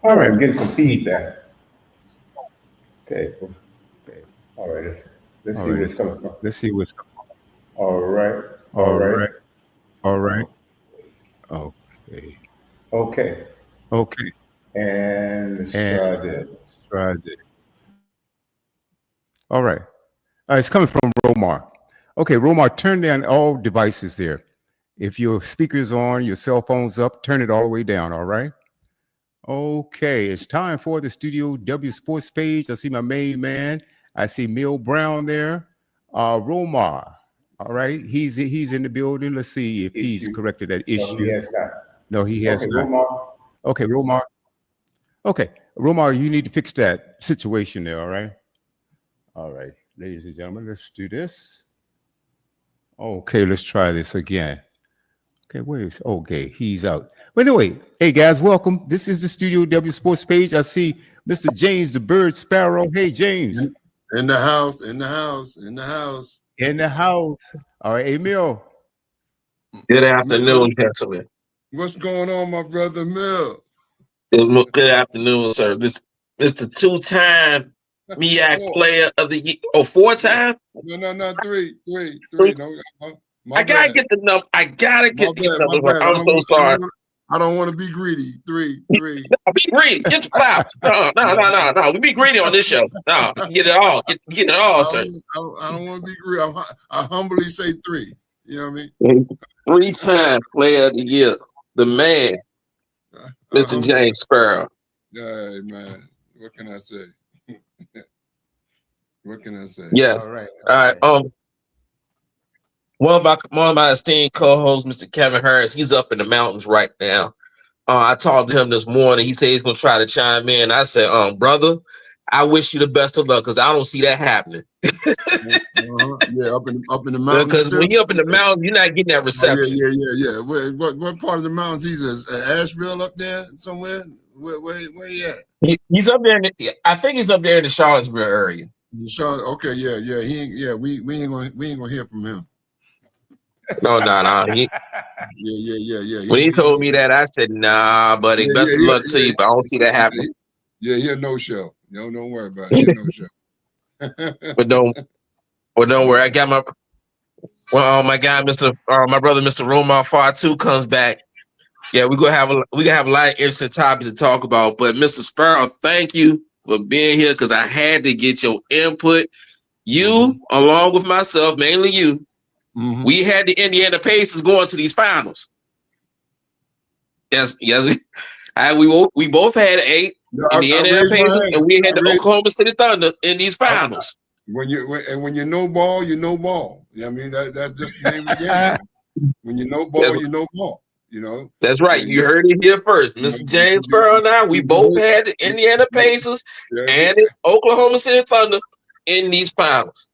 All right, I'm getting some feedback. Okay. Okay. All right. Let's see where it's coming from. Let's see what's All right. All all right. right. All right. Oh, Okay. okay. Okay. And let's And try this. try this. All right. It's coming from Romar. Okay, Romar, turn down all devices there. If your speaker's on, your cell phone's up, turn it all the way down, all right? Okay, it's time for the Studio W Sports page. I see my main man. I see Mill Brown there. Romar, all right? He's in the building. Let's see if he's Issue. corrected that No, he issue. has not. No, he has Okay, not. Romar. Okay, Romar. Okay, Romar, you need to fix that situation there, all right? All right, ladies and gentlemen, let's do this. Okay, let's try this again. Okay, where is okay? He's out. But anyway, hey guys, welcome. This is the Studio W Sports page. I see Mr. James the Bird Sparrow. Hey James, In the house, in the house, in the house. in the house. All right, Emil. Good afternoon, gentlemen. What's going on, my brother Mill? Good afternoon, sir. This Mr. Two-time MEAC player of the year. Oh, 4-time? No, three. No, I gotta bad. get the number. I gotta get the My number. bad. I'm so sorry. I don't want to be greedy. Three. Be greedy. Get the flowers. No. We be greedy on this show. No, get it all. Get it all, sir. I don't want to be greedy. I humbly say three. You know what I mean? 3-time player of the year. The man, Mr. James Sparrow. Yeah, man. What can I say? What can I say? Yes. All right. One of my esteemed co-hosts, Mr. Kevin Harris, he's up in the mountains right now. I talked to him this morning. He said he's gonna try to chime in. I said, brother, I wish you the best of luck because I don't see that happening. Yeah, up in the mountains. Because when you're up in the mountains, you're not getting that reception. Yeah. What part of the mountains he's in? Asheville up there somewhere? Where he at? He's up there. I think he's up there in the Charlottesville area. Okay, yeah. We ain't gonna hear from him. No. Yeah. When he told me that, I said, "Nah, buddy. Best of luck to you, but I don't see that happening." Yeah, he'll no show. Don't worry about it. He'll no show. But don't worry. I got my my guy, my brother, Mr. Romar Far 2 comes back. Yeah, we gonna have a lot of interesting topics to talk about. But Mr. Sparrow, thank you for being here because I had to get your input. You, along with myself, mainly you, we had the Indiana Pacers going to these finals. Yes. We both had 8 in the Indiana Pacers, and we had the Oklahoma City Thunder in these finals. When you know ball, you know ball. You know what I mean? That's just the name of the game. When you know ball, you know ball. You know? That's right. You heard it here first. Mr. James Sparrow and I, we both had the Indiana Pacers and the Oklahoma City Thunder in these finals.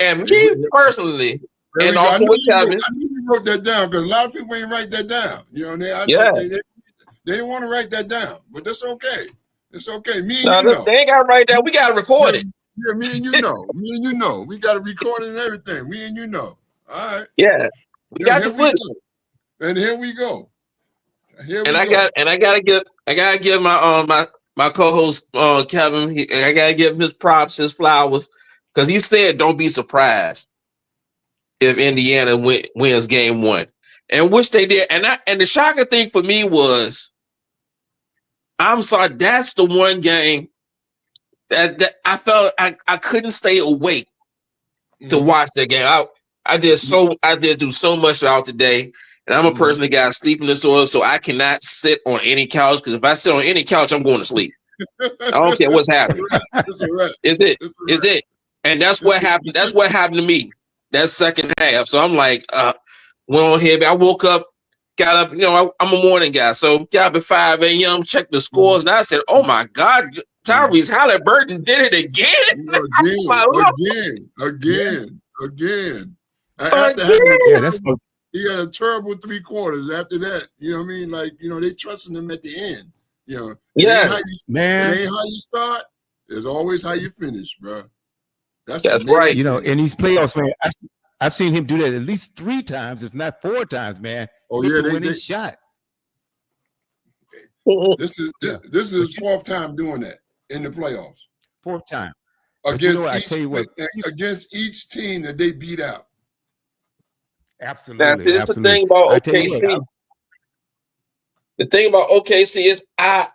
And me personally, and also with Kevin. I knew you wrote that down because a lot of people ain't write that down. You know, they didn't want to write that down, but that's okay. It's okay. Me and you know. They ain't got to write that. We got to record it. Yeah, me and you know. We got to record it and everything. Me and you know. All right. Yeah. We got the footage. And here we go. I gotta give my co-host Kevin. I gotta give him his props, his flowers, because he said don't be surprised if Indiana wins game 1, and which they did. And the shocking thing for me was, I'm sorry, that's the one game that I felt I couldn't stay awake to watch that game. I did do so much throughout the day. And I'm a person that got sleeping disorder, so I cannot sit on any couch because if I sit on any couch, I'm going to sleep. I don't care what's happening. Is it? And that's what happened. That's what happened to me that second half. So I'm like, went on here. I woke up, got up. You know, I'm a morning guy, so got up at 5 a.m. Checked the scores, and I said, "Oh my God, Tyrese Halliburton did it again! Again. Yeah, that's what. He had a terrible 3 quarters after that. You know what I mean? Like, you know, they trusting him at the end. You know, it ain't how you start. It's always how you finish, bro. That's right. You know, in these playoffs, man, I've seen him do that at least 3 times, if not 4 times, man. Oh yeah, they shot. This is his fourth time doing that in the playoffs. Fourth time. Against each team that they beat out. Absolutely. That's the thing about OKC. The thing about OKC is I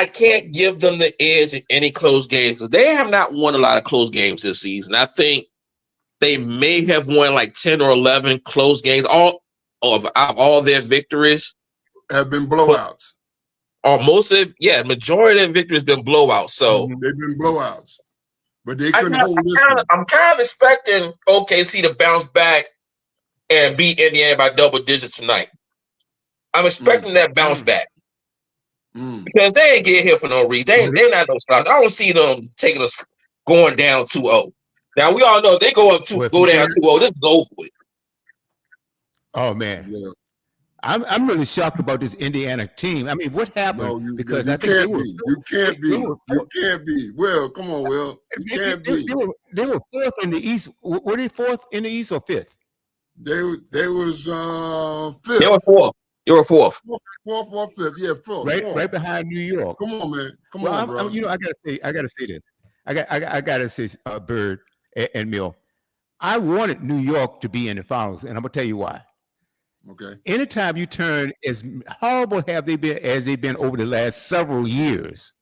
can't give them the edge in any close games because they have not won a lot of close games this season. I think they may have won like 10 or 11 close games. All their victories have been blowouts. Majority of victories been blowouts. So they've been blowouts, but they couldn't hold this one. I'm kind of expecting OKC to bounce back and beat Indiana by double digits tonight. I'm expecting that bounce back because they ain't get here for no reason. They're not no stop. I don't see them going down 2-0. Now we all know they go down 2-0. This is over with. Oh man. Yeah. I'm really shocked about this Indiana team. I mean, what happened? Because I think you can't be. Well, come on, Will. You can't be. They were fourth in the East. Were they fourth in the East or fifth? They was fifth. They were fourth. You were fourth. Fourth or fifth. Yeah, fourth. Right behind New York. Come on, man. Come on, bro. I gotta say this. I gotta say, Bird and Mill. I wanted New York to be in the finals, and I'm gonna tell you why. Okay. Anytime you turn, as horrible have they been over the last several years,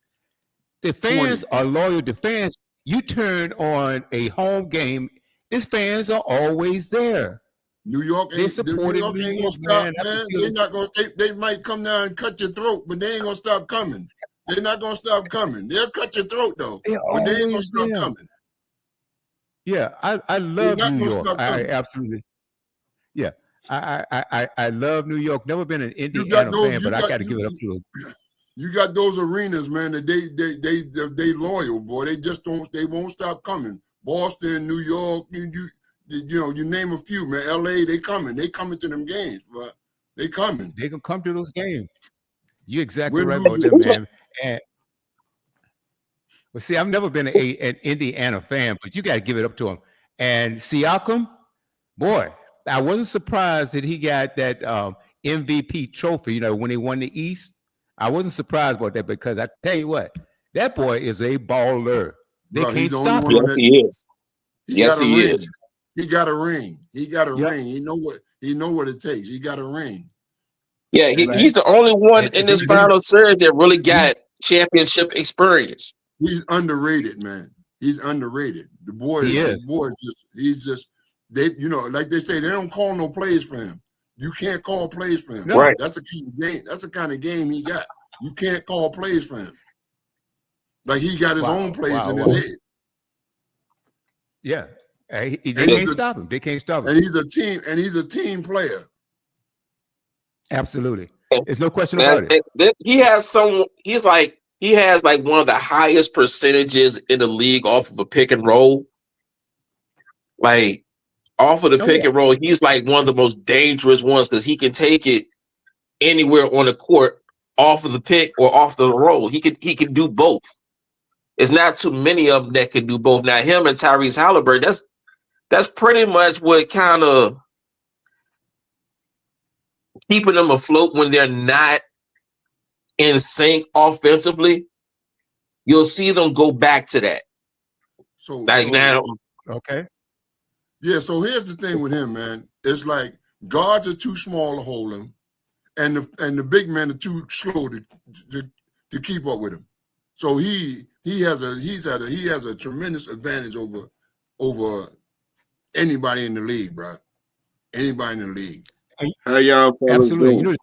the fans are loyal. The fans, you turn on a home game, these fans are always there. New York ain't gonna stop, man. They're not gonna. They might come down and cut your throat, but they ain't gonna stop coming. They're not gonna stop coming. They'll cut your throat though, but they ain't gonna stop coming. Yeah, I love New York. I absolutely. Yeah. I love New York. Never been an Indiana fan, but I got to give it up to them. You got those arenas, man. That they loyal, boy. They won't stop coming. Boston, New York, you name a few, man. LA, they coming to them games, but they coming. They can come to those games. You're exactly right about that, man. And well, see, I've never been an Indiana fan, but you got to give it up to them. And Siakam, boy. I wasn't surprised that he got that MVP trophy, when he won the East. I wasn't surprised about that because I tell you what, that boy is a baller. They can't stop him. Yes, he is. Yes, he is. He got a ring. He got a ring. He know what it takes. He got a ring. Yeah, he's the only one in this final series that really got championship experience. He's underrated, man. He's underrated. The boy is just. They, like they say, they don't call no plays for him. You can't call plays for him. Right. That's the kind of game. That's the kind of game he got. You can't call plays for him. Like he got his own plays in his head. Yeah, they can't stop him. They can't stop him. And he's a team player. Absolutely, there's no question about it. He has like one of the highest percentages in the league off of a pick and roll. Like. Off of the pick and roll, he's like one of the most dangerous ones because he can take it anywhere on the court off of the pick or off the roll. He can do both. It's not too many of them that can do both. Now, him and Tyrese Halliburton, that's pretty much what kind of keeping them afloat when they're not in sync offensively. You'll see them go back to that. Okay. Yeah, so here's the thing with him, man. It's like guards are too small to hold him, and the big men are too slow to keep up with him. So he has a tremendous advantage over anybody in the league, bro. Anybody in the league. How y'all? Absolutely.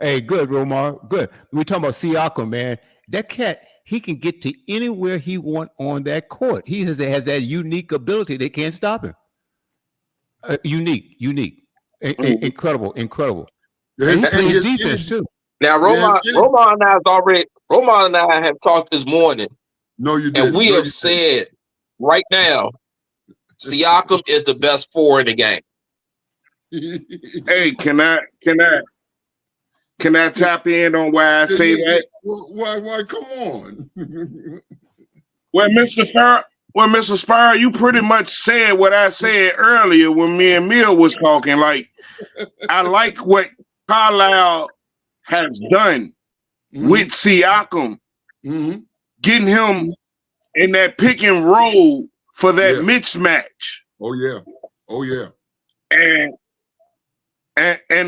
Hey, good, Romar. Good. We're talking about Siakam, man. That cat. He can get to anywhere he wants on that court. He has that unique ability. They can't stop him. Unique, incredible. And his defense too. Now, Roma and I have talked this morning. No, you didn't. And we have said right now, Siakam is the best four in the game. Hey, can I tap in on why I say that? Why? Come on. Well, Mr. Spire, you pretty much said what I said earlier when me and Mill was talking. Like, I like what Carlisle has done with Siakam, getting him in that pick and roll for that mismatch. Oh yeah. Oh yeah. And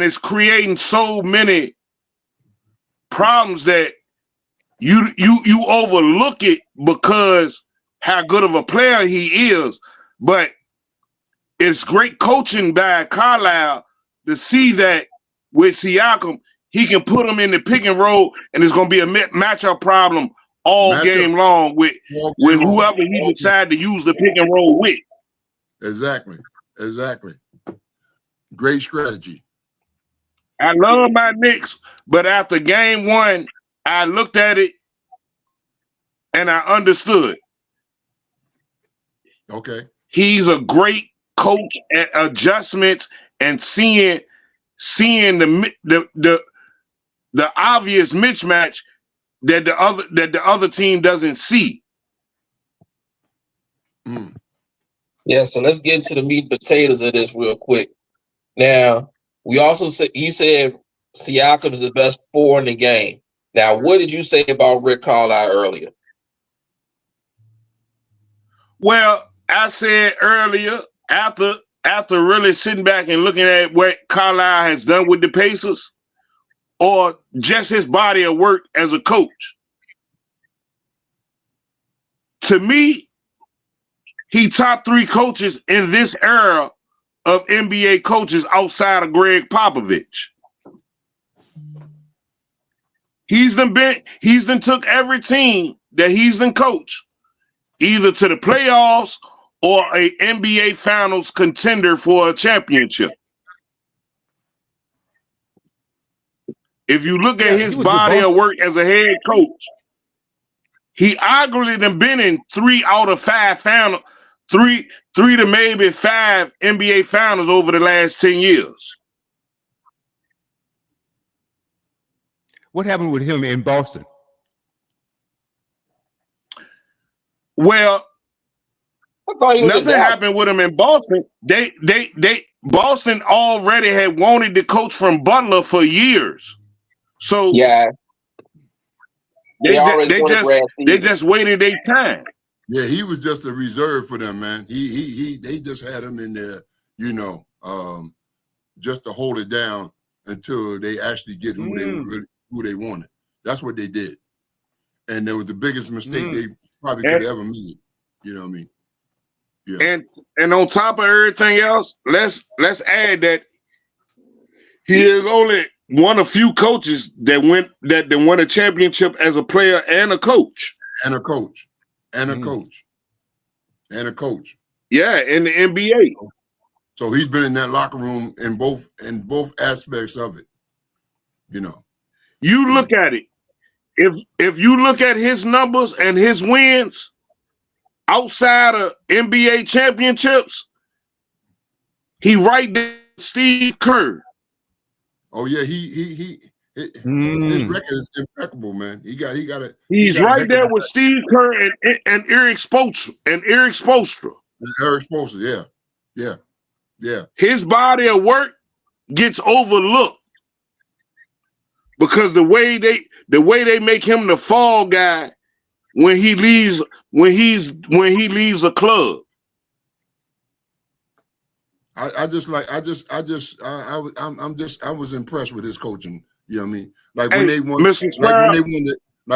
it's creating so many problems that you overlook it because how good of a player he is. But it's great coaching by Carlisle to see that with Siakam, he can put him in the pick and roll, and it's going to be a matchup problem all game long with whoever he decide to use the pick and roll with. Exactly. Great strategy. I love my Knicks, but after game one, I looked at it and I understood. Okay. He's a great coach at adjustments and seeing the obvious mismatch that the other team doesn't see. Yeah, so let's get into the meat and potatoes of this real quick. Now, we also said you said Siakam is the best 4 in the game. Now, what did you say about Rick Carlisle earlier? Well, I said earlier, after really sitting back and looking at what Carlisle has done with the Pacers, or just his body of work as a coach, to me, he top 3 coaches in this era of NBA coaches outside of Greg Popovich. He's done took every team that he's done coached either to the playoffs or a NBA Finals contender for a championship. If you look at his body of work as a head coach, he arguably done been in 3 out of 5 finals, 3 to maybe 5 NBA Finals over the last 10 years. What happened with him in Boston? Well, nothing happened happened with him in Boston. Boston already had wanted the coach from Butler for years. So yeah, they just waited their time. Yeah, he was just a reserve for them, man. They just had him in there, just to hold it down until they actually get who they wanted. That's what they did. And that was the biggest mistake they probably could have ever made. You know what I mean? Yeah. And on top of everything else, let's add that he is only one of few coaches that won a championship as a player and a coach. And a coach. And a coach. And a coach. Yeah, in the NBA. So he's been in that locker room in both aspects of it. You look at it. If you look at his numbers and his wins outside of NBA championships, he right there with Steve Kerr. Oh yeah, his record is impeccable, man. He's right there with Steve Kerr and Eric Spoelstra. Eric Spoelstra, yeah. His body of work gets overlooked because the way they make him the fall guy when he leaves a club. I was impressed with his coaching. You know what I mean? Like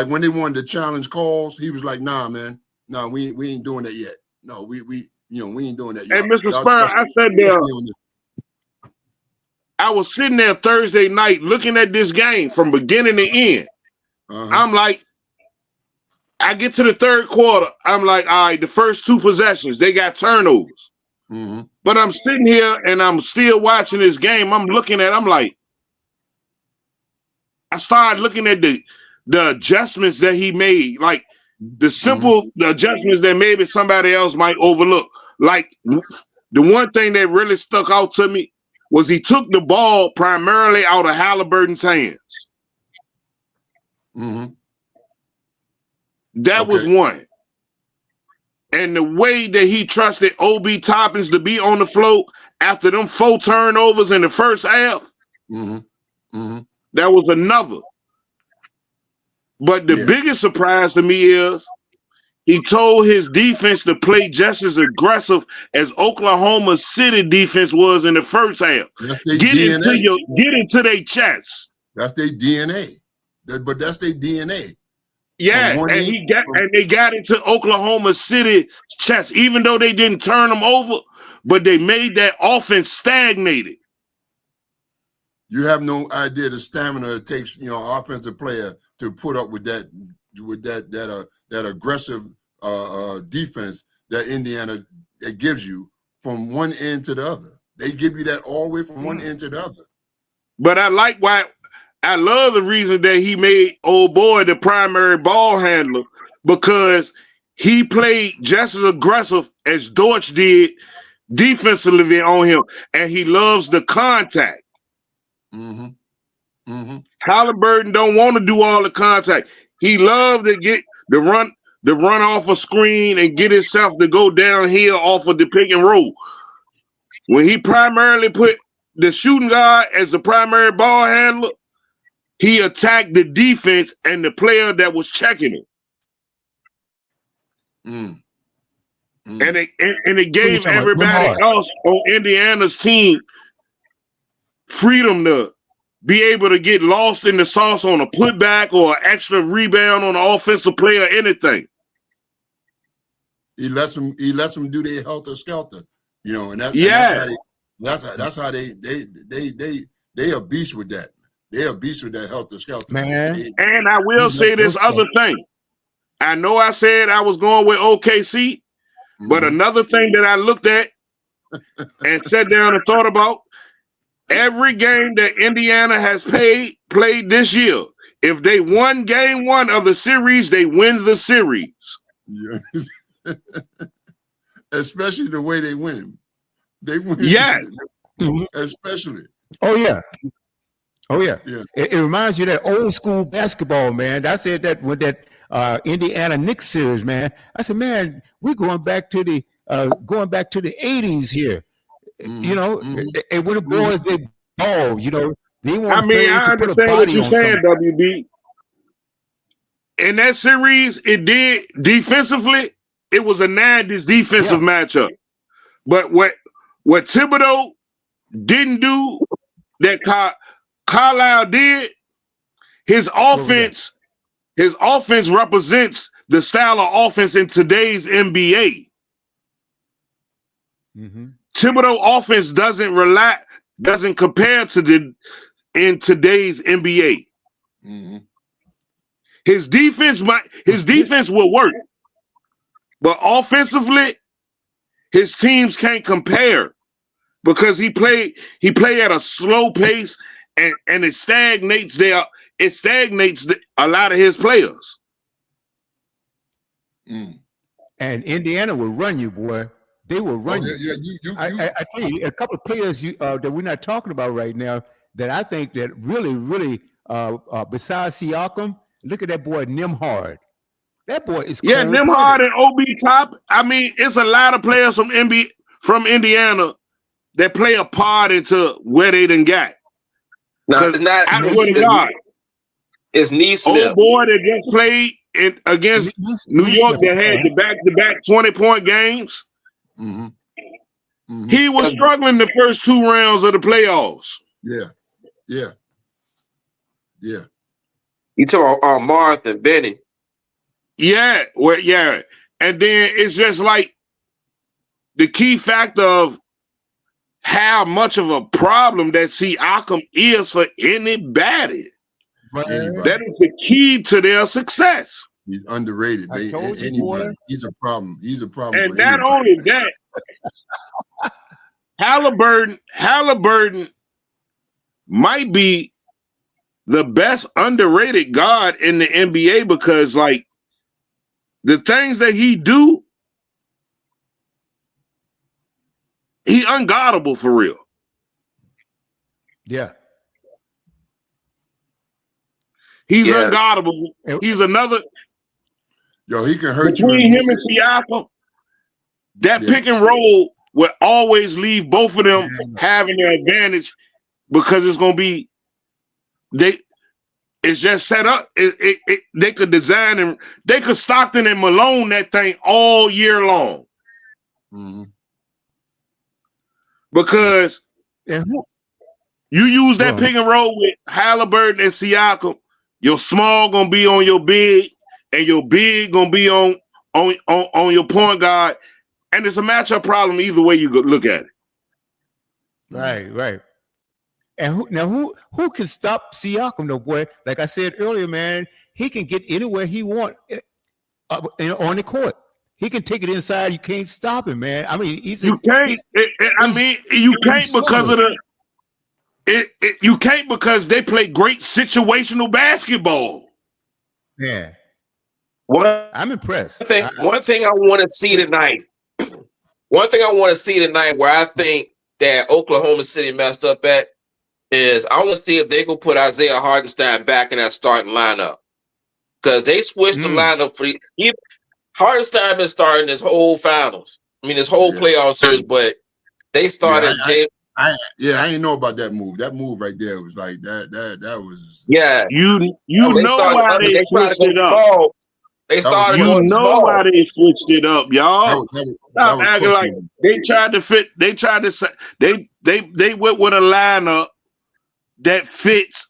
when they wanted to challenge calls, he was like, "Nah, man, nah, we ain't doing that yet. No, we ain't doing that yet." Hey, Mr. Spur, I said there. I was sitting there Thursday night looking at this game from beginning to end. I'm like, I get to the third quarter. I'm like, all right, the first 2 possessions, they got turnovers. But I'm sitting here and I'm still watching this game. I'm like, I started looking at the adjustments that he made, like the simple adjustments that maybe somebody else might overlook. Like the one thing that really stuck out to me was he took the ball primarily out of Halliburton's hands. That was one. And the way that he trusted Obi Toppins to be on the floor after them 4 turnovers in the first half, That was another. But the biggest surprise to me is he told his defense to play just as aggressive as Oklahoma City defense was in the first half. Get into their chest. That's their DNA. But that's their DNA. Yeah, and they got into Oklahoma City chest, even though they didn't turn them over, but they made that offense stagnated. You have no idea the stamina it takes, offensive player to put up with that aggressive defense that Indiana gives you from one end to the other. They give you that all the way from one end to the other. But I love the reason that he made old boy the primary ball handler, because he played just as aggressive as Dortch did defensively on him, and he loves the contact. Halliburton don't want to do all the contact. He loved to get the run off a screen and get himself to go downhill off of the pick and roll. When he primarily put the shooting guard as the primary ball handler, he attacked the defense and the player that was checking him. And it gave everybody else on Indiana's team freedom to be able to get lost in the sauce on a putback or an extra rebound on an offensive play or anything. He lets them do their helter skelter, and that's how they are beast with that. They are beast with that helter skelter. Man. And I will say this other thing. I know I said I was going with OKC, but another thing that I looked at and sat down and thought about, every game that Indiana has played this year, if they won game one of the series, they win the series. Yeah. Especially the way they win. They win. Yeah. Especially. Oh, yeah. It reminds you of that old school basketball, man. I said that with that Indiana Knicks series, man. I said, man, we're going back to the 80s here. And when the boys they ball, they want. I understand what you're saying, WB. In that series, it did defensively. It was a 90s defensive matchup. But what Thibodeau didn't do that Carlisle did, his offense represents the style of offense in today's NBA. Thibodeau offense doesn't compare to in today's NBA. His defense will work, but offensively, his teams can't compare because he play at a slow pace, and it stagnates a lot of his players. And Indiana will run you, boy. They will run you. I tell you, a couple of players that we're not talking about right now that I think that really, besides Siakam, look at that boy Nembhard. That boy is Nembhard and Obi Top. I mean, it's a lot of players from Indiana that play a part into where they done got. No, it's not. I swear to God, it's Neesmith. Old boy that just played against New York that had the back-to-back 20-point games. He was struggling the first two rounds of the playoffs. Yeah. You talking about Marth and Benny? Yeah, and then it's just like the key factor of how much of a problem that Siakam is for anybody. That is the key to their success. He's underrated. He's a problem. He's a problem. And not only that, Halliburton might be the best underrated guard in the NBA because, like, the things that he do, he unguardable for real. Yeah. He's unguardable. He's another. He can hurt between you. Him and Siakam, that pick and roll will always leave both of them having their advantage because it's going to be it's just set up. They could design and they could Stockton and Malone that thing all year long. Mm-hmm. Because And who, you use that Well- pick and roll with Halliburton and Siakam, your small gonna be on your big, and your big gonna be on your point guard, and it's a matchup problem either way you look at it. right. And who can stop Siakam, though, boy? Like I said earlier, man, he can get anywhere he want on the court. He can take it inside. You can't stop him, man. I mean, you can't because of you can't because they play great situational basketball. Yeah. One I'm impressed. one thing I want to see tonight. One thing I want to see tonight, where I think that Oklahoma City messed up at, is I want to see if they can put Isaiah Hartenstein back in that starting lineup, because they switched the lineup for Hartenstein been starting this whole finals. I mean, this whole playoff series, but they started. I ain't know about that move. That move right there was like that was. Yeah, you know why they switched it up. They started. You know why they switched it up, y'all. Stop acting like they tried to fit. They tried to say they went with a lineup that fits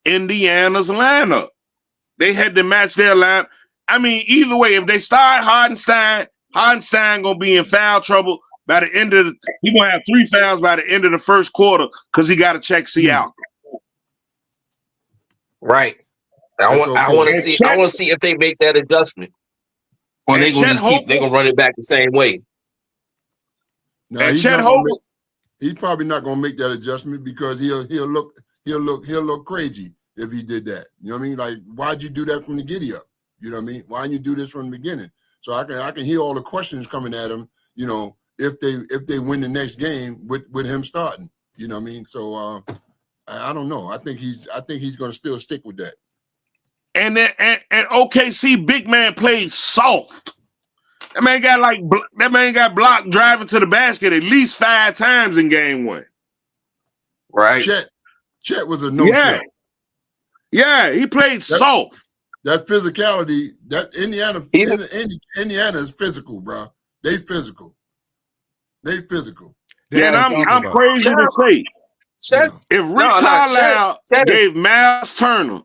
Indiana's lineup. They had to match their line. I mean, either way, if they start Hartenstein gonna be in foul trouble by the end of he gonna have 3 fouls by the end of the first quarter because he got to check Siakam. Right. I want to see if they make that adjustment, or they gonna run it back the same way. No, he's probably not gonna make that adjustment because he'll look crazy if he did that. You know what I mean? Like, why'd you do that from the giddy up? You know what I mean? Why didn't you do this from the beginning? So I can hear all the questions coming at him, you know, if they win the next game with him starting. You know what I mean? So I don't know. I think he's gonna still stick with that. And OKC big man played soft. That man got blocked driving to the basket at least 5 times in game 1. Right. Chet was a no-show. Yeah, he played soft. That physicality, that Indiana is physical, bro. They physical. And I'm crazy to say, if Rick Carlisle gave Miles Turner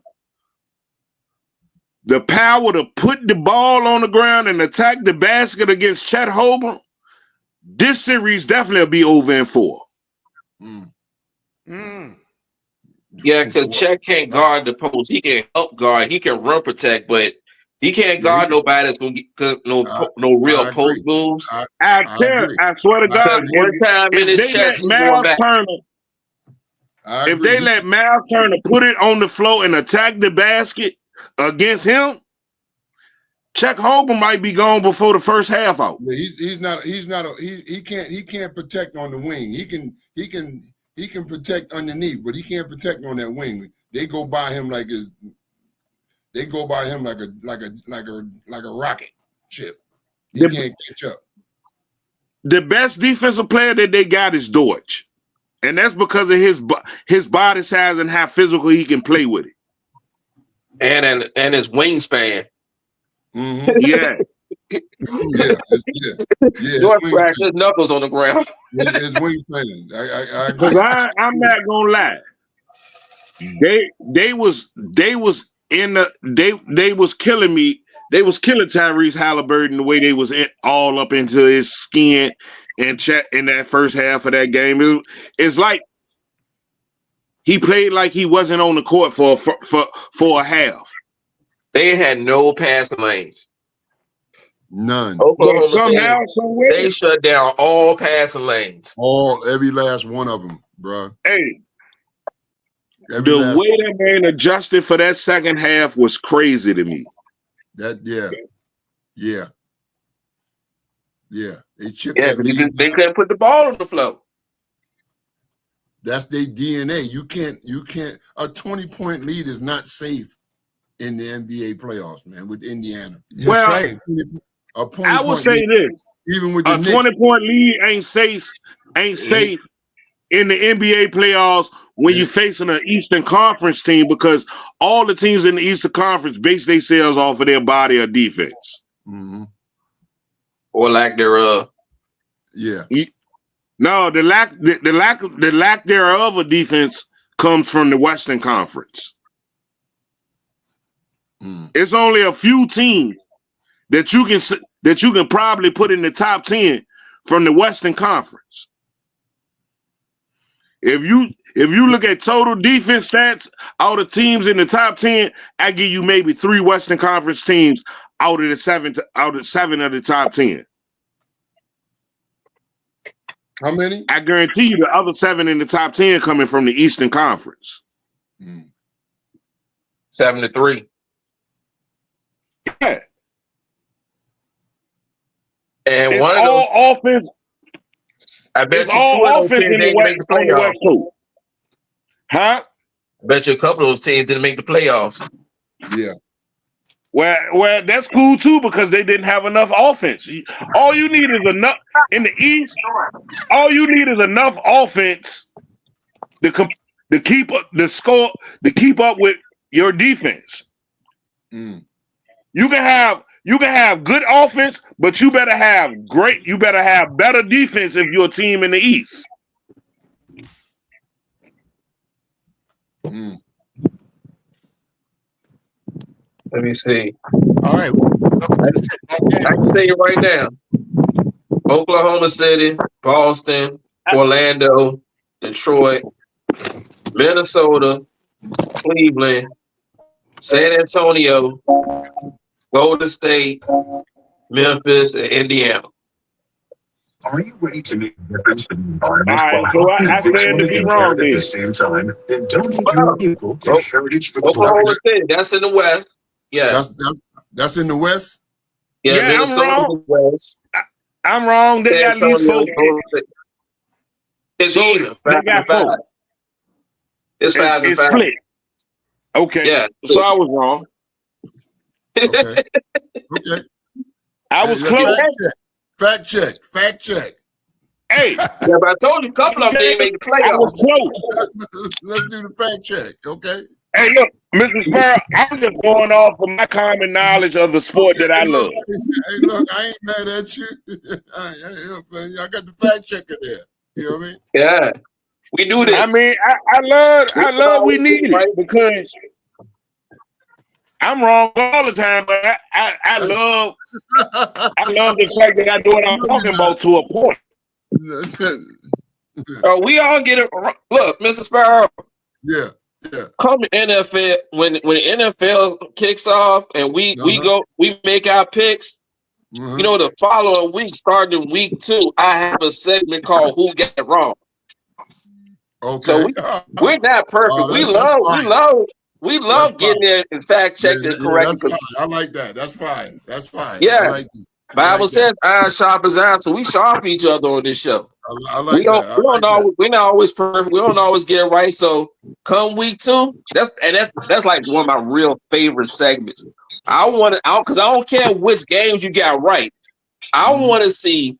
the power to put the ball on the ground and attack the basket against Chet Holmgren, this series definitely will be over in 4. Yeah, because Chet can't guard the post. He can help guard. He can run protect, but he can't guard nobody that's gonna get no real post moves. I swear to God, if they let Miles Turner put it on the floor and attack the basket against him, Chet Holmgren might be gone before the first half out. Yeah, he can't protect on the wing. He can protect underneath, but he can't protect on that wing. They go by him like a rocket ship. He can't catch up. The best defensive player that they got is Deutsch, and that's because of his body size and how physical he can play with it, and his wingspan. Mm-hmm. Yeah. Deutsch crashed his knuckles on the ground. His wingspan. I'm not gonna lie. They was killing me. They was killing Tyrese Halliburton the way they was all up into his skin and Chet in that first half of that game. It's like he played like he wasn't on the court for a half. They had no passing lanes. None. Oklahoma City, they shut down all passing lanes. Every last one of them, bro. Hey, the way that man adjusted for that second half was crazy to me. Yeah. They chipped that lead. They couldn't put the ball on the floor. That's their DNA. You can't. A 20-point lead is not safe in the NBA playoffs, man. With Indiana. Well, right. I will say this: even with a 20-point lead ain't safe in the NBA playoffs when you're facing an Eastern Conference team, because all the teams in the Eastern Conference base themselves off of their body of defense. Mm-hmm. Or lack thereof. Yeah. No, the lack thereof of defense comes from the Western Conference. It's only a few teams that you can probably put in the top 10 from the Western Conference. If you look at total defense stats out of teams in the top 10, I give you maybe 3 Western Conference teams out of 7 of the top 10. How many? I guarantee you the other 7 in the top 10 coming from the Eastern Conference. 7-3. Yeah. And it's one of all those, offense. I bet It's you 2 all of those offense teams in the didn't make West, the on the playoffs. West Coast. Huh? I bet you a couple of those teams didn't make the playoffs. Yeah. Well, that's cool too, because they didn't have enough offense. All you need is enough in the East. All you need is enough offense to keep up the score, to keep up with your defense. You can have good offense, but you better have better defense if you're a team in the East. Let me see. All right. I can say it right now. Oklahoma City, Boston, Orlando, Detroit, Minnesota, Cleveland, San Antonio, Golden State, Memphis, and Indiana. Are you ready to make a difference in the environment? All right, so I stand to be wrong at then. the same time, then donate your vehicle to Heritage for the Oklahoma Planet. City, that's in the West. Yeah. That's in the West? Yeah, I'm Minnesota wrong. in the West. I'm wrong. They San got at least Antonio, 4. Golden State. It's So even. they 5 got and 5. 4. It's 5 and It's 5. split. Okay. Yeah. So I was wrong. Okay. Okay. I was Hey, close. Fact check. Hey, Yeah, but I told you a couple of them didn't make the I was playoffs. close. Let's do the fact check, okay? Hey, look, Mr. Sparrow, I'm just going off of my common knowledge of the sport that I love. Hey, look, I ain't mad at you. I got the fact checker there. You know what I mean? Yeah. We do this. I mean, I love we need it, because I'm wrong all the time, but I love the fact that I do what I'm talking about to a point. We all get it wrong. Look, Mr. Sparrow. Yeah. Come NFL when the NFL kicks off and we make our picks. Mm-hmm. You know, the following week, starting week 2, I have a segment called "Who Got It Wrong." Okay. So we're not perfect. We love getting there and fact checking and correcting. That's fine. I like that. That's fine. Yeah. I like that. Bible says iron sharpens iron, so we sharp each other on this show. I like that. We're not always perfect. We don't always get it right. So come week 2, that's like one of my real favorite segments. Because I don't care which games you got right. I want to see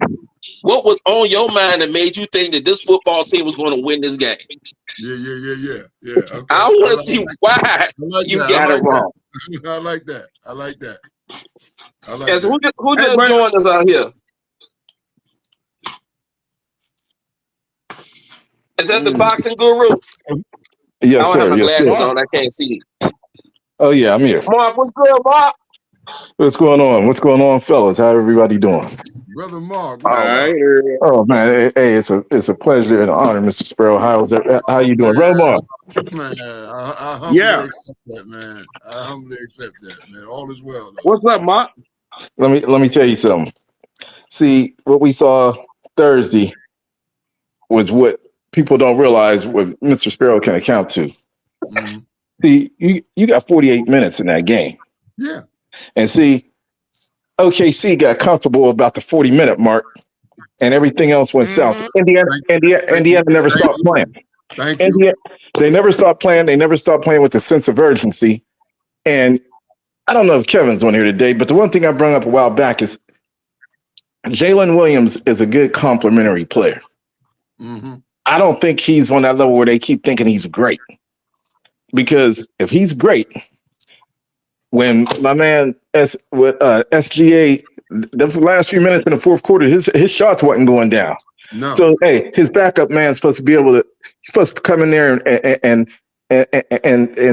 what was on your mind that made you think that this football team was going to win this game. Yeah. Okay. I want to see why you got it wrong. I like that. Yes, who just joined us out here? Is that the boxing guru? Yes, I don't sir. have my Yes, glasses sir. on. I can't see. Oh, yeah, I'm here. Mark, what's good, Mark? What's going on? What's going on, fellas? How everybody doing? Brother Mark. All right. Oh, man. Hey, it's a pleasure and an honor, Mr. Sparrow. How you doing? Romar. Man, I humbly accept that, man. I humbly accept that, man. All is well, though. What's up, Mark? Let me tell you something. See, what we saw Thursday was what people don't realize what Mr. Sparrow can account to. Mm-hmm. See, you got 48 minutes in that game. Yeah. And see, OKC got comfortable about the 40-minute mark, and everything else went south. Indiana never stopped playing. Thank you. They never stopped playing. They never stopped playing with a sense of urgency. And I don't know if Kevin's on here today, but the one thing I brought up a while back is Jalen Williams is a good complementary player. Mm-hmm. I don't think he's on that level where they keep thinking he's great. Because if he's great, when my man SGA, the last few minutes in the fourth quarter, his shots wasn't going down. No. So hey, his backup man's supposed to be able to. He's supposed to come in there and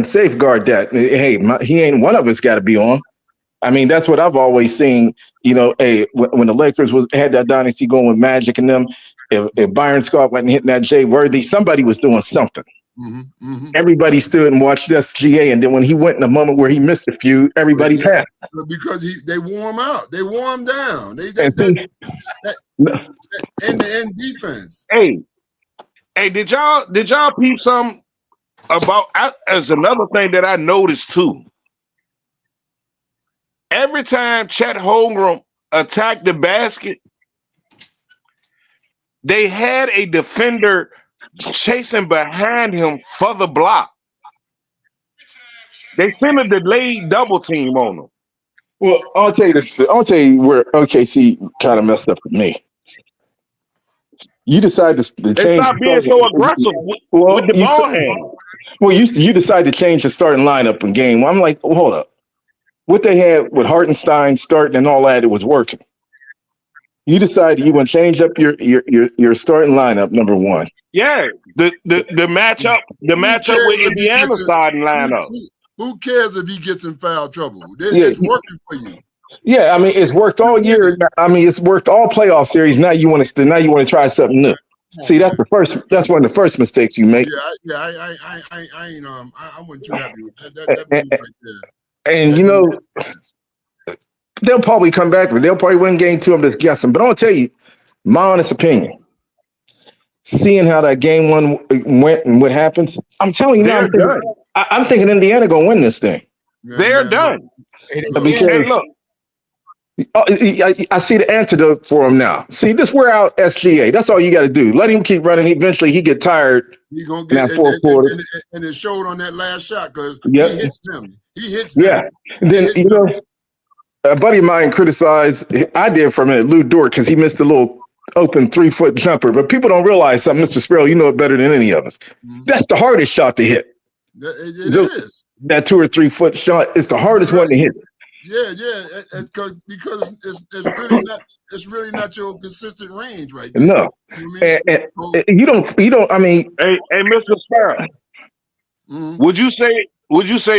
safeguard that. Hey, he ain't one of us got to be on. I mean, that's what I've always seen. You know, hey, when the Lakers had that dynasty going with Magic and them, if Byron Scott wasn't hitting that Jay Worthy, somebody was doing something. Everybody stood and watched SGA, and then when he went in a moment where he missed a few, everybody passed. Because they wore him out. They wore him down. That end-to-end defense. Hey, did y'all peep something about as another thing that I noticed too? Every time Chet Holmgren attacked the basket, they had a defender chasing behind him for the block. They sent a delayed double team on him. Well, I'll tell you where OKC kind of messed up with me. You decide to change. They stopped being so aggressive with the ball handle. Well, you decide to change the starting lineup in game. I'm like, hold up. What they had with Hartenstein starting and all that, it was working. You decided you want to change up your starting lineup, number one. Yeah, the matchup with Indiana starting lineup. Who cares if he gets in foul trouble? It's working for you. Yeah, I mean, it's worked all year. I mean, it's worked all playoff series. Now you want to try something new. See, that's one of the first mistakes you make. I wasn't too happy with that move right there. And you know, they'll probably come back, but they'll probably win game 2. I'm just guessing. But I'll tell you, my honest opinion, seeing how that game 1 went and what happens, I'm telling you now, I'm thinking Indiana gonna win this thing. They're done. Because look, I see the antidote for him now. See, just wear out SGA. That's all you got to do. Let him keep running. Eventually, he get tired. He gonna get that fourth quarter, and it showed on that last shot because he hits them. He hits them. Yeah. Then you know, a buddy of mine criticized. I did for a minute, Lou Dort, because he missed a little open 3-foot jumper. But people don't realize something, Mr. Sparrow. You know it better than any of us. That's the hardest shot to hit. It is. That 2 or 3 foot shot is the hardest one to hit. Yeah, because it's really not your consistent range right there. No, you don't. I mean, hey, Mr. Sparrow, would you say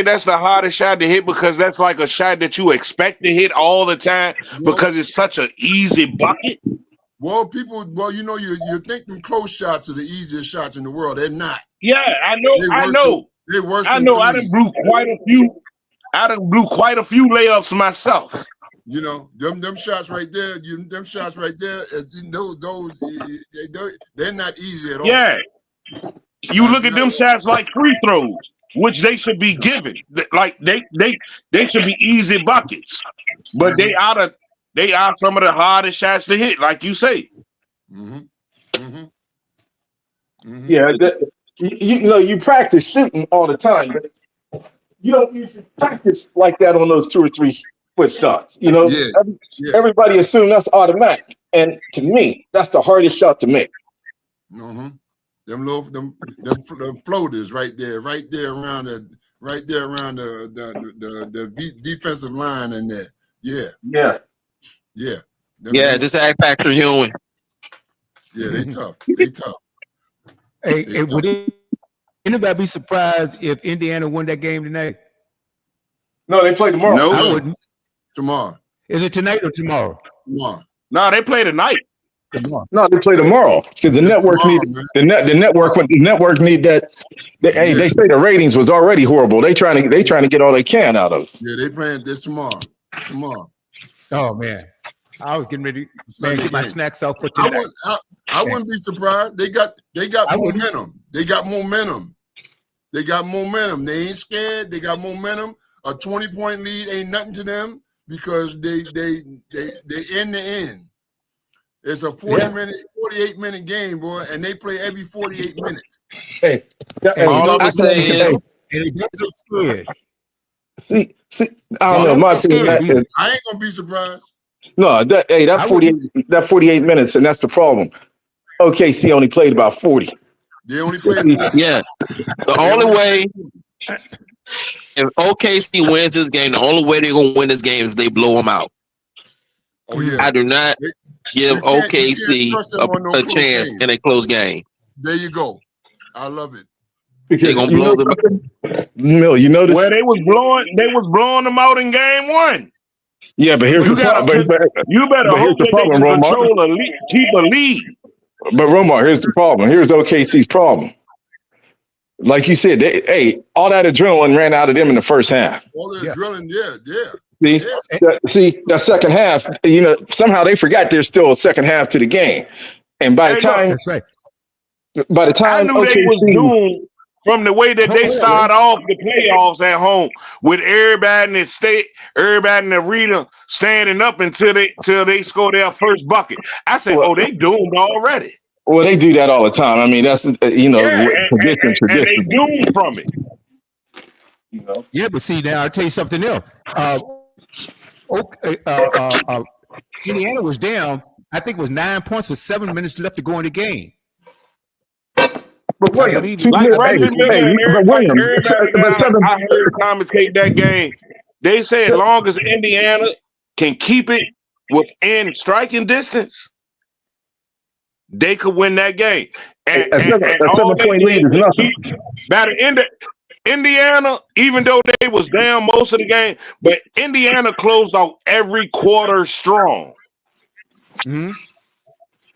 that's the hardest shot to hit because that's like a shot that you expect to hit all the time because it's such an easy bucket? Well, you know, you're thinking close shots are the easiest shots in the world. They're not. Yeah, I know. They're worse. I know. I done blew quite a few layups myself. You know, them shots right there. They're not easy at all. Yeah, you look at them shots like free throws, which they should be given. Like they should be easy buckets, but they are some of the hardest shots to hit, like you say. Yeah, you know, you practice shooting all the time, but you don't usually practice like that on those 2 or 3 foot shots. You know, everybody assumes that's automatic, and to me, that's the hardest shot to make. Them floaters right there around the defensive line in there. Yeah. Just act factor Ewing. Yeah, they tough. Hey, would anybody be surprised if Indiana won that game tonight? No, they play tomorrow. No, I wouldn't. Tomorrow. Is it tonight or tomorrow? Tomorrow. No, they play tonight. Tomorrow. No, they play tomorrow because the network need that. They say the ratings was already horrible. They trying to get all they can out of it. Yeah, they playing this tomorrow. Oh man, I was getting ready to get my snacks out for tonight. I wouldn't be surprised. They got momentum. They got momentum. They ain't scared. They got momentum. A 20-point lead ain't nothing to them because they end to end. It's a 48-minute game, boy, and they play every 48 minutes. Hey, all I'm saying is good. See, I don't know. My opinion, I ain't gonna be surprised. No, that 48 minutes, and that's the problem. OKC only played about 40. They only play. Yeah. The only way, if OKC wins this game, the only way they're gonna win this game is they blow them out. Oh yeah. I do not give OKC a chance in a close game. There you go. I love it. They're gonna blow them out. Mill, you notice? Well, they was blowing them out in game 1. Yeah, but here's You the gotta, problem. you better hope that they can control keep a lead. But Romar, here's the problem. Here's OKC's problem. Like you said, all that adrenaline ran out of them in the first half. All the adrenaline, yeah. See, that second half, somehow they forgot there's still a second half to the game. And by the time, That's right. by the time I knew they was doomed from the way that they started off the playoffs at home with everybody in the arena standing up until they score their first bucket. I said, they doomed already. Well, they do that all the time. I mean, that's tradition. And they doomed from it. Yeah, but see, now I'll tell you something else. Indiana was down. I think it was 9 points with 7 minutes left to go in the game. But William, I heard commentate that game. They said as long as Indiana can keep it within striking distance, they could win that game. And a 7-point lead is nothing. By the end of Indiana, even though they was down most of the game, but Indiana closed out every quarter strong. Mm-hmm.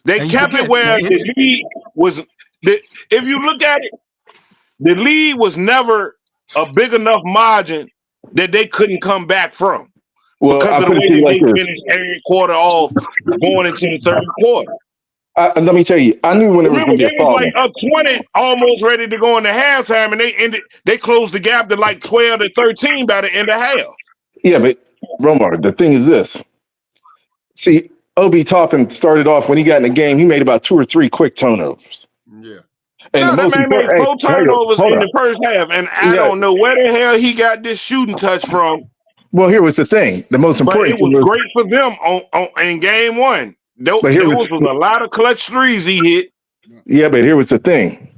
They kept it where the lead was. If you look at it, the lead was never a big enough margin that they couldn't come back from. Well, because of the way they finished every quarter off going into the third quarter. Let me tell you, I knew when it was going to be a problem. They was like up 20, almost ready to go into halftime, and they closed the gap to like 12 to 13 by the end of half. Yeah, but Romar, the thing is this. See, Obi Toppin started off when he got in the game, he made about 2 or 3 quick turnovers. Yeah. And that man made 4 turnovers in the first half, and I don't know where the hell he got this shooting touch from. Well, here was the thing. The most important thing was great for them in game 1. Those was a lot of clutch threes he hit. Yeah, but here was the thing.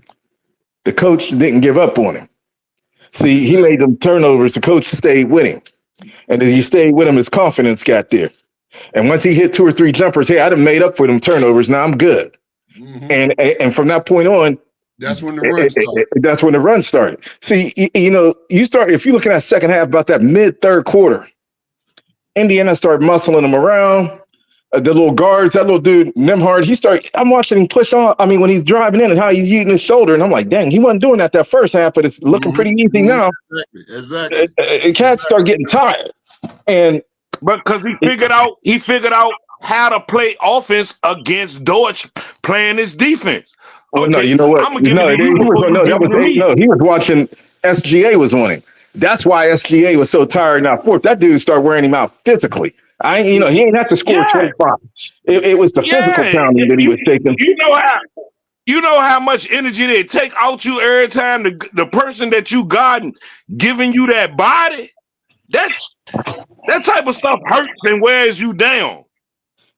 The coach didn't give up on him. See, he made them turnovers. The coach stayed with him. And as he stayed with him, his confidence got there. And once he hit 2 or 3 jumpers, hey, I done made up for them turnovers. Now I'm good. Mm-hmm. And from that point on, that's when the run started. That's when the run started. See, you start, if you look at that second half, about that mid-third quarter, Indiana started muscling them around. The little guards, that little dude, Nembhard, I'm watching him push on. I mean, when he's driving in and how he's using his shoulder, and I'm like, dang, he wasn't doing that first half, but it's looking pretty easy now. Exactly. Cats start getting tired. But because he figured out how to play offense against Deutsch playing his defense. Oh, no, you know what? He was watching SGA was on him. That's why SGA was so tired in that fourth. That dude started wearing him out physically. He ain't have to score 25. It was the physical pounding that he was taking. You know how much energy they take out you every time the person that you got giving you that body. That type of stuff hurts and wears you down.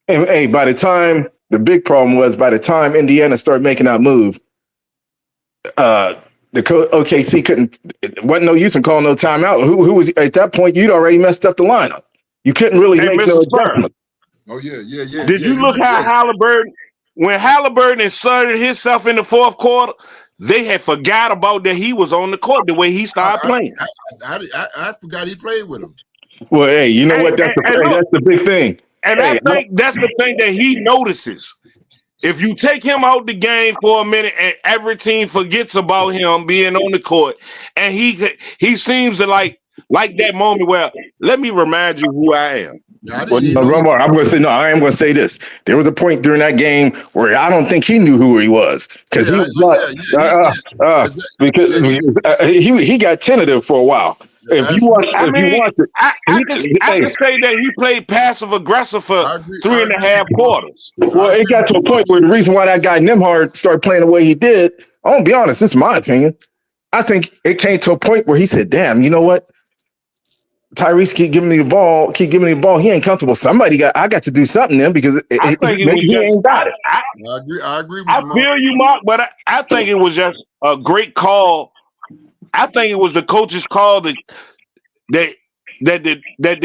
And hey, by the time Indiana started making that move, OKC wasn't no use in calling no timeout. Who was at that point? You'd already messed up the lineup. You couldn't really make no adjustment. Oh yeah. Did you look how Halliburton, when Halliburton inserted himself in the fourth quarter, they had forgot about that he was on the court the way he started playing. I forgot he played with him. Well, hey, you know what? That's the big thing. And I think that's the thing that he notices. If you take him out the game for a minute and every team forgets about him being on the court, and he seems to like that moment where, let me remind you who I am. Romar, I am going to say this. There was a point during that game where I don't think he knew who he was because he got tentative for a while. I can say that he played passive aggressive for 3.5 quarters. Well, it got to a point where the reason why that guy Nembhard started playing the way he did, I'm gonna be honest, this is my opinion. I think it came to a point where he said, damn, you know what? Tyrese keep giving me the ball. He ain't comfortable. I got to do something then because I think he ain't got it. I agree with I you, Mark. feel you, Mark, but I think it was just a great call. I think it was the coach's call that the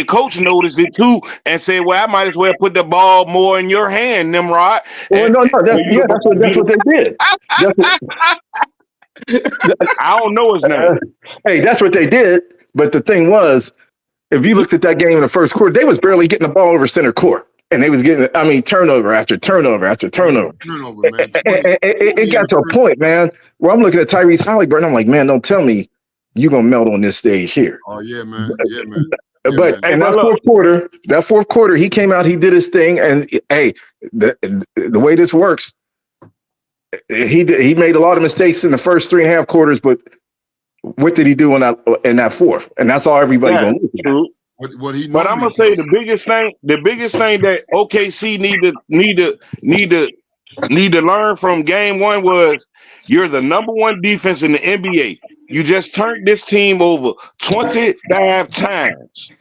coach noticed it too and said, "Well, I might as well put the ball more in your hand, Nimrod." Well, no, that's what they did. I don't know his name. Hey, that's what they did. But the thing was, if you looked at that game in the first quarter, they was barely getting the ball over center court. And they was getting, turnover after turnover after turnover. Turnover, man. It got to a point, man, where I'm looking at Tyrese Halliburton. I'm like, man, don't tell me you're going to melt on this stage here. Oh, yeah, man. Yeah, man. But man. in that fourth quarter, he came out, he did his thing. And, hey, the way this works, he made a lot of mistakes in the first 3.5 quarters, but what did he do in that fourth? And that's all everybody going to look at. True. But I'm gonna say the biggest thing that OKC need to learn from game one was you're the number one defense in the NBA. You just turned this team over 25 times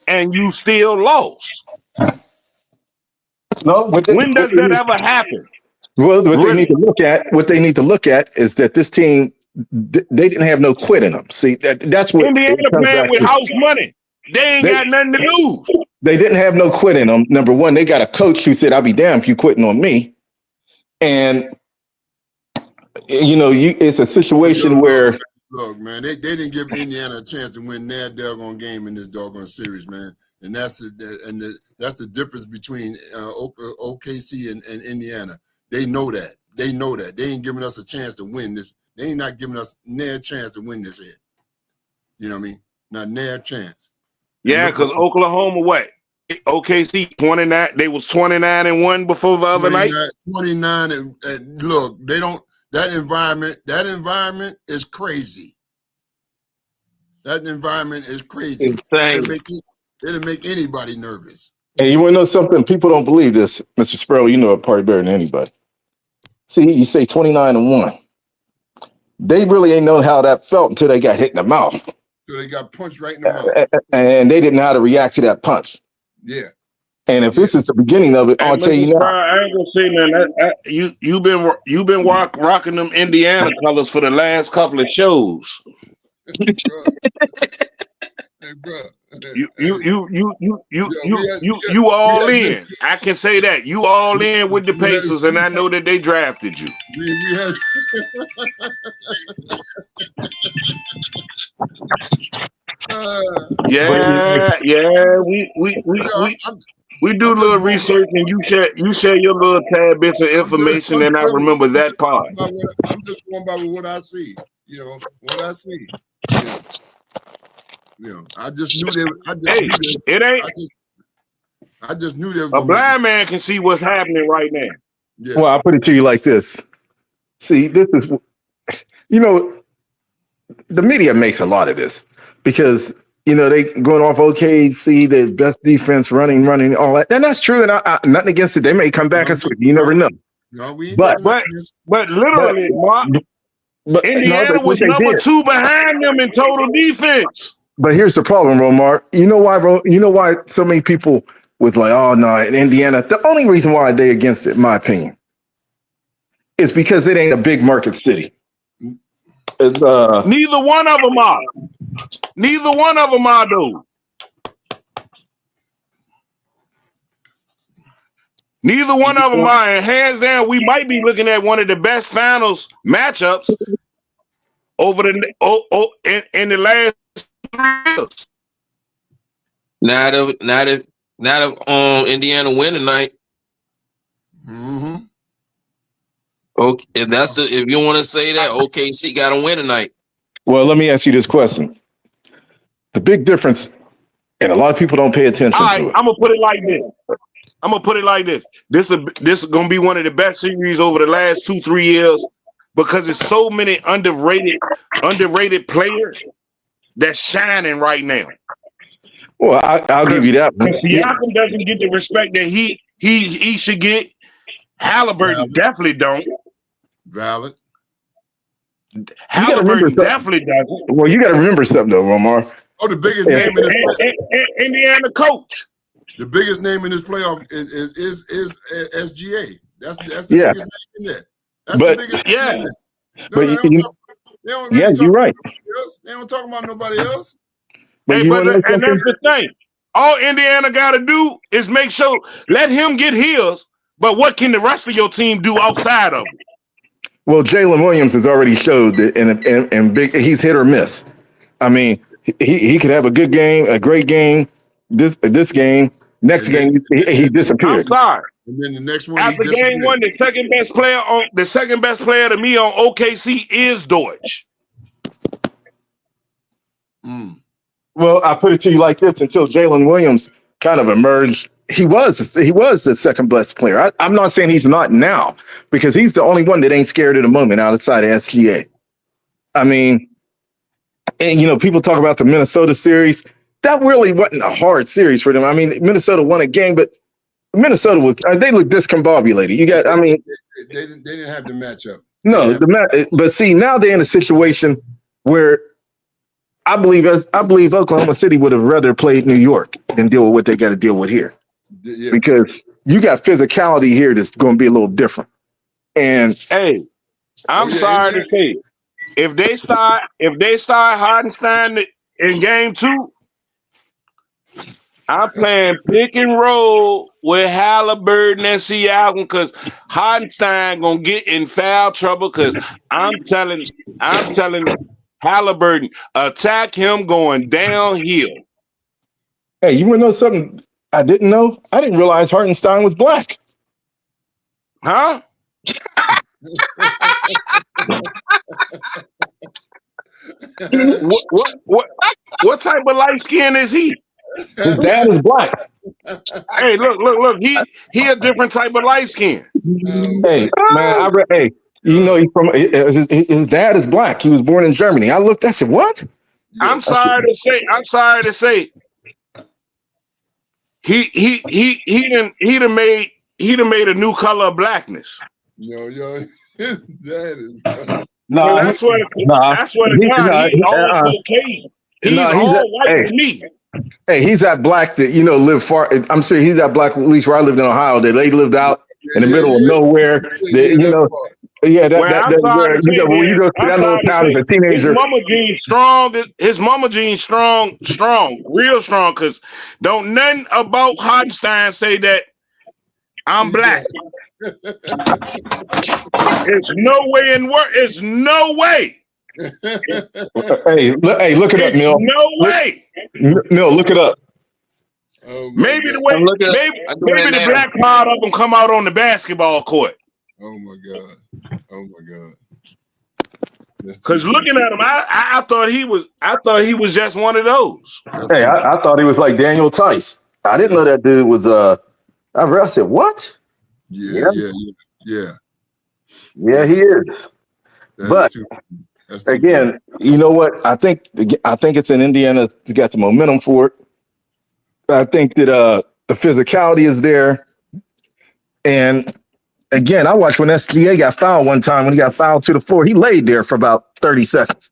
and you still lost. No, when does that ever happen? Well, what they need to look at is that this team, they didn't have no quit in them. See, that's what Indiana playing with house money. They got nothing to lose. They didn't have no quit in them. Number one, they got a coach who said, "I'll be damned if you quitting on me." And it's a situation where, look, man, they didn't give Indiana a chance to win their doggone game in this doggone series, man. And that's the difference between OKC and Indiana. They know that. They ain't giving us a chance to win this. They ain't not giving us near chance to win this here. You know what I mean? Not near chance. Yeah, because Oklahoma, what? OKC 29. They was 29-1 before the other night. 29 and look, they don't. That environment is crazy. That environment is crazy. It'll make anybody nervous. And you want to know something? People don't believe this, Mr. Sparrow. You know it probably better than anybody. See, you say 29-1. They really ain't know how that felt until they got hit in the mouth. So they got punched right in the mouth. And they didn't know how to react to that punch. Yeah. And if this is the beginning of it, I'll tell you now. I ain't gonna say, man. You've been rocking them Indiana colors for the last couple of shows. Hey, bro. You all in. I can say that. You all in with the Pacers, and I know that they drafted you. We do a little research, and you share your little tad bits of information, and I remember that part. I'm just going by what I see. What I see. I just knew I just knew there was a blind man can see what's happening right now. Yeah. Well, I'll put it to you like this. See, this is, the media makes a lot of this because, they going off OKC, the best defense, running, all that. And that's true. And I nothing against it. They may come back and switch. You never know. No, but literally, Mark, Indiana was number 2 behind them in total defense. But here's the problem, Romar. You know why so many people was like, oh no, in Indiana. The only reason why they against it, in my opinion, is because it ain't a big market city. Neither one of them are. Neither one of them are, though. Neither one of them are. And hands down, we might be looking at one of the best finals matchups over in the last 3 years. Not if Indiana win tonight. Mm-hmm. Okay, if you want to say that, OKC got to win tonight. Well, let me ask you this question. The big difference, and a lot of people don't pay attention to it. I'm gonna put it like this. This is gonna be one of the best series over the last 2-3 years because there's so many underrated players that's shining right now. Well, I'll give you that. Siakam doesn't get the respect that he should get. Halliburton definitely don't. Valid. Halliburton definitely doesn't. Well, you got to remember something though, Romar. Oh, the biggest name in this Indiana coach. the biggest name in this playoff is SGA. That's the Yeah. biggest name in there. That's But- the biggest name Yeah. in there. No, But they you- don't yeah, really talk you're right. about nobody else. They don't talk about nobody else. But Hey, you but want to know and something? that's the thing. All Indiana got to do is make sure let him get his. But what can the rest of your team do outside of it? Well, Jalen Williams has already showed that in big, he's hit or miss. I mean, he could have a good game, a great game. This game, next And then- game he I'm disappeared. sorry. And then the next one, After he game one, the second best player to me on OKC is Deutsch. Well, I put it to you like this: until Jalen Williams kind of emerged, he was the second best player. I'm not saying he's not now, because he's the only one that ain't scared of the moment outside of SGA. I mean, and people talk about the Minnesota series. That really wasn't a hard series for them. I mean, Minnesota won a game, but Minnesota was they looked discombobulated. they didn't have the matchup. No, but see, now they're in a situation where I believe Oklahoma City would have rather played New York than deal with what they got to deal with here, because you got physicality here that's going to be a little different. And Hey, I'm sorry to say, if they start Hardenstein in game 2, I'm playing pick and roll with Halliburton and Siakam, because Hardenstein gonna get in foul trouble. Because I'm telling Halliburton, attack him going downhill. hey, you want to know something I didn't know? I didn't realize Hartenstein was black. Huh? What type of light skin is he? His dad is black. Hey, look. He a different type of light skin. Hey, man, he's from his dad is black. He was born in Germany. I looked. I said, what? I'm sorry to say. He done made a new color of blackness. Yo, his dad is. No, That's what the God, he's all cocaine. He's all white to me. Hey, he's that black that live far. I'm serious. He's that black, at least where I lived in Ohio, that they lived out in the middle of nowhere. Where you go to that little town as a teenager. His mama jeans strong, real strong. Because don't nothing about Hartenstein say that I'm black. It's no way in work. It's no way. Hey, look it up, Mill. No way. Mill, look it up. Oh Maybe God. the black part of him come out on the basketball court. Oh my God. Because looking at him, I thought he was just one of those. Hey, I thought he was like Daniel Tice. I didn't know that dude was I said, what? Yeah. Yeah, he is. Again, you know what? I think it's in Indiana to get the momentum for it. I think that the physicality is there. And again, I watched when SGA got fouled one time. When he got fouled to the floor, he laid there for about 30 seconds.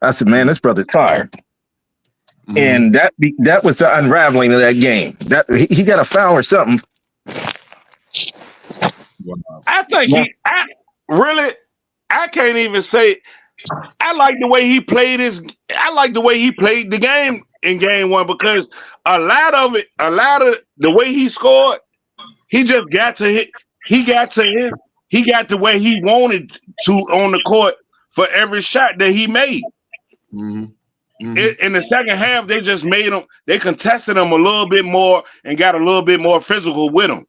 I said, man, this brother tired. Mm-hmm. And that was the unraveling of that game. That he got a foul or something. Wow. I think I can't even say. I like the way he played the game in game 1, because a lot of the way he scored, he just got to hit. He got to where he wanted to on the court for every shot that he made. Mm-hmm. In the second half, they just made him. They contested him a little bit more and got a little bit more physical with him.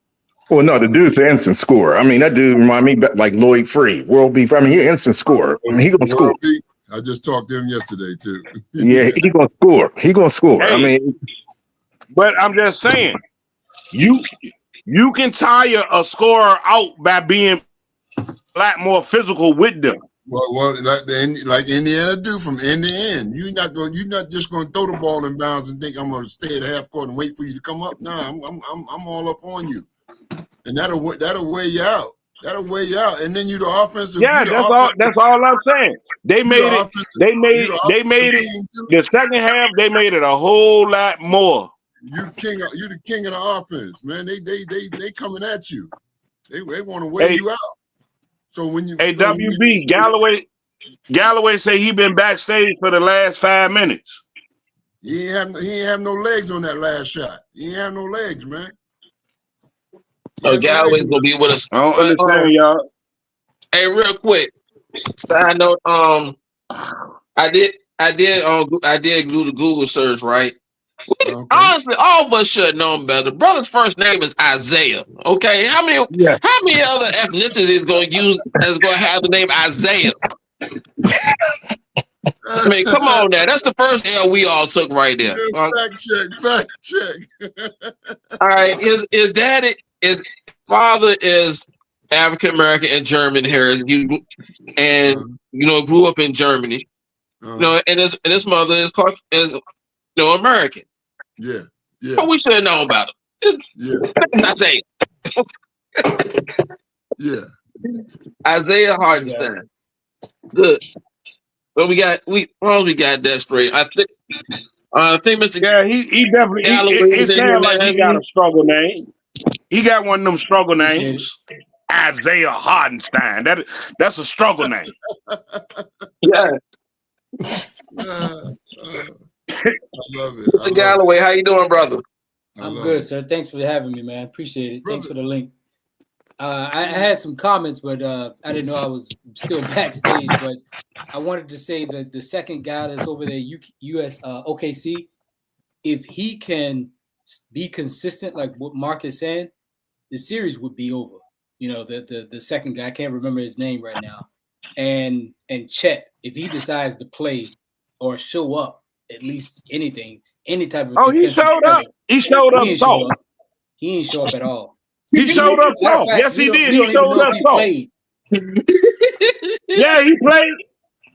Well, no, the dude's an instant scorer. I mean, that dude remind me like Lloyd Free, World Beef. I mean, he's an instant scorer. I mean, he gonna score. I just talked to him yesterday too. Yeah, he gonna score. He gonna score. Hey, I mean, but I'm just saying, you can tire a scorer out by being a lot more physical with them. Well, like Indiana do from end to end. You're not just gonna throw the ball in bounds and think I'm gonna stay at half court and wait for you to come up. Nah, I'm all up on you, and that'll wear you out. That'll weigh you out, and then you the offensive. Yeah, that's all I'm saying. They made it. They made it. The second half, they made it a whole lot more. You the king of the offense, man. They coming at you. They want to weigh you out. So when you WB Galloway say he been backstage for the last 5 minutes. He ain't have no legs on that last shot. He ain't have no legs, man. Oh, Galloway's gonna be with us. I don't understand, y'all. Hey, real quick. Side note, I did do the Google search, right? Honestly, all of us should have known better. The brother's first name is Isaiah. Okay, how many other ethnicities is going to have the name Isaiah? I mean, come on now. That's the first L we all took right there. Fact check. All right, his father is African American and German heritage, grew up in Germany. And his mother is American. Yeah. But we should have known about it. I say, Isaiah Hardenstein. Good. But we got that straight. I think Mr. Yeah, he definitely. It sounds like he got a struggle name. He got one of them struggle names. Isaiah Hardenstein. That's a struggle name. Yeah. I love it. Mr. Galloway, how you doing, brother? I'm good, sir. Thanks for having me, man. Appreciate it. Thanks for the link. I had some comments, but I didn't know I was still backstage. But I wanted to say that the second guy that's over there, US OKC, if he can be consistent, like what Mark is saying, the series would be over. The second guy, I can't remember his name right now, and Chet, if he decides to play or show up, at least any type of. He showed up. He showed up soft. He ain't show up at all. He showed up soft. Yes, he did. He showed up soft. Yeah, he played.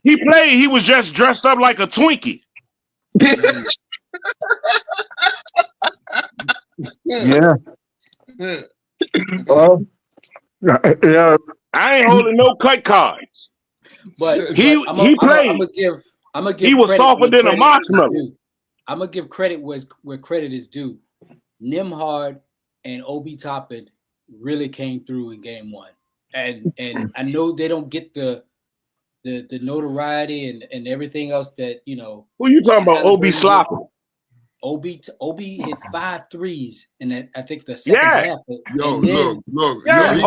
He played. He was just dressed up like a Twinkie. Yeah. Well, yeah. I ain't holding no cut cards. But he played. I'm gonna give. He was softer than a marshmallow. I'm gonna give credit where credit is due. Nimhard and Obi Toppin really came through in game one, and I know they don't get the notoriety and everything else that Who you talking about? Obi Sloppy. Obi hit 5 threes, and I think the second half. Look. Yeah,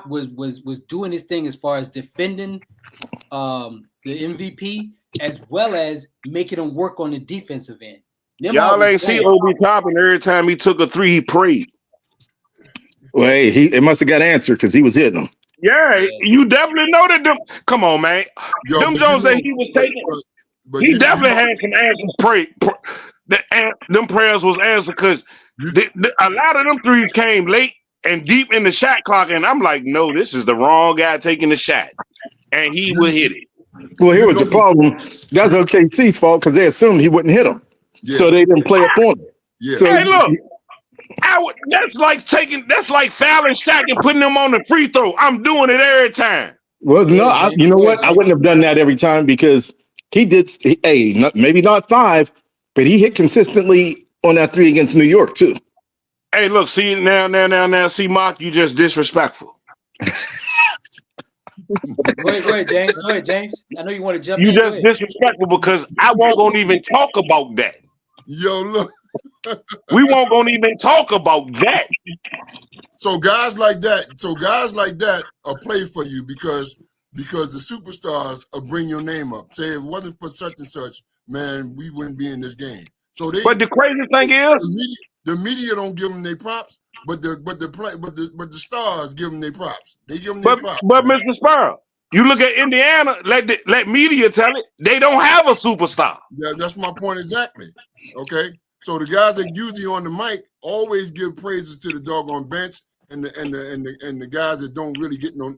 was doing his thing as far as defending the MVP as well as making him work on the defensive end. Y'all ain't see Obi Toppin every time he took a three, he prayed. Well, hey, it must have got answered because he was hitting them. Yeah, you definitely know that them. Come on, man. Them Jones that he was taking, he definitely had some answers. Them prayers was answered because a lot of them threes came late and deep in the shot clock, and I'm like, no, this is the wrong guy taking the shot, and he would hit it. Well, here was the problem. That's OKC's fault because they assumed he wouldn't hit them, so they didn't play up on it. Yeah. So, hey, look. That's like fouling Shaq and putting him on the free throw. I'm doing it every time. Well, no, you know what? I wouldn't have done that every time because he did. Maybe not 5, but he hit consistently on that 3 against New York too. Hey, look, see now, see, Mark, you just disrespectful. Go ahead, James. Go ahead, James. I know you want to jump in. You just disrespectful because I won't gonna even talk about that. Yo, look. We won't gonna even talk about that. So guys like that are play for you because the superstars will bring your name up. Say if it wasn't for such and such, man, we wouldn't be in this game. So but the crazy thing is the media don't give them their props, but the stars give them their props. They give them their props. But Mr. Spur, you look at Indiana, let media tell it, they don't have a superstar. Yeah, that's my point exactly. Okay. So the guys that usually on the mic always give praises to the doggone bench and the guys that don't really get no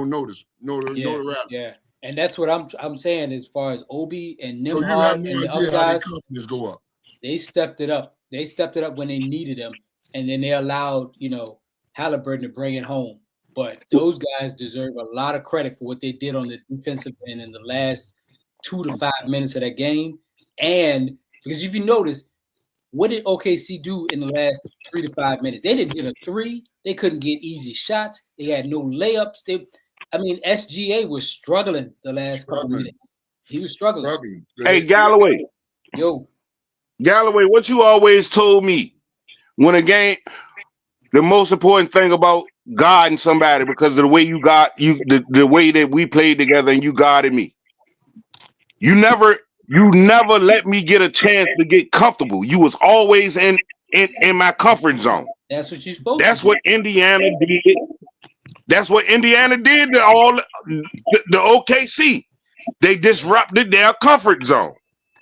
notice, notoriety. Yeah, and that's what I'm saying as far as Obi and Nimhard. So you have no and the idea other how guys, their confidence go up. They stepped it up. They stepped it up when they needed them, and then they allowed Halliburton to bring it home. But those guys deserve a lot of credit for what they did on the defensive end in the last 2 to 5 minutes of that game. And because if you notice, what did OKC do in the last 3 to 5 minutes? They didn't get a three. They couldn't get easy shots. They had no layups. SGA was struggling the last couple minutes. He was struggling. Hey, Galloway. Yo. Galloway, what you always told me when a game, the most important thing about guarding somebody, because of the way the way that we played together and you guarded me. You never let me get a chance to get comfortable. You was always in my comfort zone. That's what you're supposed That's to do. what Indiana did. That's what Indiana did to all the OKC. They disrupted their comfort zone.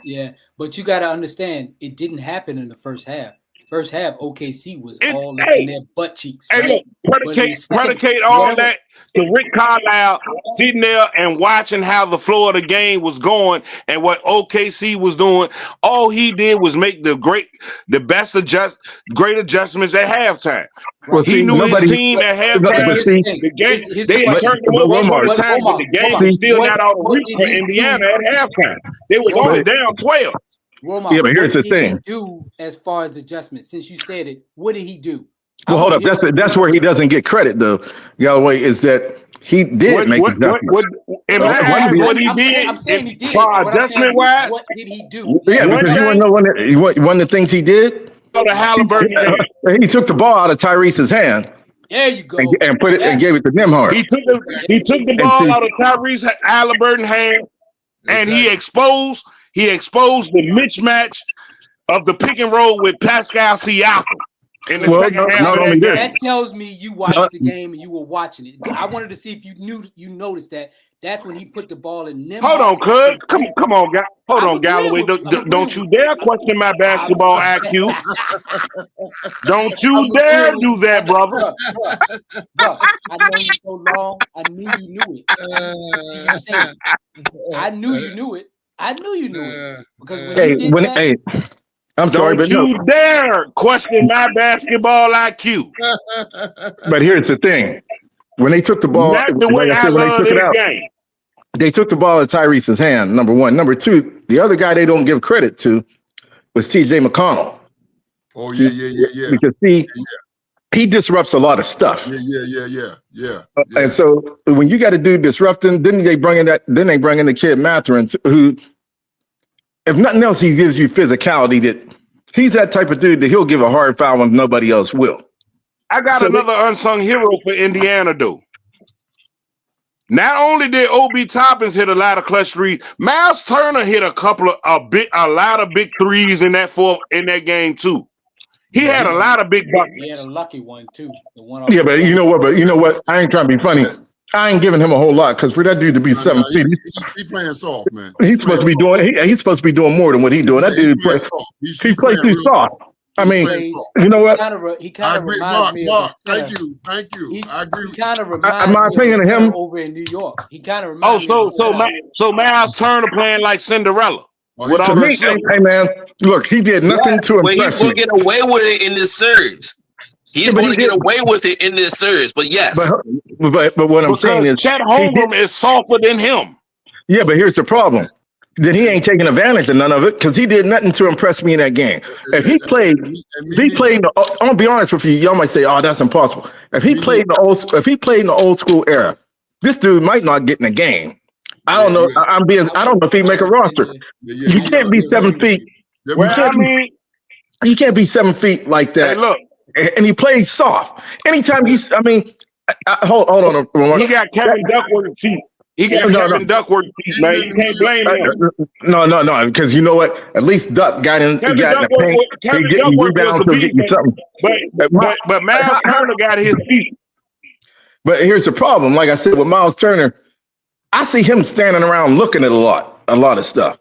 Yeah, but you got to understand, it didn't happen in the first half. First half, OKC was all up in their butt cheeks. Hey, Right? look, predicate all that to Rick Carlisle sitting there and watching how the flow of the game was going and what OKC was doing. All he did was make great adjustments at halftime. Well, He knew his team at halftime. They had turned them over one time, but the game was still not out of reach for Indiana at halftime. They was only down 12. Romar, yeah, but here's the thing. What did he do as far as adjustments? Since you said it, what did he do? Well, hold up. That's where he doesn't get credit, though, Galloway, is that he did make adjustments. What he did, adjustment wise, what did he do? Yeah, because you want to know one of the things he did? The Halliburton. He took the ball out of Tyrese's hand. There you go. And put it and gave it to Nembhard. He took the ball out of Tyrese Halliburton's hand, and he exposed the mismatch of the pick and roll with Pascal Siakam in the second half of that game. That tells me you watched the game and you were watching it. I wanted to see if you noticed that. That's when he put the ball in Nembhard's Hold on, cuz. Come on, guy. Hold on, Galloway. Don't you dare question my basketball IQ. Don't you dare do that, brother. Bro, I know you so long. I knew you knew it. I knew you knew it. I knew you knew it. Because I'm sorry, but don't you dare question my basketball IQ. But here's the thing. When they took the ball, That's the way I love this game. They took the ball out of Tyrese's hand, number one. Number two, the other guy they don't give credit to was TJ McConnell. Oh, yeah. Because he disrupts a lot of stuff. Yeah. And so when you got to do disrupting, then they bring in the kid Mathurin, who, if nothing else, he gives you physicality. That he's that type of dude that he'll give a hard foul when nobody else will. I got another unsung hero for Indiana, though. Not only did Obi Toppins hit a lot of clutch threes, Miles Turner hit a lot of big threes in that game too. He had a lot of big buckets. He had a lucky one too. Yeah, but you know what? I ain't trying to be funny. I ain't giving him a whole lot because for that dude to be 7 feet, he's playing soft, man. He's supposed to be doing more than what he's doing. That dude he plays too soft. I mean, you know what? He kind of reminds me of Thank you. I agree. He kind of reminds my opinion of him over in New York. He kind of reminds me. So Miles Turner playing like Cinderella. To me, hey man, look, he did nothing to impress me. He's going to get away with it in this series. He's going to get away with it in this series. But yes, but what I'm saying is, Chet Holmgren is softer than him. Yeah, but here's the problem. Then he ain't taking advantage of none of it because he did nothing to impress me in that game. If he played, I'm gonna be honest with you. Y'all might say, "Oh, that's impossible." If he played in the old school era, this dude might not get in the game. I don't know. I don't know if he make a roster. You can't be 7 feet. You can't be 7 feet like that. Hey, look, and he plays soft. Anytime hold on. He got Kevin Duckworth feet. He got Kevin Duckworth feet, man. You can't blame him. No, because you know what? At least Duck got in the paint. Kevin he Duckworth rebounds to get you something. But Miles Turner got his feet. But here's the problem. Like I said, with Miles Turner, I see him standing around looking at a lot of stuff.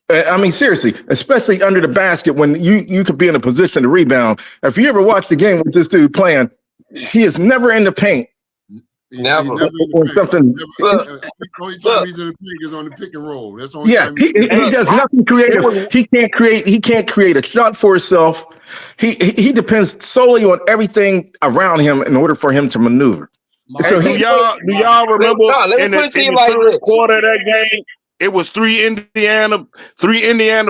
I mean, seriously, especially under the basket when you could be in a position to rebound. If you ever watch the game with this dude playing, he is never in the paint Never. Never in Or the paint. something. Look, The only time he's in the paint is on the pick and roll. That's the only Yeah, time he does nothing creative. He can't create a shot for himself. He depends solely on everything around him in order for him to maneuver. Mark, So do he y'all remember let me in put it to the you like third this. quarter of that game, it was three Indiana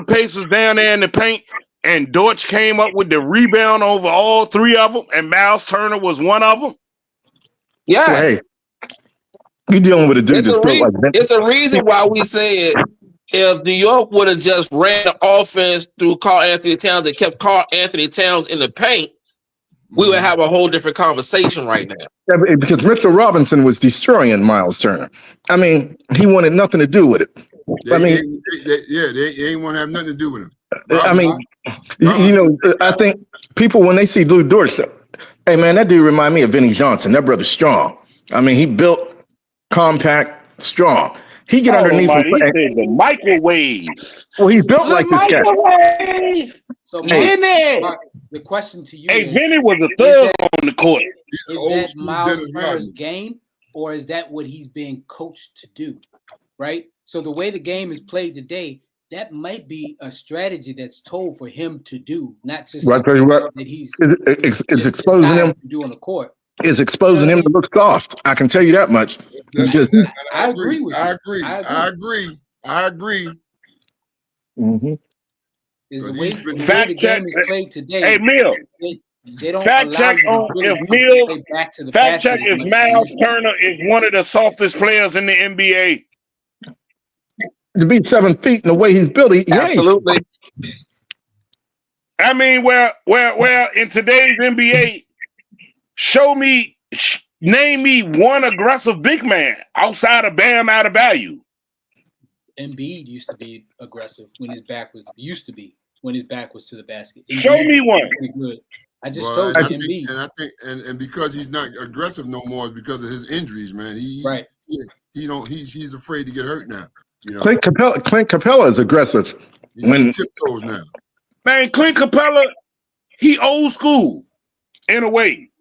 Pacers down there in the paint, and Dortch came up with the rebound over all three of them, and Miles Turner was one of them. Yeah. well, hey, you dealing with a dude It's that's built like that. it's a reason why we said if New York would have just ran the offense through Karl Anthony Towns and kept Karl Anthony Towns in the paint, we would have a whole different conversation right now. Yeah, because Mitchell Robinson was destroying Miles Turner. I mean, he wanted nothing to do with it. They mean, ain't want to have nothing to do with him. I mean, Robinson- I think people when they see Lou Dort, hey man, that dude remind me of Vinnie Johnson. That brother's strong. I mean, he built compact, strong. He get underneath him. He said the microwave. Well, he's built like this guy. Microwave. So Vinny. Mark, the question to you Hey, is, Vinny was a thug on the court. He's is old that school Miles Dennis Turner's Rodman. game, or is that what he's being coached to do? Right. So the way the game is played today, that might be a strategy that's told for him to do, not just Well, I tell you what, that he's it's just exposing him. decided to do on the court. It's exposing him to look soft. I can tell you that much. Because I agree with you. I agree. Mhm. Is the But way he's been- the Fact game check. is played today. Hey, Mill. They don't Fact allow check you to on really if Mill. play back to the Fact check basket as if much as Miles you used to. Turner is one of the softest players in the NBA. to be 7 feet and the way he's built, Absolutely. I mean, well, in today's NBA, name me one aggressive big man outside of Bam Adebayo. Embiid used to be aggressive when his back was to the basket. Show me one. Pretty good. I just Well, told I you think, Embiid. and because he's not aggressive no more is because of his injuries, man. He's afraid to get hurt now. You know, Clint Capella is aggressive. he tiptoes now. Man, Clint Capella, he old school in a way.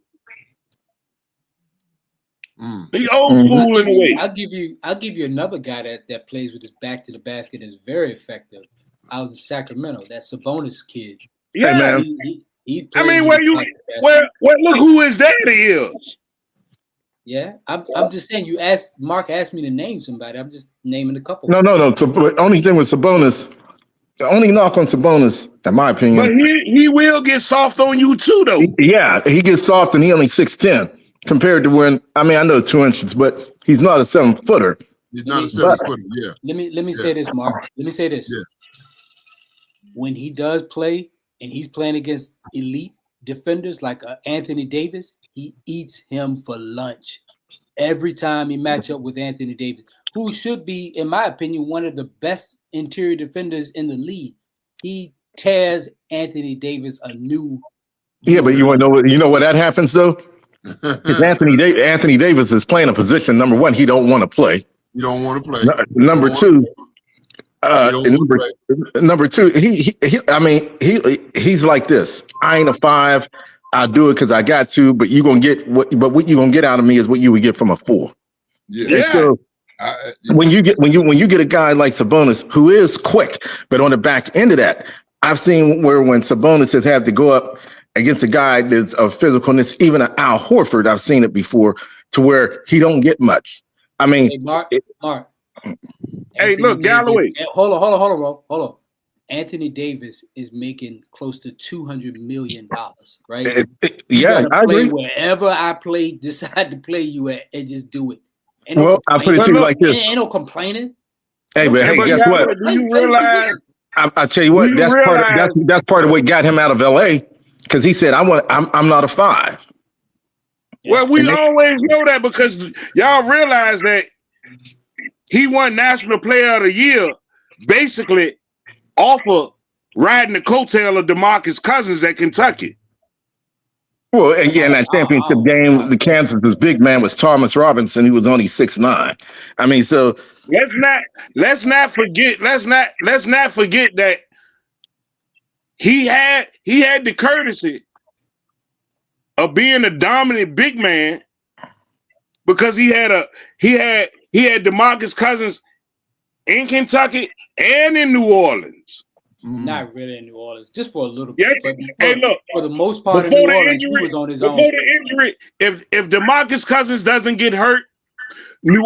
He old school in a way. I'll give you another guy that plays with his back to the basket and is very effective out in Sacramento. That Sabonis kid. Yeah, man. He I plays mean, with his back to the basket. look who his daddy is. Yeah, I'm just saying. Mark asked me to name somebody. I'm just naming a couple. No. So the only thing with Sabonis, the only knock on Sabonis, in my opinion, But he will get soft on you too, though. yeah, he gets soft and he only 6'10" compared to when I know 2 inches, but he's not a 7-footer. He's not a 7-footer. Yeah. Let me say this, Mark. Let me say this. Yeah. When he does play and he's playing against elite defenders like Anthony Davis, he eats him for lunch every time he match up with Anthony Davis, who should be, in my opinion, one of the best interior defenders in the league. He tears Anthony Davis a new. Yeah, but you want to know what? You know what that happens though? Because Anthony Davis is playing a position. Number one, he don't want to play. You don't want to play. Number two, number two, he's like this. I ain't a 5. I do it because I got to. But you gonna get what you gonna get out of me is what you would get from a 4. Yeah. So, when you get a guy like Sabonis who is quick, but on the back end of that, I've seen where when Sabonis has had to go up against a guy that's of physicalness, even an Al Horford, I've seen it before, to where he don't get much. I mean, hey, Mark. Hey, look, Galloway. Hold on. Anthony Davis is making close to $200 million, right? Yeah, I agree. Wherever I decide to play you at, and just do it. Well, I put it to you like this. Ain't no complaining. Hey, but hey, guess what? Do you realize? I tell you what, that's part of what got him out of LA, because he said, I'm not a 5. Well, we always know that because y'all realize that he won National Player of the Year basically off of riding the coattail of DeMarcus Cousins at Kentucky. Well, and yeah, in that championship game, the Kansas's big man was Thomas Robinson. He was only 6'9". I mean, so let's not forget that he had the courtesy of being a dominant big man, because he had DeMarcus Cousins in Kentucky and in New Orleans. Not really in New Orleans, just for a little bit. Yes. Hey, look, for the most part of New Orleans, he was on his own. Before the injury, if DeMarcus Cousins doesn't get hurt, that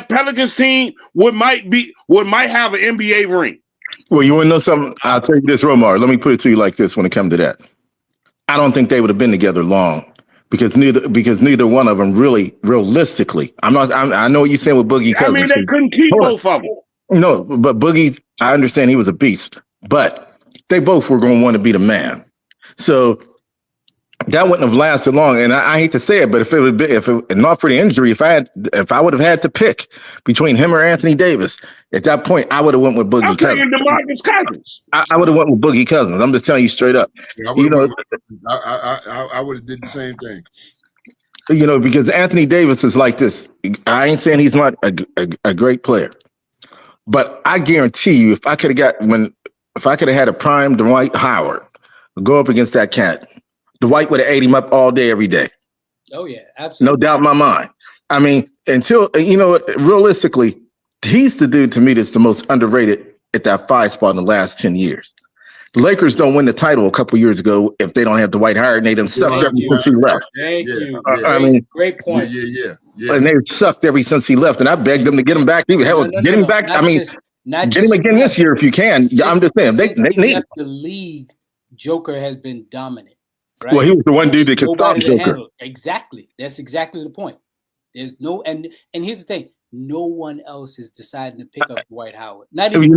Pelicans team might have an NBA ring. Well, you want to know something? I'll tell you this, Romar. Let me put it to you like this: when it comes to that, I don't think they would have been together long because neither one of them really, realistically. I know what you're saying with Boogie Cousins. I mean, they couldn't keep both of them. No, but Boogie's, I understand he was a beast, but they both were going to want to be the man. So that wouldn't have lasted long. And I hate to say it, but if not for the injury, if I would have had to pick between him or Anthony Davis, at that point, I would have went with Boogie Cousins. I'm DeMarcus Cousins. I would have went with Boogie Cousins. I'm just telling you straight up. Yeah, I would have did the same thing. Because Anthony Davis is like this. I ain't saying he's not a great player. But I guarantee you, if I could have had a prime Dwight Howard go up against that cat, Dwight would have ate him up all day, every day. Oh yeah, absolutely. No doubt in my mind. I mean, realistically, he's the dude to me that's the most underrated at that 5 spot in the last 10 years. The Lakers don't win the title a couple years ago if they don't have Dwight Howard, and they done sucked ever since he left. Thank you. I mean, great point. Yeah. And they sucked ever since he left, and I begged them to get him back. Get him back. I mean, get him again this year if you can. I'm just saying they need the league. Joker has been dominant. Right? Well, he was the one dude that could stop Joker. Exactly. That's exactly the point. There's no and here's the thing. No one else is deciding to pick up Dwight Howard. Not even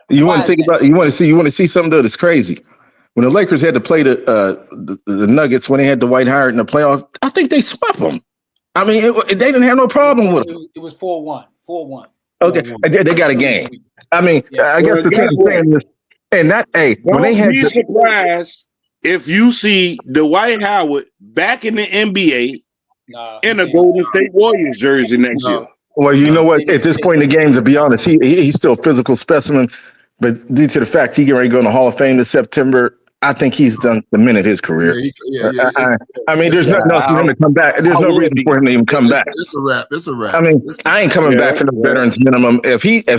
you want to see something though that's crazy. When the Lakers had to play the Nuggets when they had Dwight Howard in the playoffs, I think they swept them. I mean, they didn't have no problem with him. It was 4-1. 4-1. Okay, they got a game. I mean, I guess the thing is, and that when they had be surprised if you see Dwight Howard back in the NBA in a Golden State Warriors jersey next year. Well, you know what? At this point in the game, to be honest, he's still a physical specimen, but due to the fact he getting ready to go in the Hall of Fame this September, I think he's done the minute his career. I mean, there's nothing else for him to come back. There's no reason for him to even come back. It's a wrap. It's a wrap. I mean, I ain't coming back for the veterans minimum. If you go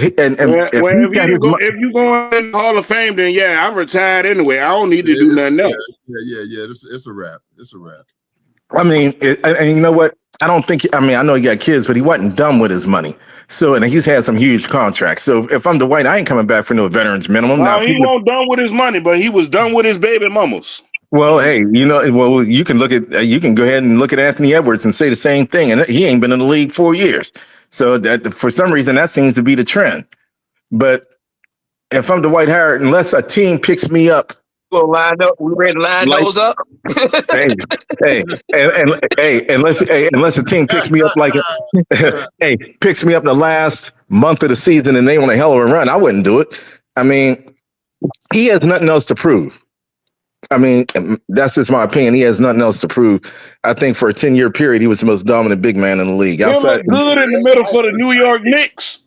in the Hall of Fame, then I'm retired anyway. I don't need to do nothing else. Yeah. It's a wrap. It's a wrap. I mean, and you know what? I don't think. I mean, I know he got kids, but he wasn't done with his money. So, and he's had some huge contracts. So, if I'm Dwight, I ain't coming back for no veterans minimum. No, he wasn't done with his money, but he was done with his baby mamas. Well, hey, you can go ahead and look at Anthony Edwards and say the same thing, and he ain't been in the league 4 years. So that for some reason that seems to be the trend. But if I'm Dwight Howard, unless a team picks me up. We'll line up. We ready to line those up. Unless a team picks me up picks me up in the last month of the season and they want a hell of a run, I wouldn't do it. I mean, he has nothing else to prove. I mean, that's just my opinion. He has nothing else to prove. I think for a 10-year period, he was the most dominant big man in the league. He looked good in the middle for the New York Knicks.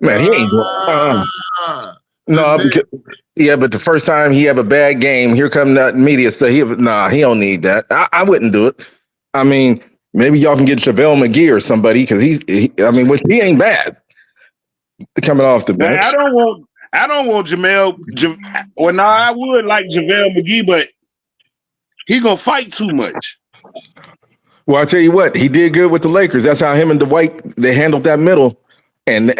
Man, he ain't. No, but the first time he have a bad game, here come that media stuff. He don't need that. I wouldn't do it. I mean, maybe y'all can get JaVale McGee or somebody because he ain't bad coming off the bench. Man, I don't want Jamel. I would like JaVale McGee, but he gonna fight too much. Well, I tell you what, he did good with the Lakers. That's how him and Dwight they handled that middle. And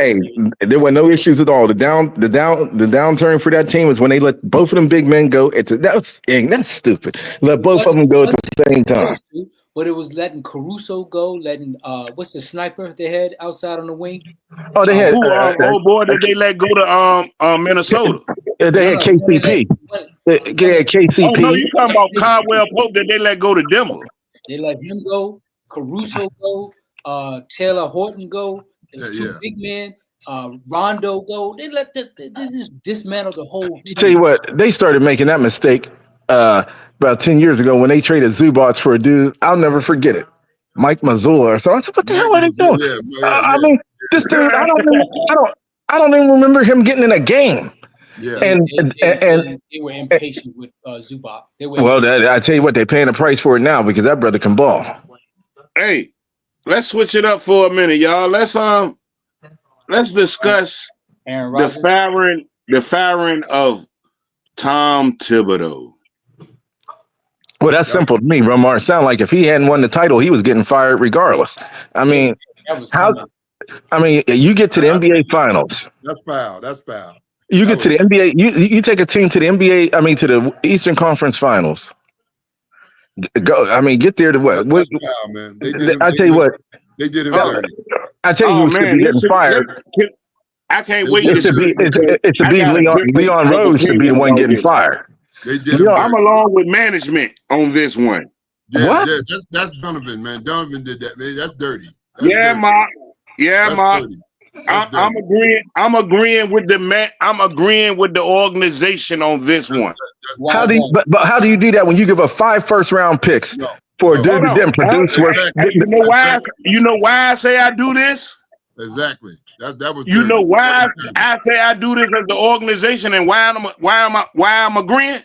there were no issues at all. The downturn for that team was when they let both of them big men go. That's stupid. Let both of them go at the same time. But it was letting Caruso go, letting what's the sniper they had outside on the wing? Oh, they had that they let go to Minnesota. They had KCP. They had KCP. Oh no, you talking about Caldwell Pope that they let go to Denver? They let him go. Caruso go. Taylor Horton go. Two big men, Rondo go. They just dismantled the whole team. Tell you what, they started making that mistake about 10 years ago when they traded Zubats for a dude. I'll never forget it, Mike Mazzulla. So I said, "What the hell are they doing?" I mean, this dude, I don't even remember him getting in a game. Yeah. They were impatient with Zubac. I tell you what, they're paying a price for it now because that brother can ball. Hey, let's switch it up for a minute, y'all. Let's discuss the firing of Tom Thibodeau. Well, that's simple to me, Romar. It sounded like if he hadn't won the title, he was getting fired regardless. I mean, you get to the NBA Finals. That's foul. That's foul. You get to the NBA. You take a team to the NBA. I mean, to the Eastern Conference Finals. Go. I mean, get there to what? That's foul, man. I tell you what. They did him dirty. I tell you, who should be getting fired. I can't wait to be. It should be Leon Rose should be the one getting fired. I'm along with management on this one. Yeah, what? Yeah, that's Donovan, man. Donovan did that, man. That's dirty. Mark. I'm agreeing with the man. I'm agreeing with the organization on this one. How do you do that when you give up 5 first-round picks for a dude that didn't produce work? You know why I say I do this? Exactly. That was. You know why I say I do this as the organization and why I'm agreeing?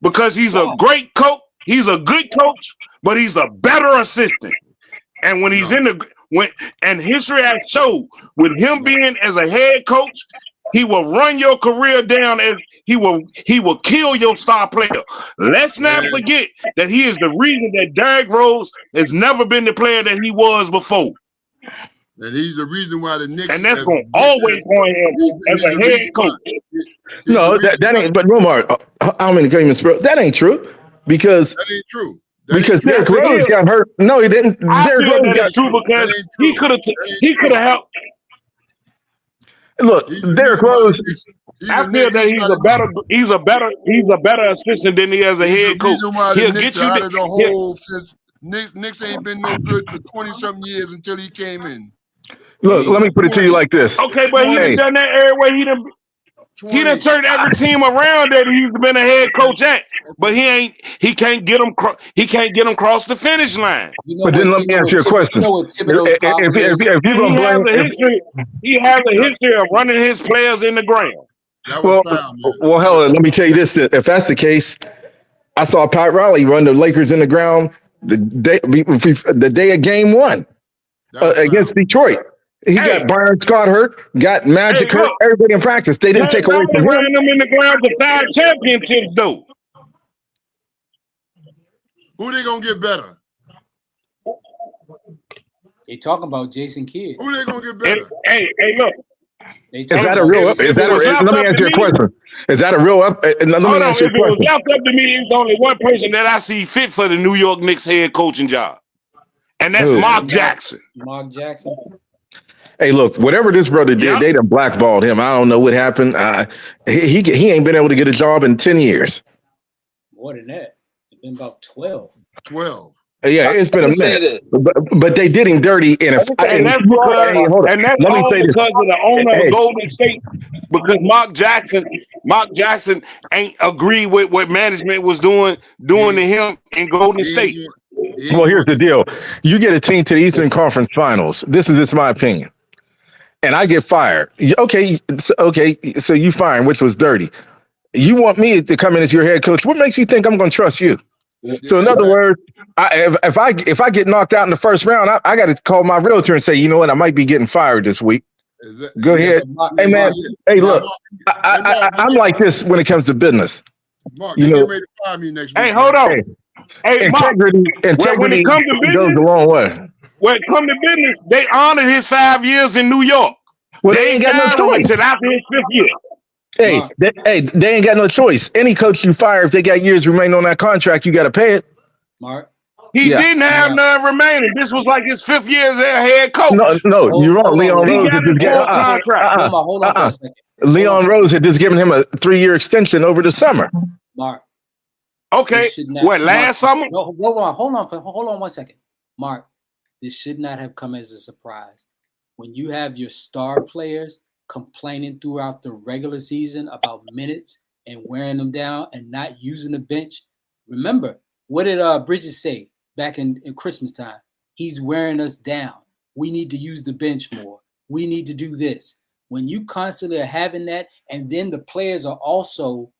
Because he's a great coach. He's a good coach, but he's a better assistant. And when he's and history has showed with him being as a head coach, he will run your career down and he will kill your star player. Let's not forget that he is the reason that Derrick Rose has never been the player that he was before. And he's the reason why the Knicks. And that's going to always point him as a head coach. No, that ain't. But Romar, I'm in the game, that ain't true because that ain't true. Because Derrick Rose got hurt. No, he didn't. Derrick Rose got true because he could have helped. Look, Derrick Rose. I feel that he's a better assistant than he as a head coach. He'll get you out of the hole since Knicks ain't been no good for 20-something years until he came in. Look, let me put it to you like this. Okay, but he done done that everywhere. He done turned every team around that he's been a head coach at, but he can't get them across the finish line. But then let me ask you a question. If you're gonna blame, he has a history of running his players in the ground. Well, hell, let me tell you this: if that's the case, I saw Pat Riley run the Lakers in the ground the day of Game 1 against Detroit. He got Byron Scott hurt, got Magic hurt, everybody in practice. They didn't take away from him. Running them in the ground for 5 championships, though. Who they gonna get better? They talking about Jason Kidd. Who they gonna get better? Hey, look. Is that a real? Let me ask you a question. Is that a real? Let me ask you a question. If it was left up to me, it's only one person that I see fit for the New York Knicks head coaching job, and that's Mark Jackson. Mark Jackson. Hey, look, whatever this brother did, they done blackballed him. I don't know what happened. He ain't been able to get a job in 10 years. More than that. It's been about 12. 12. Yeah, it's been a minute. But they did him dirty. That's because of the owner of Golden State. Because Mark Jackson ain't agreed with what management was doing to him in Golden State. Well, here's the deal. You get a team to the Eastern Conference Finals. This is just my opinion. And I get fired. Okay, so you fired, which was dirty. You want me to come in as your head coach. What makes you think I'm going to trust you? So in other words, if I get knocked out in the first round, I got to call my realtor and say, you know what, I might be getting fired this week. Go ahead. Hey, man. Hey, look, I'm like this when it comes to business. Mark, you know, ready to fire me next week. Hey, hold on. Hey, integrity when it comes to business, goes the wrong way. When it comes to business, they honored his 5 years in New York. Well, they ain't got no choice. After his 5th year. They ain't got no choice. Any coach you fire, if they got years remaining on that contract, you got to pay it. Mark, he didn't have none remaining. This was like his 5th year as their head coach. No, you're wrong. Leon Rose had just given hold on for a second. Leon Rose had just given him a 3-year extension over the summer. Mark. Okay. Last summer? No, hold on 1 second. Mark, this should not have come as a surprise. When you have your star players complaining throughout the regular season about minutes and wearing them down and not using the bench, remember, what did Bridges say back in Christmas time? He's wearing us down. We need to use the bench more. We need to do this. When you constantly are having that, and then the players are also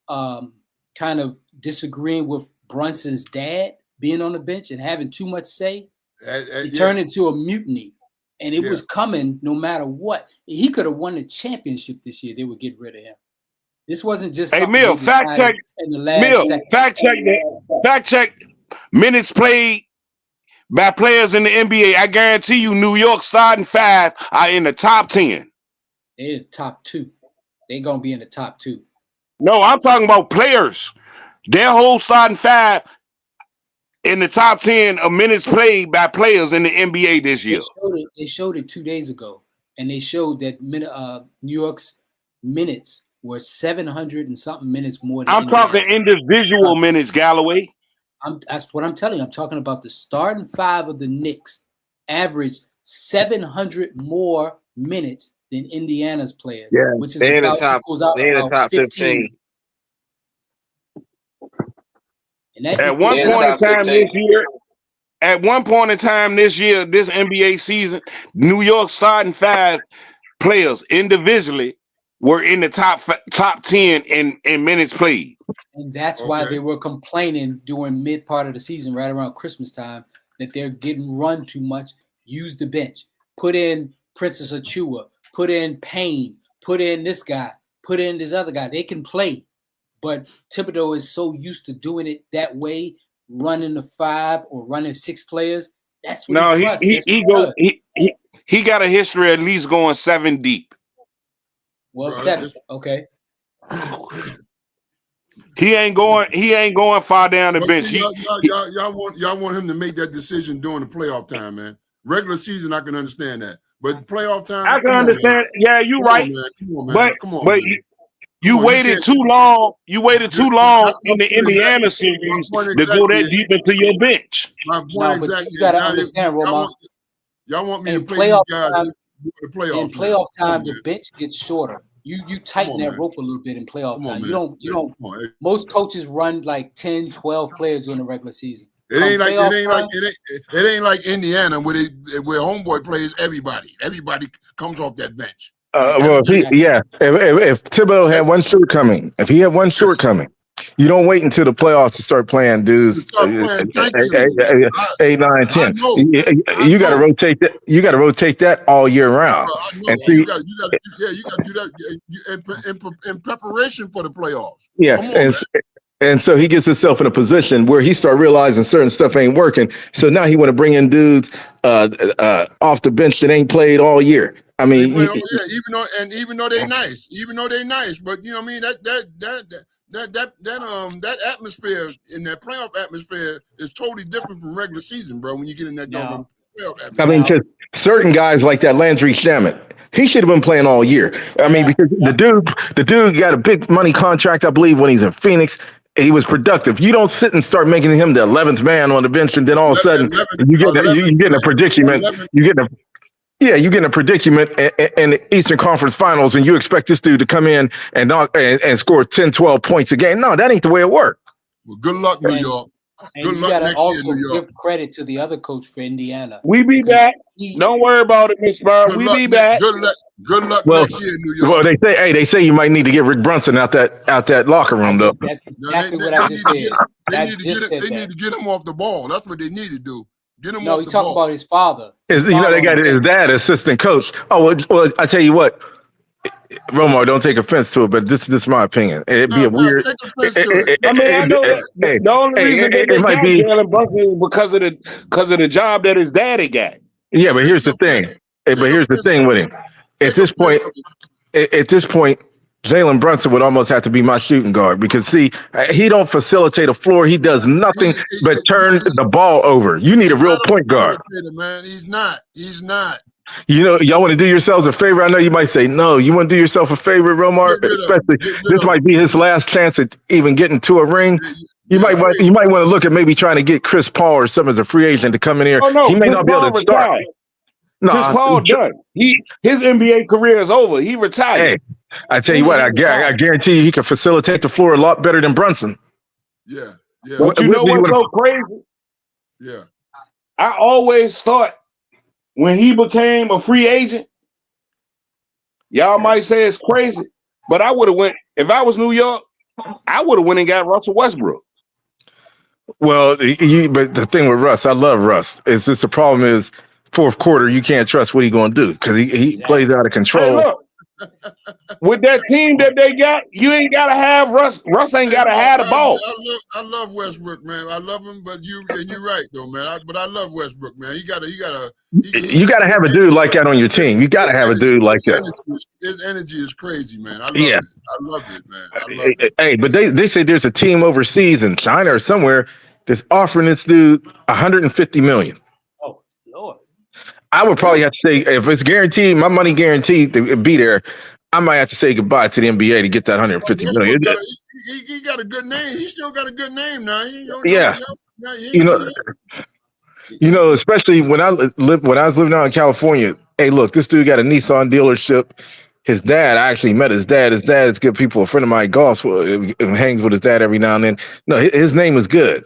kind of disagreeing with Brunson's dad being on the bench and having too much say, it turned into a mutiny. And it was coming no matter what. He could have won the championship this year. They would get rid of him. This wasn't just Hey, Mill, fact check. in the last second. Fact check minutes played by players in the NBA. I guarantee you New York starting 5 are in the top 10. They're in the top 2. They're going to be in the top 2. No, I'm talking about players. Their whole starting 5 in the top 10 of minutes played by players in the NBA this year. They showed it 2 days ago, and they showed that New York's minutes were 700 and something minutes more than I'm talking individual minutes, Galloway. That's what I'm telling you. I'm talking about the starting 5 of the Knicks averaged 700 more minutes than Indiana's players. Yeah, which is they're in the top 15. At one point in time this year, this NBA season, New York starting 5 players individually were in the top 10 in minutes played. And that's why they were complaining during mid part of the season, right around Christmas time, that they're getting run too much. Use the bench. Put in Princess Achua. Put in Payne. Put in this guy. Put in this other guy. They can play. But Thibodeau is so used to doing it that way, running the 5 or running 6 players. That's what he got a history at least going 7 deep. Well, 7. Okay. He ain't going far down the bench. Y'all want him to make that decision during the playoff time, man. Regular season, I can understand that, but playoff time, I can understand. Yeah, you're right. Come on, man. You waited too long. You waited too long in the Indiana series to go that deep into your bench. My point exactly. You gotta understand, Roman. Y'all want me to play these guys in the playoffs? In playoff time, the bench gets shorter. You tighten that rope a little bit in playoff time. You don't. Most coaches run like 10, 12 players during the regular season. It ain't like Indiana where homeboy plays everybody. Everybody comes off that bench. If Thibodeau had one shortcoming, you don't wait until the playoffs to start playing dudes 8, 9, 10. You got to rotate that. You got to rotate that all year round. And see, you got to do that in preparation for the playoffs. Yeah, and so he gets himself in a position where he start realizing certain stuff ain't working. So now he want to bring in dudes off the bench that ain't played all year. I mean, even though they nice, but you know what I mean, that atmosphere in that playoff atmosphere is totally different from regular season, bro. When you get in that playoff atmosphere. I mean, because certain guys like that Landry Shamet, he should have been playing all year. I mean, because the dude got a big money contract, I believe, when he's in Phoenix. He was productive. You don't sit and start making him the 11th man on the bench, and then all of a sudden you get in a predicament. You get in a predicament in the Eastern Conference Finals, and you expect this dude to come in and score 10, 12 points a game. No, that ain't the way it worked. Well, good luck, New York. And you gotta also give credit to the other coach for Indiana. We be back. Don't worry about it, Miss Burr. We be back. Good luck next year in New York. Well, they say you might need to get Rick Brunson out that locker room, though. That's exactly what I just said. They need to get him off the ball. That's what they need to do. Get him off the ball. No, he's talking about his father. They got his dad, assistant coach. Oh, well, I tell you what, Romar, don't take offense to it, but this is my opinion. It'd be a weird. I know the only reason it might be Jalen Brunson is because of the job that his daddy got. Yeah, but here's the thing. With him. At this point, Jalen Brunson would almost have to be my shooting guard because, see, he don't facilitate a floor. He does nothing but turn the ball over. You need a real point guard. Man, he's not. You know, y'all want to do yourselves a favor? I know you might say no. You want to do yourself a favor, Romar? Especially this might be his last chance at even getting to a ring. You might want to look at maybe trying to get Chris Paul or some as a free agent to come in here. Oh, no, he may not be able to start. No, Chris Paul done. His NBA career is over. He retired. Hey, I tell you what, I guarantee you he can facilitate the floor a lot better than Brunson. Yeah. But you know what's so crazy? Yeah. I always thought when he became a free agent, Y'all might say it's crazy, but I would have went if I was New York. I would have went and got Russell Westbrook. Well, but the thing with Russ, I love Russ. It's just the problem is fourth quarter, you can't trust what he's going to do because he plays out of control. Hey, look, with that team that they got, you ain't got to have Russ. Russ ain't got to have the ball. I love Westbrook, man. I love him, but you're right though, man. But I love Westbrook, man. You got to have a dude like that on your team. You got to have a dude like that. His energy is crazy, man. I love it. I love it, man. I love it. Hey, but they say there's a team overseas in China or somewhere that's offering this dude $150 million. Oh Lord. I would probably have to say, if it's guaranteed, my money guaranteed to be there, I might have to say goodbye to the NBA to get that $150 million. He got a good name. He still got a good name now. Especially when I was living out in California. Hey, look, this dude got a Nissan dealership. His dad, I actually met his dad. His dad is good people. A friend of mine golfs and hangs with his dad every now and then. No, his name is good.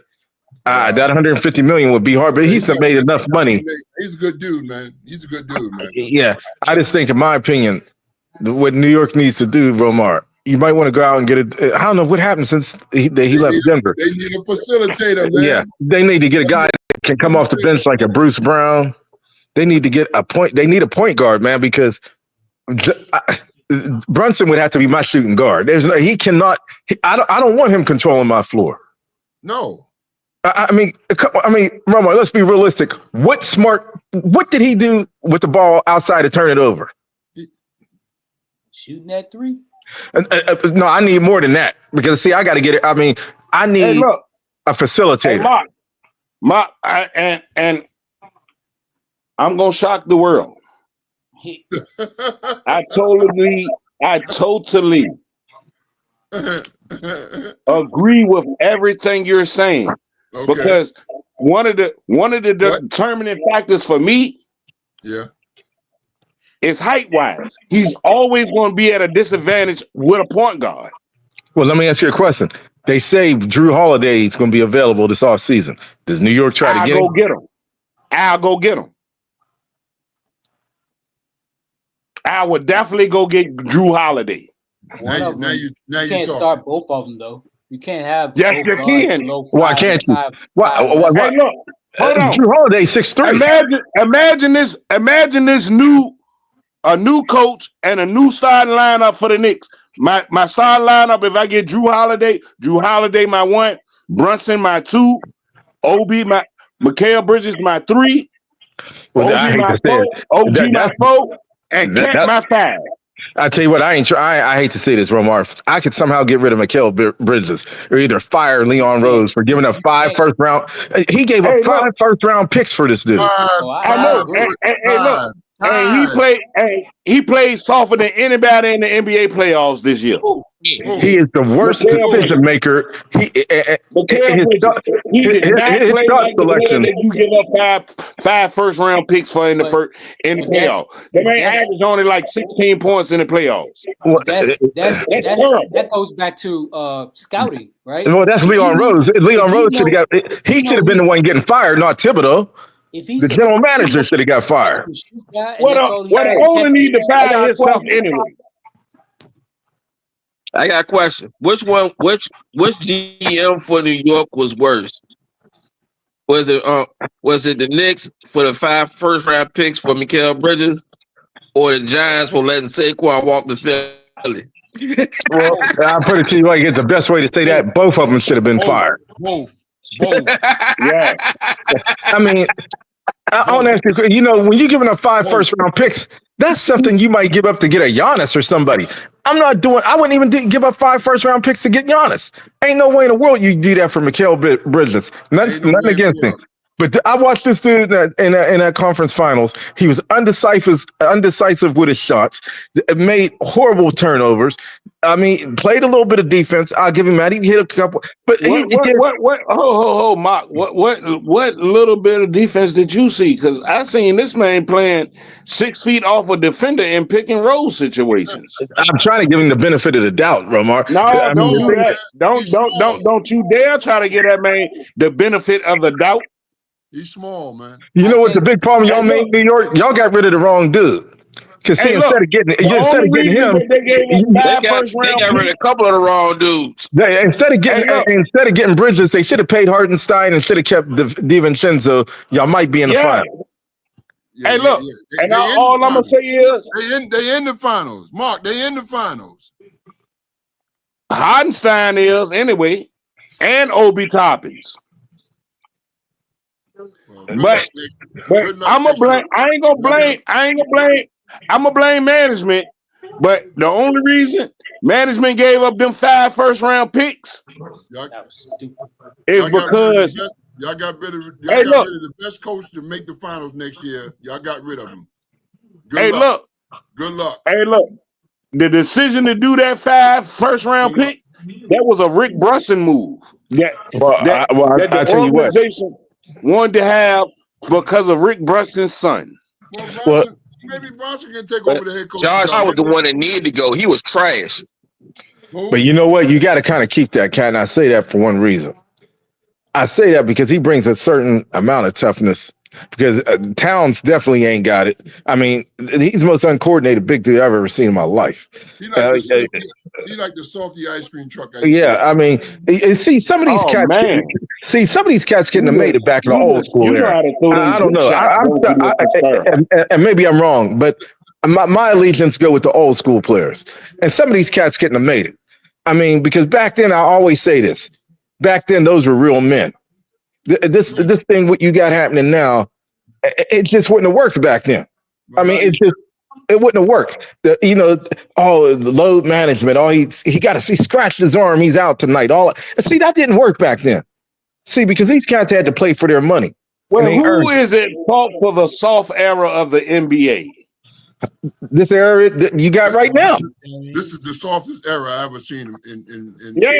That $150 million would be hard, but he's still made enough money. He's a good dude, man. He's a good dude, man. Yeah, I just think, in my opinion, what New York needs to do, Romar, you might want to go out and get it. I don't know what happened since he left Denver. They need a facilitator, man. Yeah, they need to get a guy that can come off the bench like a Bruce Brown. They need to get a point. They need a point guard, man, because Brunson would have to be my shooting guard. He cannot. I don't want him controlling my floor. No. I mean, Romar, let's be realistic. What did he do with the ball outside to turn it over? Shooting that three? No, I need more than that because see, I got to get it. I mean, I need a facilitator. Hey, Mark, and I'm gonna shock the world. I totally agree with everything you're saying. Okay. Because one of the determining factors for me, is height wise. He's always going to be at a disadvantage with a point guard. Well, let me ask you a question. They say Drew Holiday is going to be available this offseason. Does New York try to get him? I'll go get him. I would definitely go get Drew Holiday. Now you can't start both of them though. You can't have. Yes, you can. Why can't you? Why? Hey, look, hold on. Drew Holiday 6'3". Imagine this new coach and a new starting lineup for the Knicks. My starting lineup, if I get Drew Holiday my 1, Brunson my 2, Obi my Mikal Bridges my 3, OG my 4, and Kent my 5. I tell you what, I hate to say this, Romar. I could somehow get rid of Mikal Bridges or either fire Leon Rose for giving up 5 first round. He gave up 5 first round picks for this dude. I know. Look. And he played softer than anybody in the NBA playoffs this year. He is the worst decision maker. His shot selection. You give up 5 first round picks for in the playoffs. The man averaged only like 16 points in the playoffs. That goes back to scouting, right? Well, that's Leon Rose. Leon Rose should have got. He should have been the one getting fired, not Thibodeau. The general manager should have got fired. I only need to fire himself anyway. I got a question. Which GM for New York was worse? Was it the Knicks for the 5 first round picks for Mikal Bridges, or the Giants for letting Saquon walk to Philly? Well, I'll put it to you like it's the best way to say that. Both of them should have been fired. Both. Yeah. I mean, I want to ask you, when you're giving up 5 first round picks, that's something you might give up to get a Giannis or somebody. I wouldn't even give up 5 first round picks to get Giannis. Ain't no way in the world you do that for Mikal Bridges. Nothing against him. But I watched this dude in that conference finals. He was undecisive with his shots, made horrible turnovers. I mean, played a little bit of defense. I'll give him that. He hit a couple. But Mark, what little bit of defense did you see? Because I seen this man playing 6 feet off a defender in pick and roll situations. I'm trying to give him the benefit of the doubt, Romar. Don't you dare try to give that man the benefit of the doubt. He's small, man. You know what the big problem y'all made in New York? Y'all got rid of the wrong dude. Because see, Hey, look, instead of getting the only reason him, that they gave up 5 first They round got rid of a couple of the wrong dudes. instead of getting Bridges, they should have paid Hartenstein and should have kept DiVincenzo. Y'all might be in the final. Hey, look, and all I'm gonna say is they in the finals. Mark, they in the finals. Hartenstein is anyway, and Obi Toppins. But I'm gonna blame. I ain't gonna blame. I'm gonna blame management. But the only reason management gave up them 5 first round picks is because y'all got rid of the best coach to make the finals next year. Y'all got rid of him. Good luck. Hey, look. The decision to do that 5 first round pick, that was a Rick Brunson move. That the organization wanted to have because of Rick Brunson's son. Maybe Bronson can take over the head coach. Josh was the one that needed to go. He was trash. But you know what? You got to kind of keep that cat. And I say that for one reason. I say that because he brings a certain amount of toughness. Because Towns definitely ain't got it. I mean, he's the most uncoordinated big dude I've ever seen in my life. He like the salty ice cream truck. I mean, see some of these cats. Man. See some of these cats couldn't have made it back in the old school era. I don't know. And maybe I'm wrong, but my allegiance go with the old school players. And some of these cats couldn't have made it. I mean, because back then I always say this. Back then, those were real men. This thing what you got happening now, it just wouldn't have worked back then. I mean, it wouldn't have worked. The load management. He got to scratched his arm. He's out tonight. See, that didn't work back then. See, because these cats had to play for their money. Well, who is at fault for the soft era of the NBA? This era that you got right now. This is the softest era I ever seen in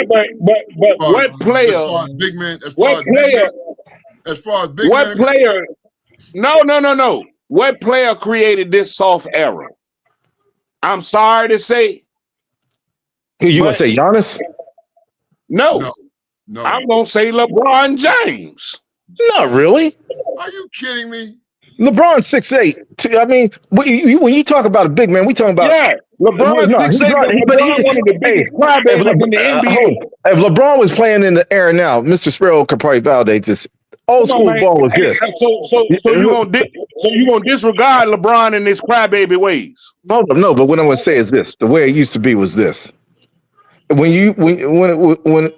but what player? As far as big man. No. What player created this soft era? I'm sorry to say. Who you gonna say, Giannis? No. I'm gonna say LeBron James. Not really. Are you kidding me? LeBron 6'8". I mean, when you talk about a big man, we talking about LeBron 6'8". LeBron one of the biggest crybabies in the NBA. If LeBron was playing in the era now, Mr. Sparrow could probably validate this. Old school ball was this. So you gonna disregard LeBron in his crybaby ways? No, but what I'm gonna say is this: the way it used to be was this. When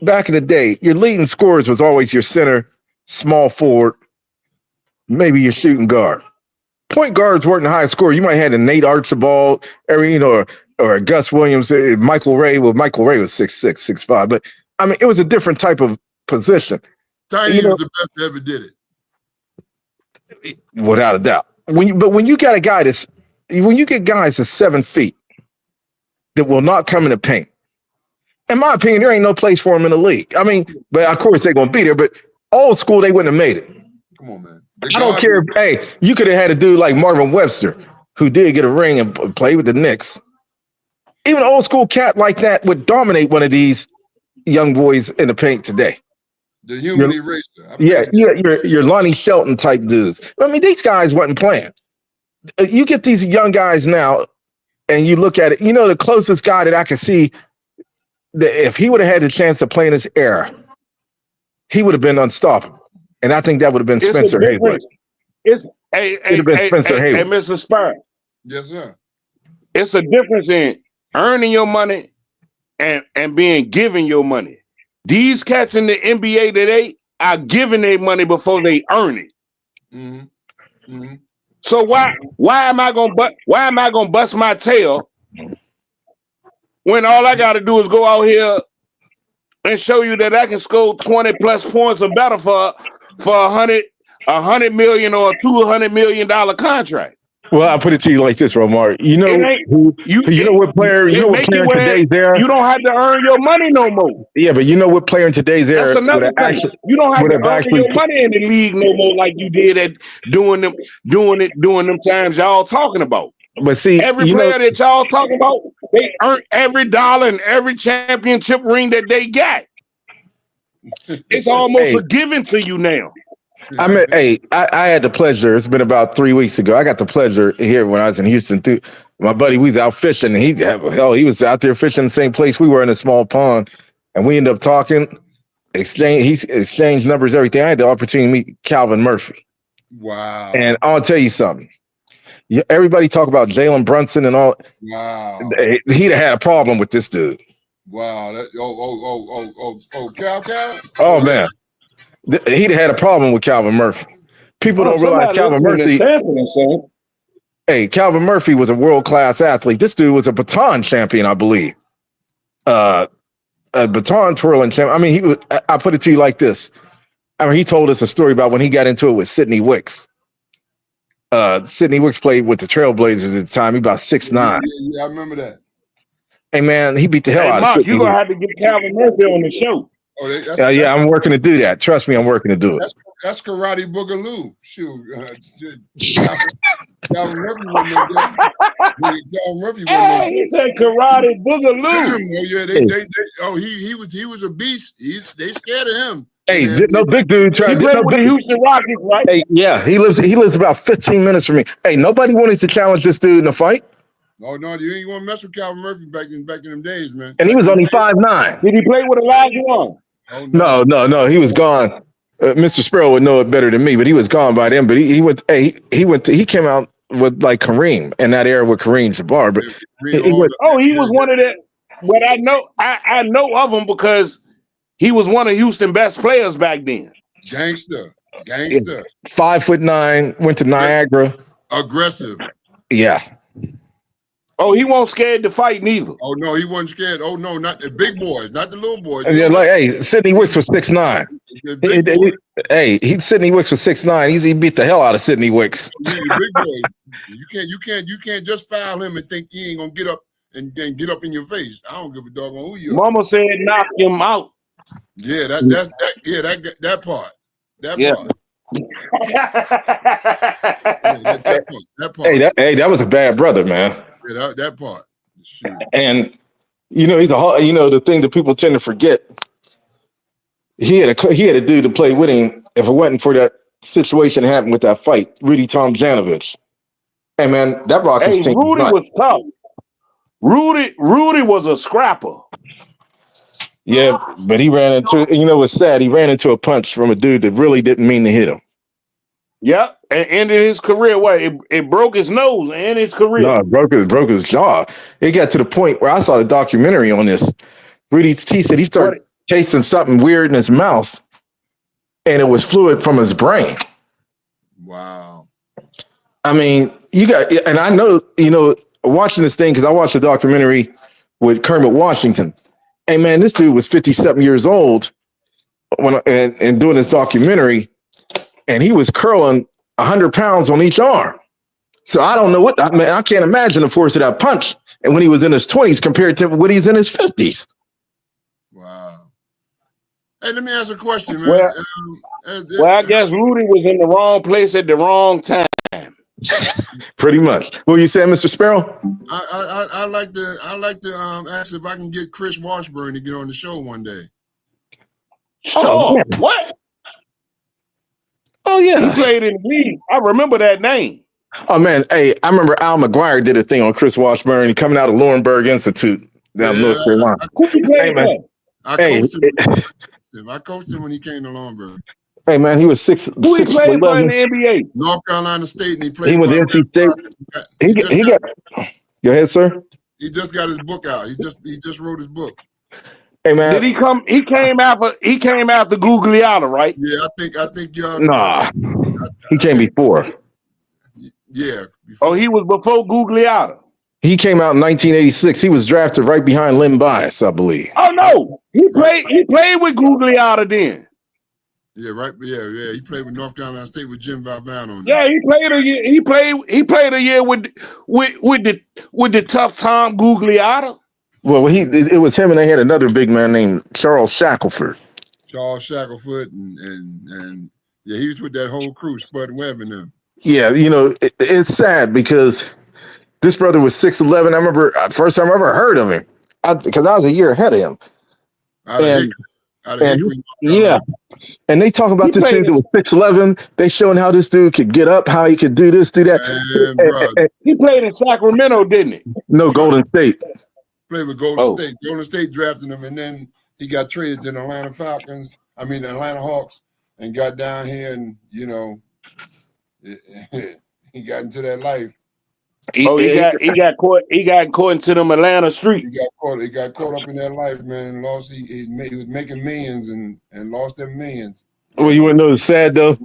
back in the day, your leading scorers was always your center, small forward, maybe your shooting guard. Point guards weren't the highest scorer. You might have had a Nate Archibald, or a Gus Williams, Michael Ray. Well, Michael Ray was 6'6", 6'5", but I mean, it was a different type of position. Tiny was the best that ever did it, without a doubt. When you got a guy when you get guys that's 7 feet that will not come in the paint, in my opinion, there ain't no place for them in the league. I mean, but of course they're gonna be there. But old school, they wouldn't have made it. Come on, man. I don't care. Hey, you could have had a dude like Marvin Webster, who did get a ring and play with the Knicks. Even an old school cat like that would dominate one of these young boys in the paint today. The human eraser. Your Lonnie Shelton type dudes. I mean, these guys wasn't playing. You get these young guys now, and you look at it. You know, the closest guy that I could see that if he would have had the chance to play in this era, he would have been unstoppable. And I think that would have been Spencer Haywood. It's Mr. Spur. Yes, sir. It's a difference in earning your money and being given your money. These cats in the NBA today are giving their money before they earn it. Mm-hmm. Mm-hmm. So why am I gonna bust my tail when all I gotta do is go out here and show you that I can score 20 plus points or better for $100 million or $200 million contract? Well, I'll put it to you like this, Romar. You know what player in today's era? You don't have to earn your money no more. Yeah, but you know what player in today's era? That's another thing. You don't have to earn your money in the league no more like you did at doing them times y'all talking about. But see, every player that y'all talking about, they earn every dollar and every championship ring that they got. It's almost a given to you now. I mean, hey, I had the pleasure. It's been about 3 weeks ago. I got the pleasure here when I was in Houston too. My buddy, we was out fishing, and he was out there fishing the same place we were in a small pond, and we ended up talking. He exchanged numbers, everything. I had the opportunity to meet Calvin Murphy. Wow. And I'll tell you something. Everybody talk about Jalen Brunson and all. Wow. He'd have had a problem with this dude. Wow. Cal. Oh man, he'd have had a problem with Calvin Murphy. People don't realize Calvin Murphy. Hey, Calvin Murphy was a world-class athlete. This dude was a baton champion, I believe. A baton twirling champion. I mean, I put it to you like this. I mean, he told us a story about when he got into it with Sidney Wicks. Sidney Wicks played with the Trailblazers at the time. He about 6'9". Yeah, I remember that. Hey man, he beat the hell out Mark, of Sidney. you're gonna have to get Calvin Murphy on the show. Oh, yeah, I'm working to do that. Trust me, I'm working to do it. That's Karate Boogaloo. Shoot. Calvin Murphy wasn't there. Calvin Murphy wasn't there. He said Karate Boogaloo. Oh, yeah, he was a beast. They scared of him. Hey, no big dude tried. He played with the Houston Rockets, right? Hey, yeah, he lives about 15 minutes from me. Hey, nobody wanted to challenge this dude in a fight. Oh no, you ain't gonna mess with Calvin Murphy back in them days, man. And he was only 5'9". Did he play with Elijah Wan? Oh, No, he was gone. Mr. Sparrow would know it better than me, but he was gone by then. But he went. Hey, he came out with like Kareem in that era with Kareem Jabbar. But he was one of that. But I know of him because he was one of Houston's best players back then. Gangster. 5'9", went to Niagara. Aggressive. Yeah. Oh, he wasn't scared to fight neither. Oh no, he wasn't scared. Oh no, not the big boys, not the little boys. Yeah, like hey, Sidney Wicks was 6'9". Sidney Wicks was 6'9". He beat the hell out of Sidney Wicks. Yeah, the big boys. You can't just foul him and think he ain't gonna get up and then get up in your face. I don't give a dog on who you are. Mama said knock him out. Yeah, that part. That part. That part. Hey, that was a bad brother, man. Yeah, that part. Shoot. And the thing that people tend to forget, he had a dude to play with him. If it wasn't for that situation that happened with that fight, Rudy Tomjanovich. Hey man, that Rockets team. Rudy was tough. Rudy was a scrapper. Yeah, but he ran into, what's sad? He ran into a punch from a dude that really didn't mean to hit him. Yep, and ended his career. It broke his nose and ended his career. No, it broke his jaw. It got to the point where I saw the documentary on this. Rudy T said he started tasting something weird in his mouth, and it was fluid from his brain. Wow. I mean, and I know, watching this thing, because I watched the documentary with Kermit Washington. Hey man, this dude was 50-something years old and doing this documentary, and he was curling 100 pounds on each arm. So I don't know I can't imagine the force of that punch. And when he was in his 20s compared to when he's in his 50s. Wow. Hey, let me ask a question, man. Well, I guess Rudy was in the wrong place at the wrong time. Pretty much. What you saying, Mr. Sparrow? I like to ask if I can get Chris Washburn to get on the show one day. Oh, what? Oh yeah, he played in the league. I remember that name. Oh man, hey, I remember Al McGuire did a thing on Chris Washburn. He coming out of Laurinburg Institute down North Carolina. I coached him when he came to Laurinburg. Hey man, he was 6. Who he played for in the NBA? North Carolina State, and he played. He was NC State. He got. Go ahead, sir. He just got his book out. He just wrote his book. Hey man, did he come? He came after Gugliotta, right? Yeah, I think y'all. Nah, he came before. Yeah. Before. Oh, he was before Gugliotta. He came out in 1986. He was drafted right behind Len Bias, I believe. Oh no, he played with Gugliotta then. Yeah, right. Yeah. He played with North Carolina State with Jim Valvano on that. Yeah, he played a year. He played a year with the tough Tom Gugliotta. Well, it was him, and they had another big man named Charles Shackelford. Charles Shackelford, and yeah, he was with that whole crew, Spud Webb and them. Yeah, it's sad because this brother was 6'11". I remember first time I ever heard of him, because I was a year ahead of him. Out of And Hickory, yeah, and they talk about He this played dude that in, was 6'11". They showing how this dude could get up, how he could do this, do that. man, bro. he played in Sacramento, didn't he? No, Golden State. Played with Golden Oh. State. Golden State drafted him, and then he got traded to the Atlanta Hawks, and got down here, and you know, he got into that life. He got caught into them Atlanta street. He got caught up in that life, man, and lost. He was making millions and lost them millions. Well, you want to know the sad though?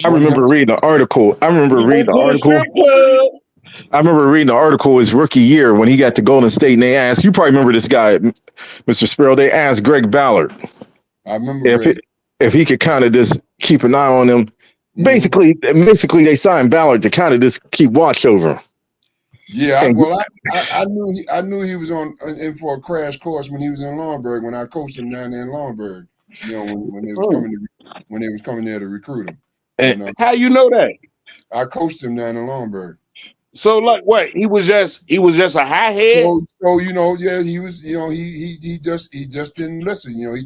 I remember reading an article. I remember reading the article his rookie year when he got to Golden State, and they asked, you probably remember this guy, Mr. Sparrow. They asked Greg Ballard I remember if he could kind of just keep an eye on him. Mhm. Basically, they signed Ballard to kind of just keep watch over him. Yeah, I knew he was in for a crash course when he was in Longburg, when I coached him down there in Longburg. You know, when they was coming there to recruit him. And how you know that? I coached him down in Longburg. So like what? He was just a high head. So you know, yeah, he was. You know, he just didn't listen. You know, he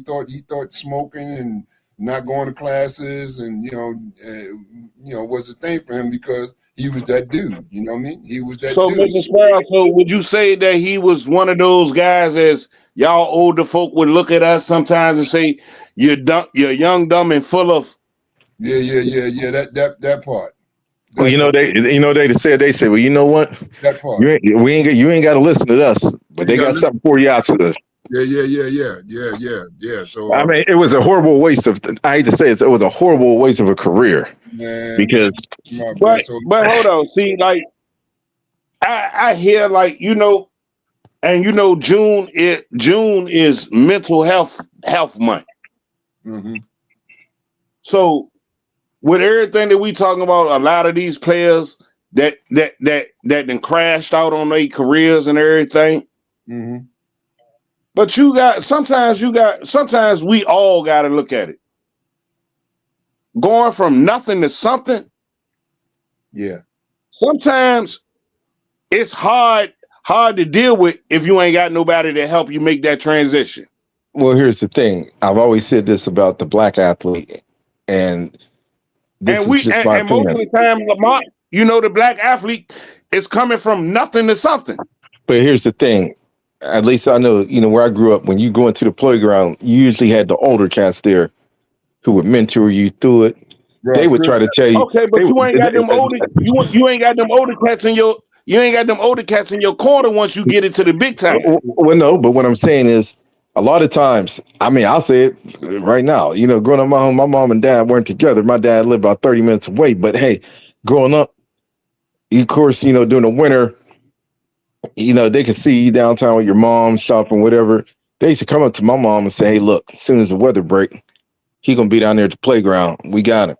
thought smoking and not going to classes and you know was a thing for him because he was that dude. You know what I mean? He was that. So dude. Mr. Sparrow, so would you say that he was one of those guys, as y'all older folk would look at us sometimes and say, you're young, dumb, and full of. Yeah. That part. Well, you know they say, well, you know what? That part. You ain't got to listen to us, but they got something for you out to this. Yeah. So I mean, it was a horrible waste of. I hate to say it was a horrible waste of a career. Man, because. But hold on, see, like I hear like and June is mental health month. Mm-hmm. So with everything that we talking about, a lot of these players that then crashed out on their careers and everything. Mm-hmm. But sometimes we all got to look at it. Going from nothing to something. Yeah. Sometimes it's hard to deal with if you ain't got nobody to help you make that transition. Well, here's the thing. I've always said this about the black athlete, and most of the time, Lamont, the black athlete is coming from nothing to something. But here's the thing. At least I know, where I grew up, when you go into the playground, you usually had the older cats there who would mentor you through it. Right, they would try to tell you. Okay, but you ain't got them older. You ain't got them older cats in your. You ain't got them older cats in your corner once you get into the big time. Well, no, but what I'm saying is, a lot of times, I mean, I'll say it right now. Growing up, my mom and dad weren't together. My dad lived about 30 minutes away. But hey, growing up, of course, during the winter, they could see you downtown with your mom shopping, whatever. They used to come up to my mom and say, "Hey, look, as soon as the weather break, he gonna be down there at the playground. We got him."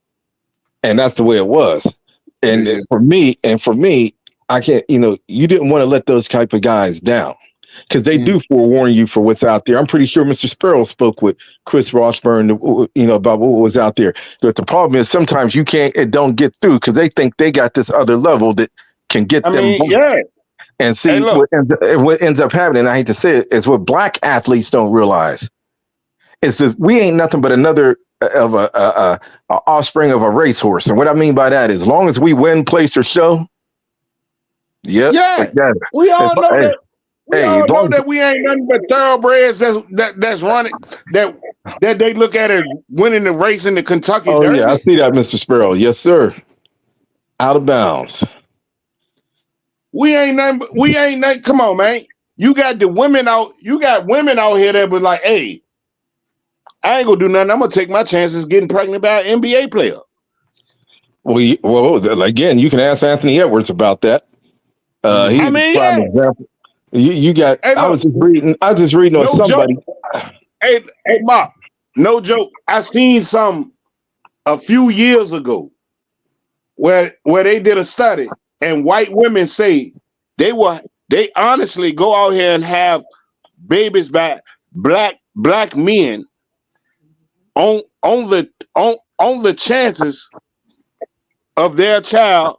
And that's the way it was. And for me, I can't. You didn't want to let those type of guys down because they do forewarn you for what's out there. I'm pretty sure Mr. Sparrow spoke with Chris Washburn, about what was out there. But the problem is sometimes it don't get through because they think they got this other level that can get them. Yeah. And see, what ends up happening, I hate to say it, is what black athletes don't realize is that we ain't nothing but another of a offspring of a racehorse. And what I mean by that is, as long as we win, place, or show, we all know that. We all know that we ain't nothing but thoroughbreds that's running that they look at as winning the race in the Kentucky Derby. Yeah, I see that, Mr. Sparrow. Yes, sir. Out of bounds. We ain't nothing. Come on, man. You got women out here that be like, hey, I ain't gonna do nothing. I'm gonna take my chances getting pregnant by an NBA player. Well, again, you can ask Anthony Edwards about that. He's a prime example. You got. Hey, I was just reading on somebody. Joke. Hey, Mark. No joke. I seen some a few years ago where they did a study, and white women say they honestly go out here and have babies by black men on the chances of their child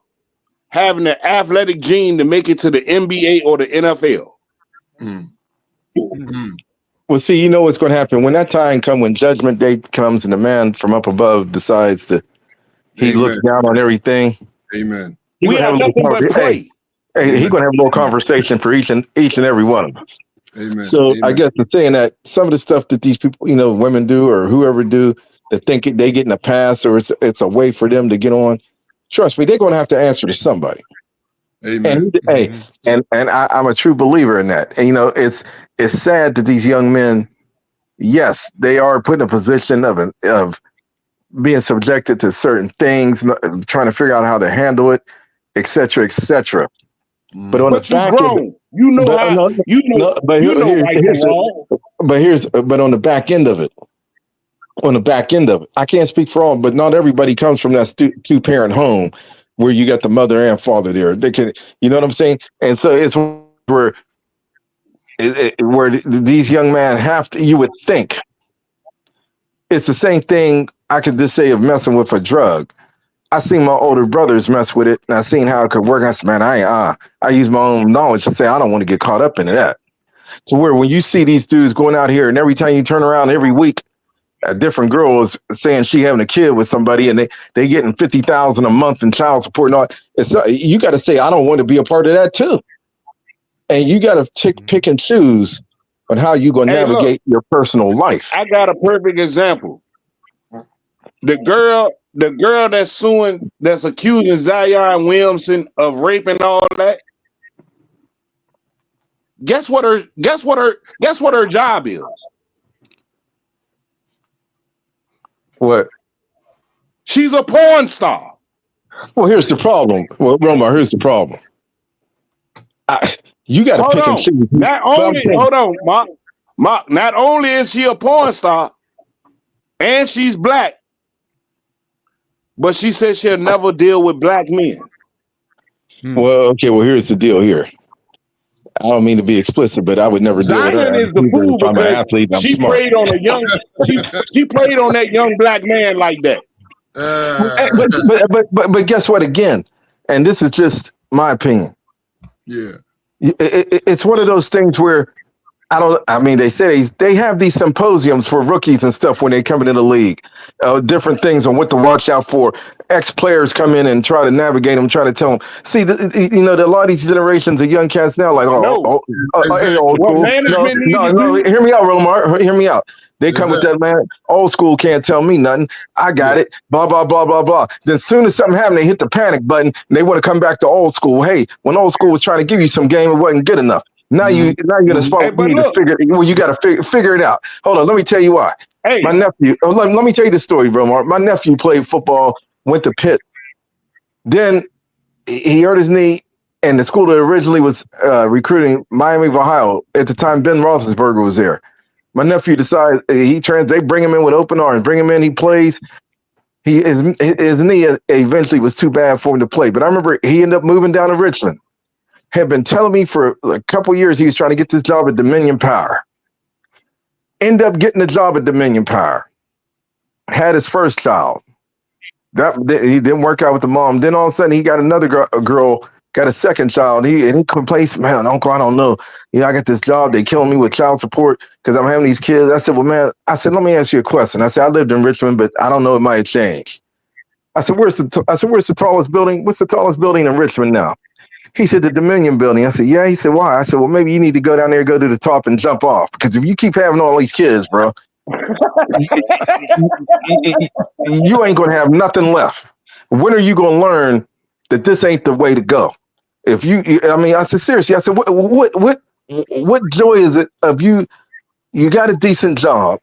having the athletic gene to make it to the NBA or the NFL. Well, Well, see, you know what's going to happen when that time comes, when judgment day comes, and the man from up above decides that he Amen. looks down on everything. Amen. He We gonna have have a nothing little but pray. Hey, he Amen. gonna have a little conversation for each and every one of us. Amen. So Amen. I guess in saying that, some of the stuff that these people, you know, women do or whoever do, that think they get in a pass or it's a way for them to get on. Trust me, they're gonna have to answer to somebody. Amen. And I'm a true believer in that. And you know, it's sad that these young men, yes, they are put in a position of being subjected to certain things, trying to figure out how to handle it, et cetera, et cetera. But on But the you back grown. end, You know but, how. no, You know. no, but You know here's right from wrong. but on the back end of it, I can't speak for all, but not everybody comes from that two parent home where you got the mother and father there. They can, you know what I'm saying? And so it's where where these young men have to. You would think it's the same thing I could just say of messing with a drug. I seen my older brothers mess with it, and I seen how it could work. I said, man, I use my own knowledge to say I don't want to get caught up into that. To where when you see these dudes going out here, and every time you turn around every week, a different girl is saying she having a kid with somebody, and they getting $50,000 a month in child support and all. You got to say I don't want to be a part of that too, and you got to pick and choose on how you gonna navigate your personal life. I got a perfect example. The girl that's accusing Zion Williamson of rape and all that. Guess what her job is? What? She's a porn star. Well, here's the problem. Well, Roma, here's the problem. You got to pick and choose. Not only is she a porn star, and she's black, but she says she'll never deal with black men. Well, okay. Well, here's the deal here. I don't mean to be explicit, but I would never deal with her. Zion is the fool if I'm an athlete, I'm she smart. preyed on a young. She preyed on that young black man like that. But guess what? Again, and this is just my opinion. Yeah. It's one of those things where they say they have these symposiums for rookies and stuff when they come into the league, different things on what to watch out for. Ex-players come in and try to navigate them, try to tell them. See, a lot of these generations of young cats now, like, old school. No, hear me out, Romar. Hear me out. They come with that, man, old school can't tell me nothing. I got it, blah, blah, blah, blah, blah. Then as soon as something happened, they hit the panic button and they want to come back to old school. Hey, when old school was trying to give you some game, it wasn't good enough. Now you're in a spot where you need to figure. Well, you got to figure it out. Hold on, let me tell you why. Hey, my nephew. Let me tell you the story, bro. My nephew played football, went to Pitt. Then he hurt his knee, and the school that originally was recruiting Miami of Ohio at the time, Ben Roethlisberger was there. My nephew decides they bring him in with open arms, bring him in, he plays. His knee eventually was too bad for him to play. But I remember he ended up moving down to Richmond. Had been telling me for a couple of years he was trying to get this job at Dominion Power. Ended up getting the job at Dominion Power. Had his first child. He didn't work out with the mom. Then all of a sudden he got another girl, got a second child. He complains, man, uncle, I don't know. I got this job. They killing me with child support because I'm having these kids. I said, well, man, let me ask you a question. I said, I lived in Richmond, but I don't know, it might have changed. I said, where's the tallest building? What's the tallest building in Richmond now? He said, the Dominion building. I said, yeah. He said, why? I said, well, maybe you need to go down there, go to the top and jump off. Because if you keep having all these kids, bro, you ain't going to have nothing left. When are you going to learn that this ain't the way to go? I said, seriously, I said, what joy is it of you? You got a decent job,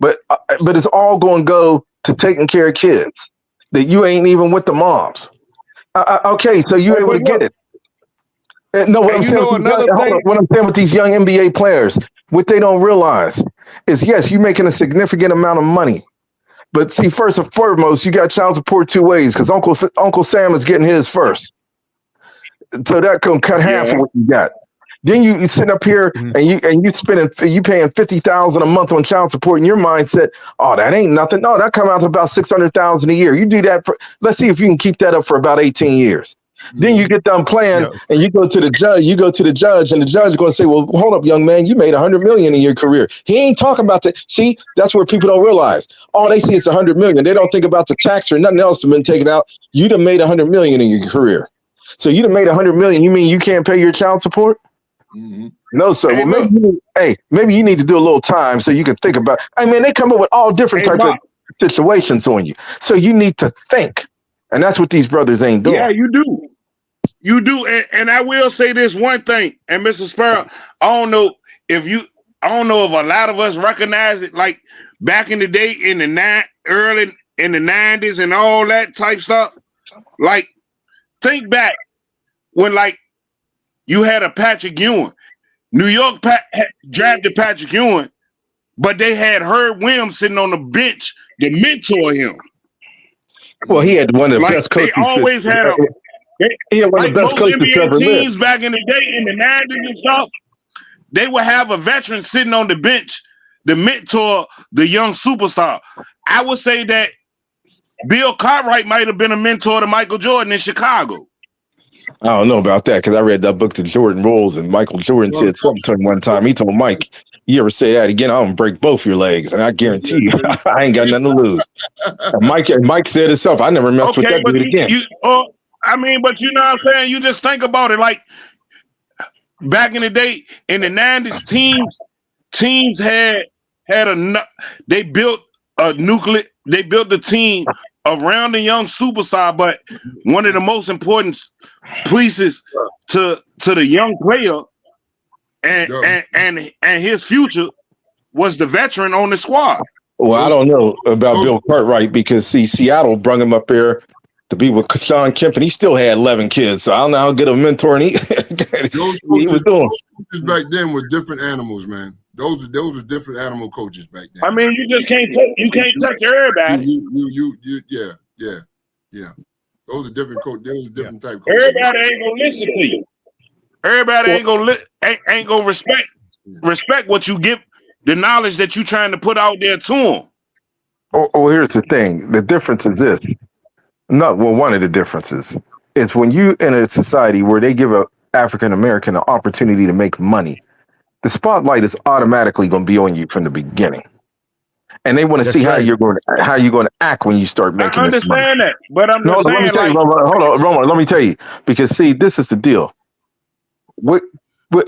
but it's all going to go to taking care of kids that you ain't even with the moms. Okay, so you're able to get it. No, what I'm saying with these young NBA players, what they don't realize is, yes, you're making a significant amount of money. But see, first and foremost, you got child support two ways because Uncle Sam is getting his first. So that can cut half of what you got. Then you sit up here and you paying $50,000 a month on child support, and your mindset, oh, that ain't nothing. No, that come out to about $600,000 a year. You do that let's see if you can keep that up for about 18 years. Then you get done playing, and you go to the judge. You go to the judge, and the judge is going to say, "Well, hold up, young man, you made $100 million in your career." He ain't talking about that. See, that's where people don't realize. All they see is $100 million. They don't think about the tax or nothing else that's been taken out. You done made $100 million in your career. So you done made $100 million. You mean you can't pay your child support? Mm-hmm. No, sir. Hey, well, maybe you need to do a little time so you can think about. I mean, they come up with all different types of situations on you. So you need to think, and that's what these brothers ain't doing. Yeah, you do. You do, and I will say this one thing, and Mr. Sparrow, I don't know if a lot of us recognize it, like back in the day in the early in the 90s and all that type stuff. Like, think back when like you had a Patrick Ewing. New York drafted Patrick Ewing, but they had Herb Williams sitting on the bench to mentor him. Well, he had one of the best coaches. They always had he had one of the best most coaches NBA ever teams lived. back in the day in the 90s and stuff. They would have a veteran sitting on the bench to mentor the young superstar. I would say that Bill Cartwright might have been a mentor to Michael Jordan in Chicago. I don't know about that because I read that book to Jordan Rolls, and Michael Jordan said something to him one time. He told Mike, "You ever say that again, I'm gonna break both your legs, and I guarantee you, I ain't got nothing to lose." And Mike said himself, "I never messed with that dude again." But you know what I'm saying? You just think about it, like back in the day in the 90s, teams had they built the team around the young superstar, but one of the most important pieces to the young player and his future was the veteran on the squad. Well, I don't know about Bill Cartwright because see, Seattle brung him up there to be with Sean Kemp, and he still had 11 kids. So I don't know how good of a mentor he was doing. Those coaches back then were different animals, man. Those are different animal coaches back then. I mean, you just can't touch everybody. Yeah. Those are different coaches. Those are different type coaches. Everybody ain't gonna listen to you. Everybody ain't gonna respect what you give, the knowledge that you trying to put out there to them. Oh, here's the thing. The difference is this. One of the differences is when you in a society where they give a African American an opportunity to make money, the spotlight is automatically going to be on you from the beginning, and they want to see how you're going to act when you start making this money. I understand that, but I'm just saying, hold on, Roman. Let me tell you, because see, this is the deal.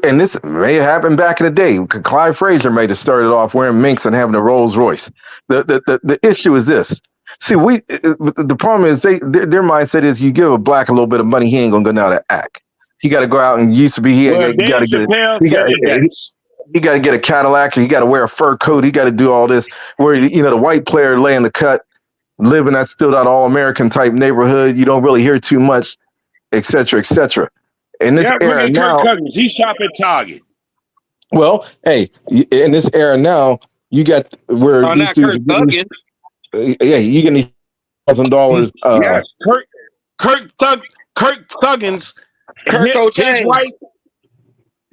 And this may have happened back in the day. Clyde Frazier may have started off wearing minks and having a Rolls Royce. The issue is this. See, the problem is their mindset is you give a black a little bit of money, he ain't gonna go now to act. He got to go out and used to be. He got to get a Cadillac. He got to wear a fur coat. He got to do all this. Where the white player laying the cut, living that still that all American type neighborhood. You don't really hear too much, etc., etc. In this era now, Kirk Cousins, he shop at Target. Well, hey, in this era now, you got where these dudes. Yeah, you get these $1,000. Yes, Kirk Thuggins, his wife.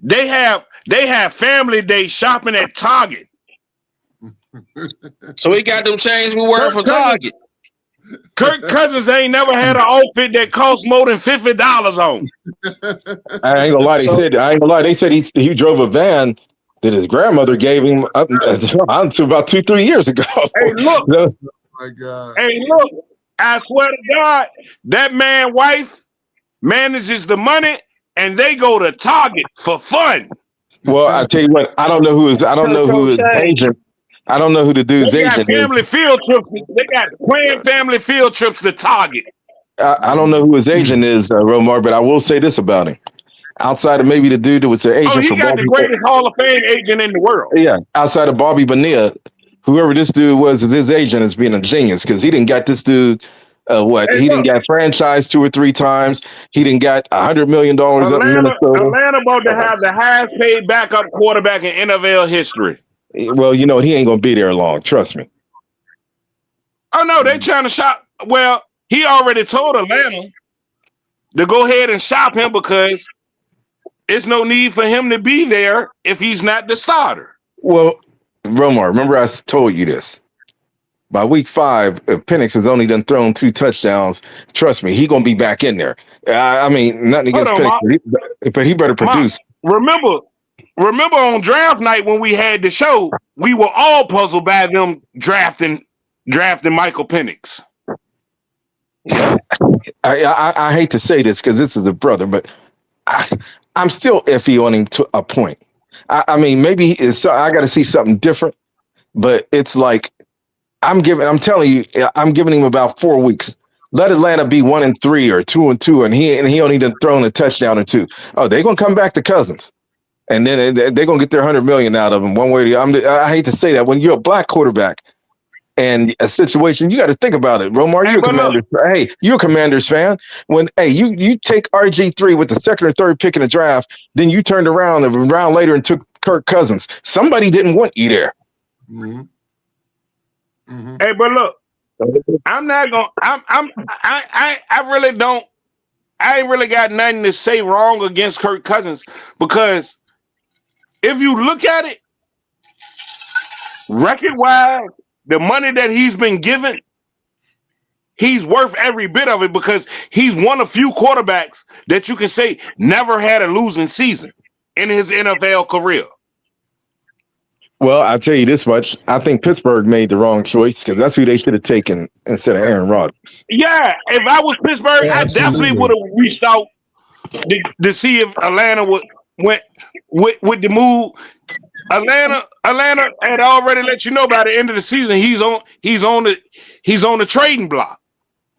They have family day shopping at Target. So he got them chains we wear from Target. Kirk Cousins ain't never had an outfit that cost more than $50 on. I ain't gonna lie. They said he drove a van that his grandmother gave him until about 2-3 years ago. Hey, look. Oh my God. Hey, look. I swear to God, that man's wife manages the money, and they go to Target for fun. Well, I tell you what, I don't know who his agent. I don't know who the dude's agent is. Family field trips. They got planned family field trips to Target. I don't know who his agent is, Romar, but I will say this about him. Outside of maybe the dude that was the agent he got the greatest Hall of Fame agent in the world. Yeah, outside of Bobby Bonilla, whoever this dude was, his agent is being a genius because he didn't got this dude. He didn't got franchised 2 or 3 times. He didn't got $100 million up in Minnesota. Atlanta about to have the highest paid backup quarterback in NFL history. Well, he ain't gonna be there long. Trust me. Oh no, they trying to shop. Well, he already told Atlanta to go ahead and shop him because it's no need for him to be there if he's not the starter. Well, Romar, remember I told you this. By week 5, if Penix has only done thrown 2 touchdowns, trust me, he gonna be back in there. I mean, nothing against Hold on, Penix, but he better produce. Remember on draft night when we had the show, we were all puzzled by them drafting Michael Penix. Yeah, I hate to say this because this is a brother, but I'm still iffy on him to a point. I mean, maybe I got to see something different, but it's like I'm telling you, I'm giving him about 4 weeks. Let Atlanta be 1-3 or 2-2, and he only done thrown a touchdown or 2. Oh, they're gonna come back to Cousins, and then they're gonna get their $100 million out of him one way or the other. I hate to say that when you're a black quarterback and a situation, you got to think about it. Romar, you're a Commanders. Hey, you're a Commanders fan. When you take RG3 with the 2nd or 3rd pick in the draft, then you turned around a round later and took Kirk Cousins. Somebody didn't want you there. Mm-hmm. Mm-hmm. Hey, but look, I'm not gonna. I really don't. I ain't really got nothing to say wrong against Kirk Cousins, because if you look at it, record-wise, the money that he's been given, he's worth every bit of it, because he's one of few quarterbacks that you can say never had a losing season in his NFL career. Well, I'll tell you this much. I think Pittsburgh made the wrong choice, because that's who they should have taken instead of Aaron Rodgers. Yeah, if I was Pittsburgh, I definitely would have reached out to see if Atlanta went with the move. Atlanta had already let you know by the end of the season he's on the trading block.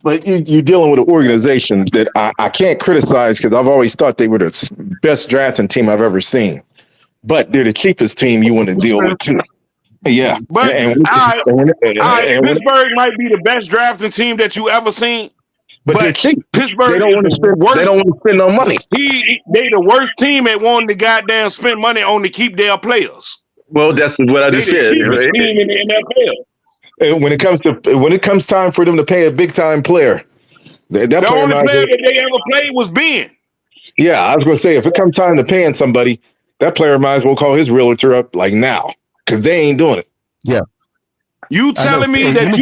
But you're dealing with an organization that I can't criticize, because I've always thought they were the best drafting team I've ever seen. But they're the cheapest team you want to deal with too. Yeah, but Pittsburgh might be the best drafting team that you ever seen. But they're cheap. Pittsburgh, they don't want to spend no money. They the worst team at wanting to goddamn spend money on to keep their players. Well, that's what I just said. Team in the NFL. When it comes time for them to pay a big time player, the only player that they ever played was Ben. Yeah, I was going to say, if it comes time to paying somebody, that player might as well call his realtor up like now, because they ain't doing it. Yeah. You telling me that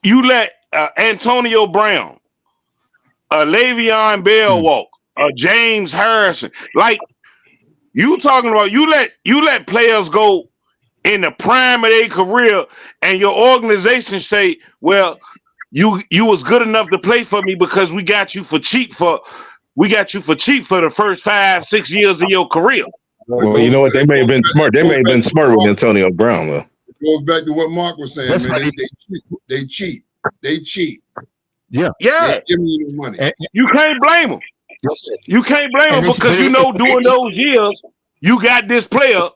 you let Antonio Brown, Le'Veon Bell walk, James Harrison, like you talking about, you let players go in the prime of their career, and your organization say, well, you was good enough to play for me because we got you for cheap for the first 5-6 years of your career. Well, you know what? They may have been smart. They may have been smart with Antonio Brown, though. It goes back to what Mark was saying, man. They cheap. Yeah. Yeah. Give me your money. You can't blame them. You can't blame them, because during those years, you got this player.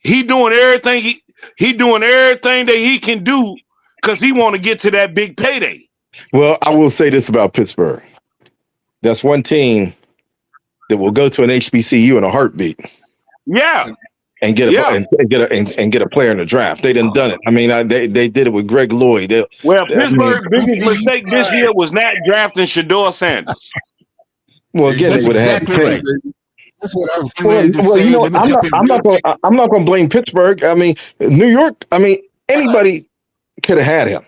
He doing everything. He doing everything that he can do because he want to get to that big payday. Well, I will say this about Pittsburgh. That's one team that will go to an HBCU in a heartbeat. Yeah. And get a player in the draft. They done it. I mean, they did it with Greg Lloyd. Pittsburgh's biggest mistake this year was not drafting Shador Sanders. Well, again, they would have had to pay. Right. That's what I was going to say. I'm not going to blame Pittsburgh. I mean, New York. I mean, anybody could have had him.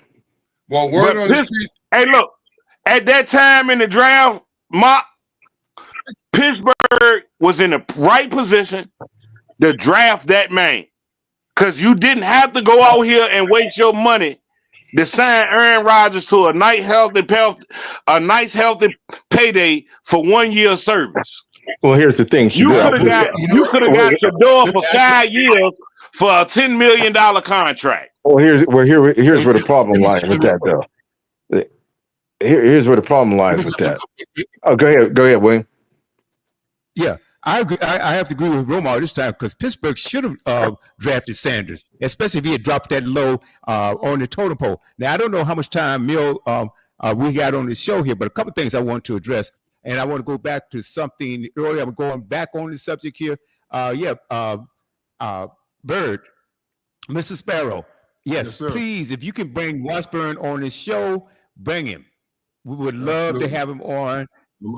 Well, word on the street. Hey, look, at that time in the draft, Pittsburgh was in the right position to draft that man, because you didn't have to go out here and waste your money to sign Aaron Rodgers to a nice healthy payday for 1 year service. Well, here's the thing. You could have got Shador for 5 years for a $10 million contract. Well, here's where the problem lies with that, though. Here's where the problem lies with that. Oh, go ahead, William. Yeah, I agree. I have to agree with Romar this time, because Pittsburgh should have drafted Sanders, especially if he had dropped that low on the totem pole. Now, I don't know how much time we got on the show here, but a couple of things I want to address, and I want to go back to something earlier. I'm going back on the subject here. Bird, Mr. Sparrow. Yes, please, if you can bring Washburn on this show, bring him. We would love to have him on.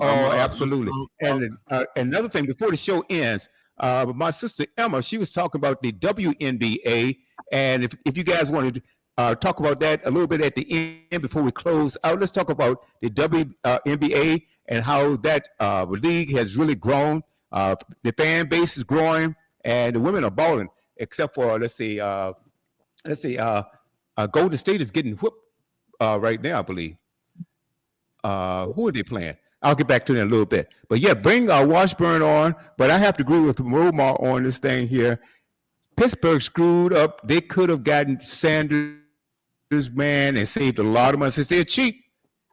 Absolutely. And another thing, before the show ends, my sister Emma, she was talking about the WNBA And if you guys want to talk about that a little bit at the end before we close out, let's talk about the WNBA and how that league has really grown. The fan base is growing, and the women are balling. Except for let's see, Golden State is getting whooped right now, I believe. Who are they playing? I'll get back to that in a little bit. But yeah, bring Washburn on. But I have to agree with Romar on this thing here. Pittsburgh screwed up. They could have gotten Sanders, man, and saved a lot of money since they're cheap.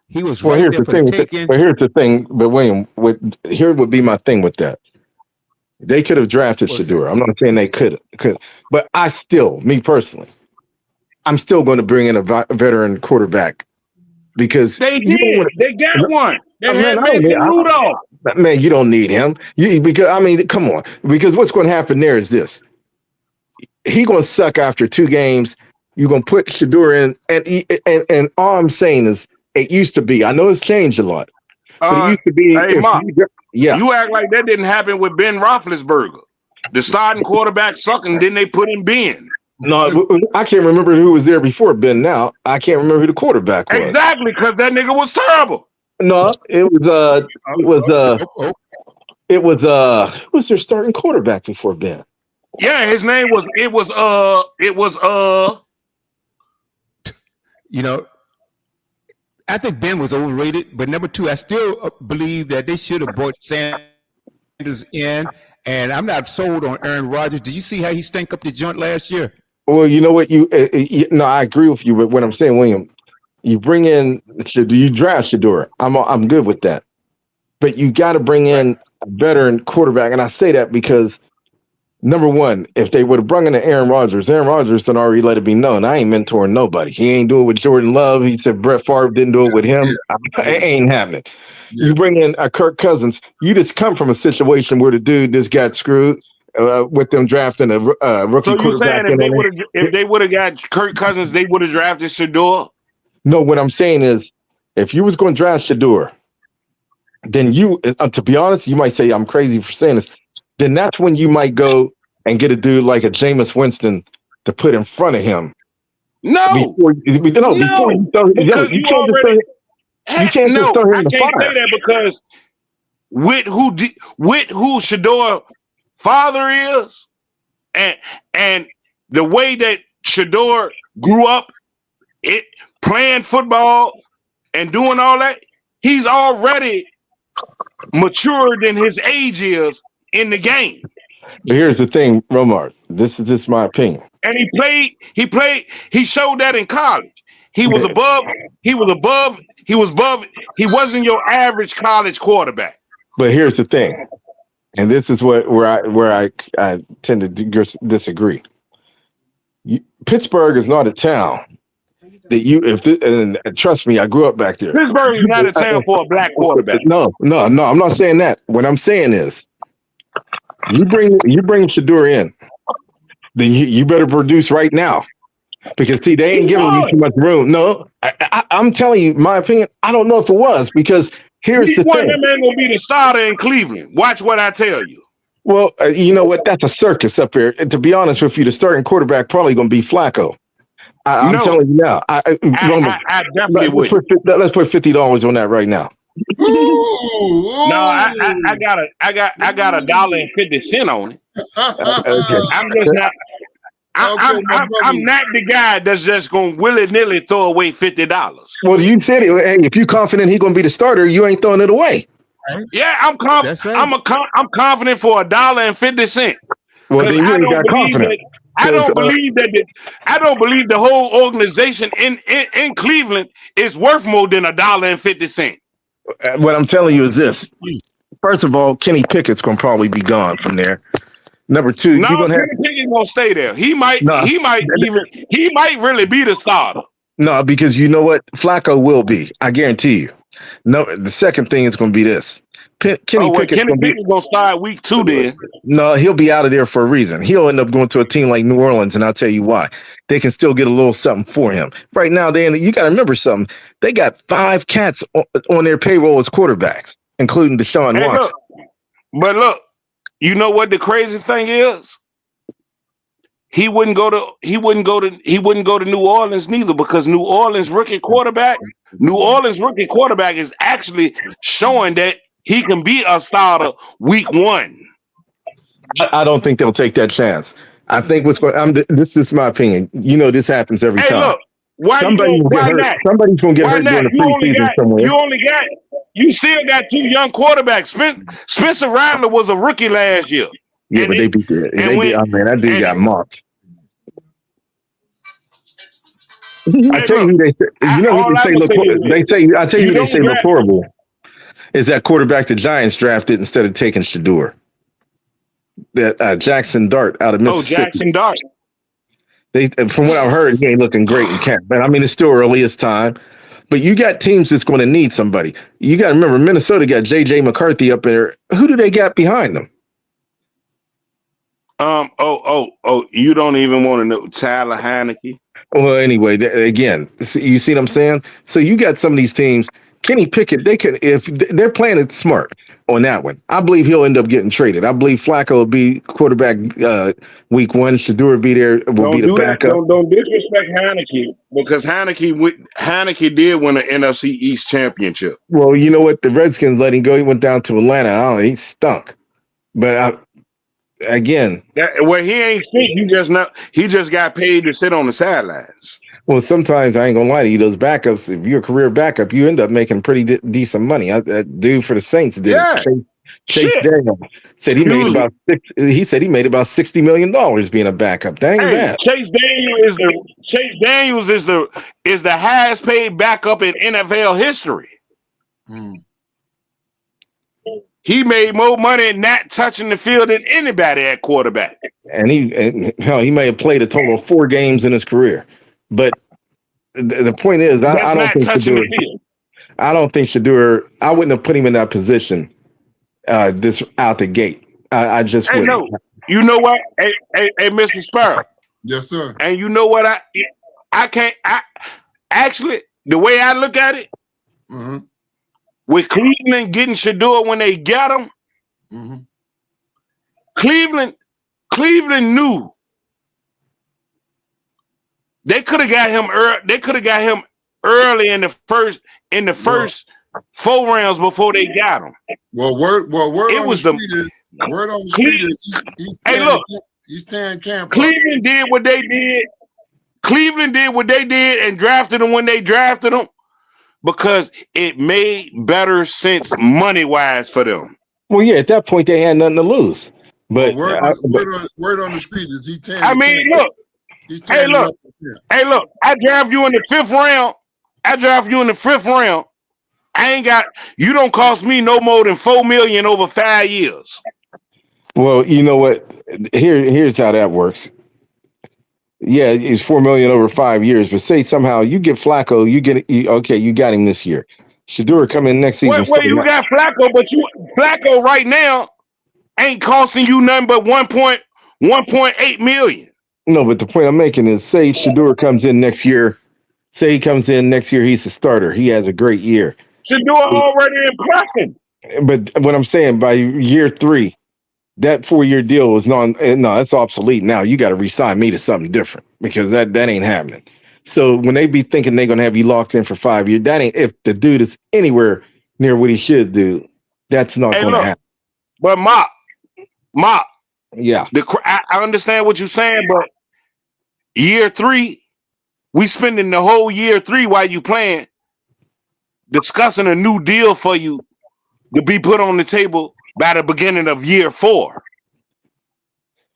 He was right there for the taking. But here's the thing. But William, here would be my thing with that. They could have drafted Shedeur. I'm not saying they could, but me personally, I'm still going to bring in a veteran quarterback because they did. They got one. They had Mason Rudolph. Man, you don't need him. Because come on. Because what's going to happen there is this: he going to suck after 2 games. You're going to put Shedeur in, and all I'm saying is, it used to be. I know it's changed a lot, but it used to be. Hey, Mark, you act like that didn't happen with Ben Roethlisberger. The starting quarterback sucked, and then they put in Ben. No, I can't remember who was there before Ben. Now I can't remember who the quarterback was. Exactly, because that nigga was terrible. No, it was who was their starting quarterback before Ben? Yeah, his name was I think Ben was overrated, but number 2, I still believe that they should have brought Sanders in, and I'm not sold on Aaron Rodgers. Did you see how he stank up the joint last year? Well, you know what? I agree with you, but what I'm saying, William, you bring in, you draft Shedeur. I'm good with that, but you got to bring in a veteran quarterback, and I say that because number one, if they would have brought in Aaron Rodgers done already let it be known. I ain't mentoring nobody. He ain't do it with Jordan Love. He said Brett Favre didn't do it with him. It ain't happening. Yeah. You bring in a Kirk Cousins. You just come from a situation where the dude just got screwed with them drafting a rookie so quarterback. So you're saying if they would have got Kirk Cousins, they would have drafted Shedeur? No, what I'm saying is if you was going to draft Shedeur, then you, to be honest, you might say I'm crazy for saying this, then that's when you might go and get a dude like a Jameis Winston to put in front of him. No, you can't say that because with who Shedeur father is, and the way that Shedeur grew up, playing football and doing all that, he's already matured than his age is in the game. But here's the thing, Romar. This is just my opinion. And he showed that in college. He was above, he wasn't your average college quarterback. But here's the thing, and this is where I tend to disagree. Pittsburgh is not a town that and trust me, I grew up back there. Pittsburgh is not a town for a black quarterback. No, I'm not saying that. What I'm saying is, you bring Shedeur in, then you better produce right now, because see, they ain't giving you too much room. No, I'm telling you my opinion. I don't know if it was, because here's the thing. One of them ain't gonna be the starter in Cleveland. Watch what I tell you. Well, you know what? That's a circus up here. And to be honest with you, the starting quarterback probably gonna be Flacco. I'm telling you now. I definitely would. Let's put $50 on that right now. No, I got $1.50 on it. Okay. I'm just not. I'm not the guy that's just gonna willy-nilly throw away $50. Well, you said it. Hey, if you're confident he's gonna be the starter, you ain't throwing it away. Yeah, I'm confident. Right. I'm confident for $1.50. Well, then you ain't got confidence. I don't believe the whole organization in Cleveland is worth more than $1.50. What I'm telling you is this. First of all, Kenny Pickett's gonna probably be gone from there. Number 2, Kenny Pickett's gonna stay there. He might really be the starter. No, because you know what? Flacco will be. I guarantee you. No, the second thing is gonna be this. Kenny Pickett's gonna start week 2 then. No, he'll be out of there for a reason. He'll end up going to a team like New Orleans, and I'll tell you why. They can still get a little something for him. Right now, you got to remember something. They got 5 cats on their payroll as quarterbacks, including Deshaun Watson. But look, you know what the crazy thing is? he wouldn't go to New Orleans neither, because New Orleans rookie quarterback is actually showing that he can be a starter week 1. I don't think they'll take that chance. I think this is my opinion. You know, this happens every time. Look, why somebody will get hurt. not? Somebody's gonna get Why hurt not? during the preseason somewhere. You still got 2 young quarterbacks. Spencer Rattler was a rookie last year. Yeah, but they beat that. That dude got mocked. I tell you who they say. You know who they say look. I tell you who they say look horrible. Is that quarterback the Giants drafted instead of taking Shador? That Jackson Dart out of Mississippi. Oh, Jackson Dart. From what I've heard, he ain't looking great in camp. But I mean, it's still earliest time. But you got teams that's going to need somebody. You got to remember, Minnesota got J.J. McCarthy up there. Who do they got behind them? You don't even want to know Tyler Heineke. Well, anyway, again, you see what I'm saying? So you got some of these teams. Kenny Pickett, they could, if they're playing it smart on that one, I believe he'll end up getting traded. I believe Flacco will be quarterback week 1. Shador will be there. Will be the backup. Don't disrespect Heineke, because Heineke did win an NFC East championship. Well, you know what? The Redskins let him go. He went down to Atlanta. I don't know. He stunk. But again, he ain't sick. He just got paid to sit on the sidelines. Well, sometimes I ain't gonna lie to you. Those backups, if you're a career backup, you end up making pretty decent money. That dude for the Saints did it. Chase Daniel said he made about $60 million being a backup. That ain't bad. Chase Daniels is the highest paid backup in NFL history. He made more money not touching the field than anybody at quarterback. And he may have played a total of 4 games in his career. But the point is, I don't think Shador. I wouldn't have put him in that position this out the gate. I just wouldn't. No. You know what? Hey, Mr. Sparrow. Yes, sir. And you know what? I can't. Actually, the way I look at it, with Cleveland getting Shador when they got him, Cleveland knew. They could have got him early. They could have got him early in the first 4 rounds before they got him. Word on the street is he's tearing camp. Cleveland did what they did. Cleveland did what they did and drafted him when they drafted him because it made better sense money-wise for them. Well, yeah, at that point they had nothing to lose. But word on the street is he tearing. I mean, look. Hey, look. I draft you in the 5th round. You don't cost me no more than $4 million over 5 years. Well, you know what? Here's how that works. Yeah, it's $4 million over 5 years. But say somehow you get Flacco, you got him this year. Shador come in next season. Wait, you got Flacco, but Flacco right now ain't costing you nothing but 1.8 million. No, but the point I'm making is, say Shador comes in next year. Say he comes in next year, he's a starter. He has a great year. Shador already impressing. But what I'm saying, by year 3, that 4-year deal was it's obsolete. Now you got to re-sign me to something different because that ain't happening. So when they be thinking they're gonna have you locked in for 5 years, that ain't. If the dude is anywhere near what he should do, that's not going to happen. But Mop. Yeah, I understand what you're saying, but year 3, we spending the whole year 3 while you playing, discussing a new deal for you to be put on the table by the beginning of year 4.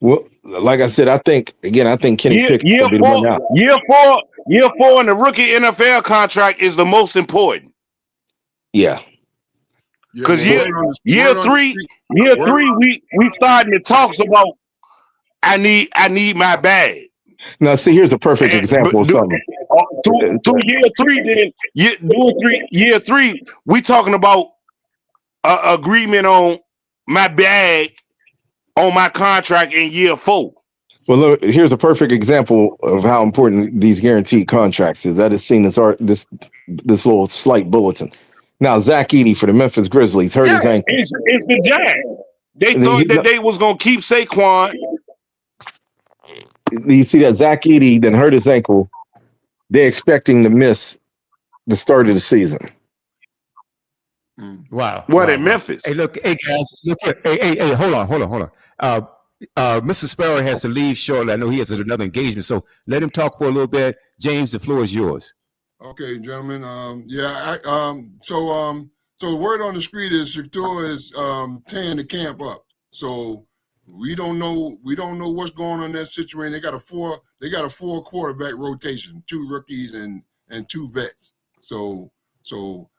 Well, like I said, I think Kenny Pickett will be the one out. Year 4 in the rookie NFL contract is the most important. Yeah. Because year 3, we starting to talks about I need my bag. Now, see, here's a perfect example of something. Through year 3, we talking about agreement on my bag on my contract in year 4. Well, look, here's a perfect example of how important these guaranteed contracts is. That is seen as this little slight bulletin. Now, Zach Edey for the Memphis Grizzlies hurt his ankle. It's the Giants. They thought that they was gonna keep Saquon. you see that Zach Edey then hurt his ankle. They're expecting to miss the start of the season. Wow. What wow, in wow. Memphis? Hey, look, hey guys, look here. Hey, hold on. Mr. Sparrow has to leave shortly. I know he has another engagement, so let him talk for a little bit. James, the floor is yours. Okay, gentlemen. So the word on the street is Shakur is tearing the camp up. So we don't know what's going on in that situation. They got a four quarterback rotation, 2 rookies and 2 vets. So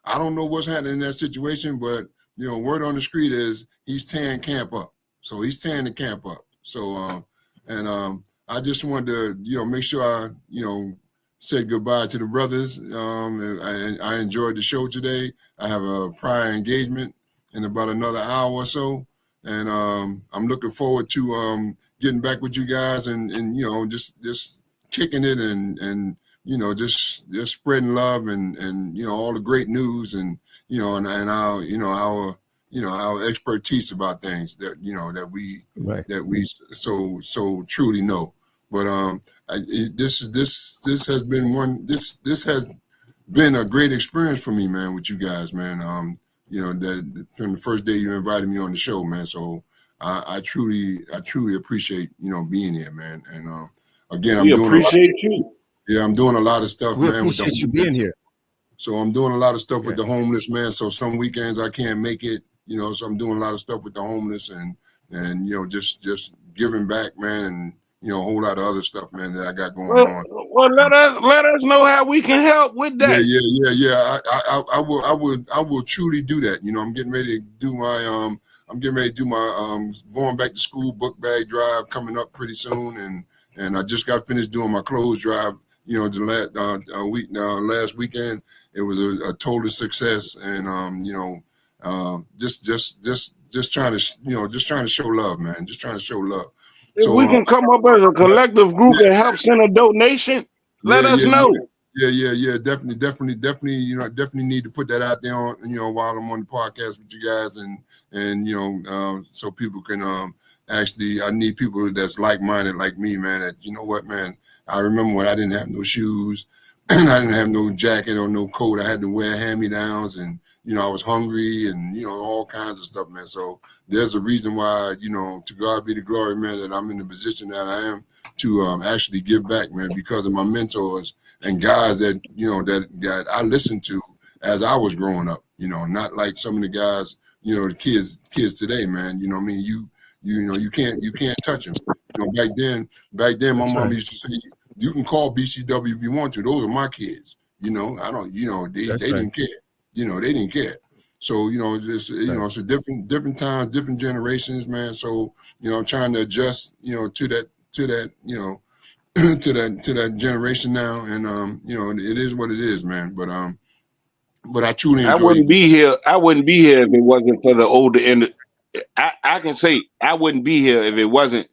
I don't know what's happening in that situation, but word on the street is he's tearing camp up. So he's tearing the camp up. So I just wanted to make sure I say goodbye to the brothers. I enjoyed the show today. I have a prior engagement in about another hour or so, and I'm looking forward to getting back with you guys and just kicking it and just spreading love and all the great news and our expertise about things that we so truly know. But this has been a great experience for me, man, with you guys, man. That from the first day you invited me on the show, man. So I truly appreciate being here, man. And again, We appreciate you. Yeah, I'm doing a lot of stuff, We man. appreciate you being here. So I'm doing a lot of stuff with the homeless, man. So some weekends I can't make it, so I'm doing a lot of stuff with the homeless and just giving back, man, and a whole lot of other stuff, man, that I got going on. Well, let us know how we can help with that. Yeah. I will truly do that. I'm getting ready to do my going back to school book bag drive coming up pretty soon, and I just got finished doing my clothes drive. Last weekend it was a total success, and just trying to show love, man. Just trying to show love. If we can come up as a collective group and help send a donation, let us know. Yeah. Definitely. Definitely need to put that out there on, while I'm on the podcast with you guys, and so people can actually. I need people that's like-minded like me, man. That what, man. I remember when I didn't have no shoes, and I didn't have no jacket or no coat. I had to wear hand-me-downs, and I was hungry, and all kinds of stuff, man. So there's a reason why, to God be the glory, man, that I'm in the position that I am to actually give back, man, because of my mentors and guys that that I listened to as I was growing up. Not like some of the guys, the kids today, man. I mean, you can't touch them. Back then, my mom used to say, you can call BCW if you want to. Those are my kids. I don't. They didn't care. They didn't care. So it's it's a different times, different generations, man. So I'm trying to adjust, to that to that generation now, and it is what it is, man. But I truly enjoy. I wouldn't be here if it wasn't for the older end. I can say I wouldn't be here if it wasn't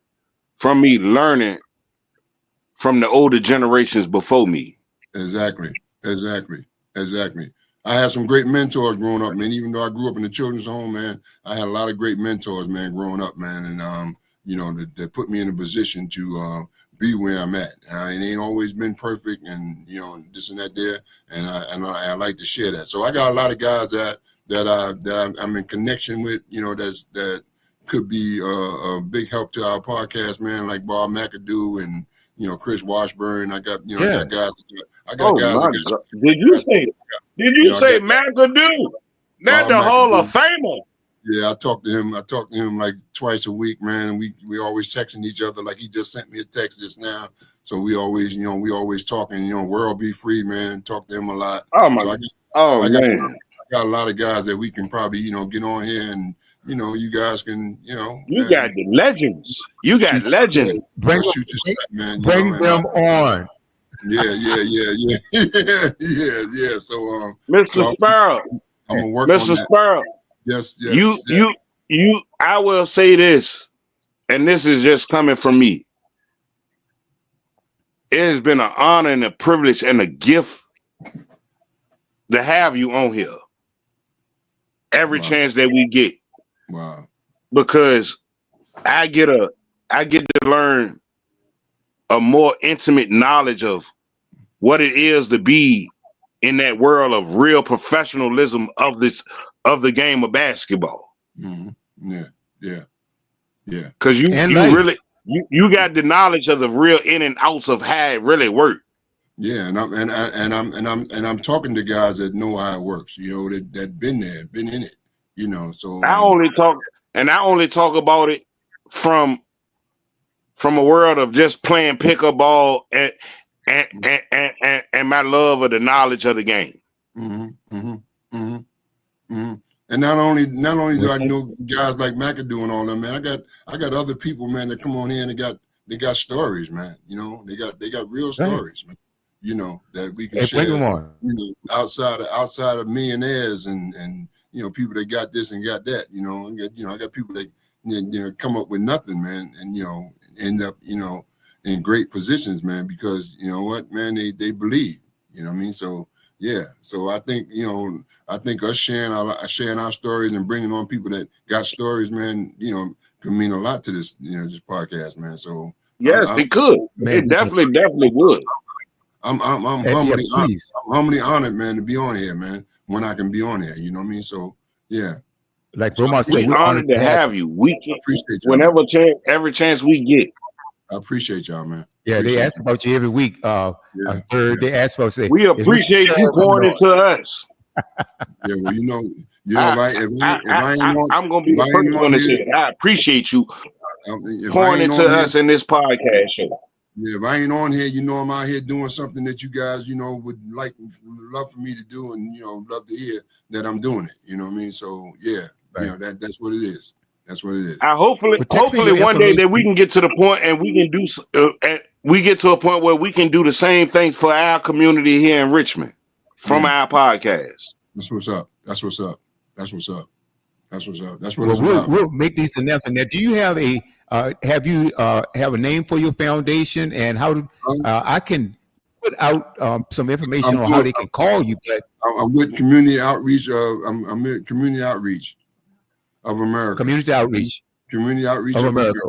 from me learning from the older generations before me. Exactly. I had some great mentors growing up, man. Even though I grew up in the children's home, man, I had a lot of great mentors, man, growing up, man. And that put me in a position to be where I'm at. It ain't always been perfect, and this and that there. And I like to share that. So I got a lot of guys that I'm in connection with, that could be a big help to our podcast, man, like Bob McAdoo and Chris Washburn. I got I got guys. Did you say McAdoo? That's the Hall of Famer. Yeah, I talk to him like twice a week, man, and we always texting each other. Like he just sent me a text just now, so we always talking. World be free, man, and talk to him a lot. Oh my! I got a lot of guys that we can probably get on here, and you guys can You got the legends. You got legends. Bring man. Bring them on. Yeah. So Mr. Sparrow. I'm gonna work on Mr. that. Sparrow. Yes. You. I will say this, and this is just coming from me. It has been an honor and a privilege and a gift to have you on here every chance that we get. Wow. Because I get to learn a more intimate knowledge of what it is to be in that world of real professionalism of the game of basketball. Yeah. Because you really you got the knowledge of the real in and outs of how it really works. Yeah, and I'm talking to guys that know how it works. You know, that been there, been in it. You know, so I only talk about it from a world of just playing pickup ball and my love of the knowledge of the game. And not only do I know guys like McAdoo and all that, man, I got other people, man, that come on here and they got stories, man. You know, they got real stories, man. You know, that we can share. You know, outside of millionaires and you know, people that got this and got that. You know, I got people that come up with nothing, man, and you know, end up in great positions, man, because you know what, man, they believe. You know what I mean? So yeah, so I think us sharing our stories and bringing on people that got stories, man, you know, can mean a lot to this this podcast, man. So yes, it could. It definitely would. I'm humbly honored, man, to be on here, man, when I can be on here. You know what I mean? So yeah. Like Romar said, we're honored to have you. We can whenever every chance we get. I appreciate y'all, man. Yeah, they ask about you every week. They ask about say we appreciate you pouring into us. Yeah, well, you know, if I ain't on, I'm gonna be the first one to say it. I appreciate you pouring into us in this podcast show. Yeah, if I ain't on here, you know, I'm out here doing something that you guys, you know, would love for me to do, and you know, love to hear that I'm doing it. You know what I mean? So yeah, you know, that's what it is. That's what it is. Hopefully one day that we can get to the point and we can do we get to a point where we can do the same thing for our community here in Richmond from our podcast. That's what's up. That's what's up. That's what's up. That's what's up. That's what we'll make these announcements. Now, do you have a have a name for your foundation, and how I can put out some information on how they can call you? But I'm with Community Outreach. I'm with Community Outreach of America. Community Outreach of America.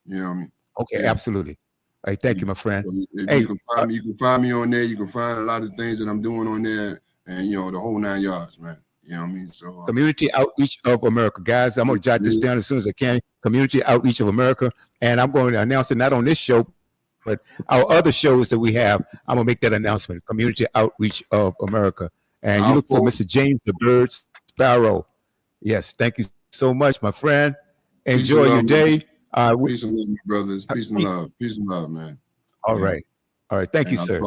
You know what I mean? Okay, yeah. Absolutely. All right, thank you, my friend. So you can find me on there. You can find a lot of things that I'm doing on there, and you know, the whole 9 yards, man. You know what I mean? So Community Outreach of America, guys. I'm gonna jot this down as soon as I can. Community Outreach of America, and I'm going to announce it not on this show, but our other shows that we have. I'm gonna make that announcement. Community Outreach of America, and you look for Mr. James the Bird Sparrow. Yes, thank you so much, my friend. Enjoy your day. Peace and love, brothers. Peace and love. Peace and love, man. All right. Thank you, sir.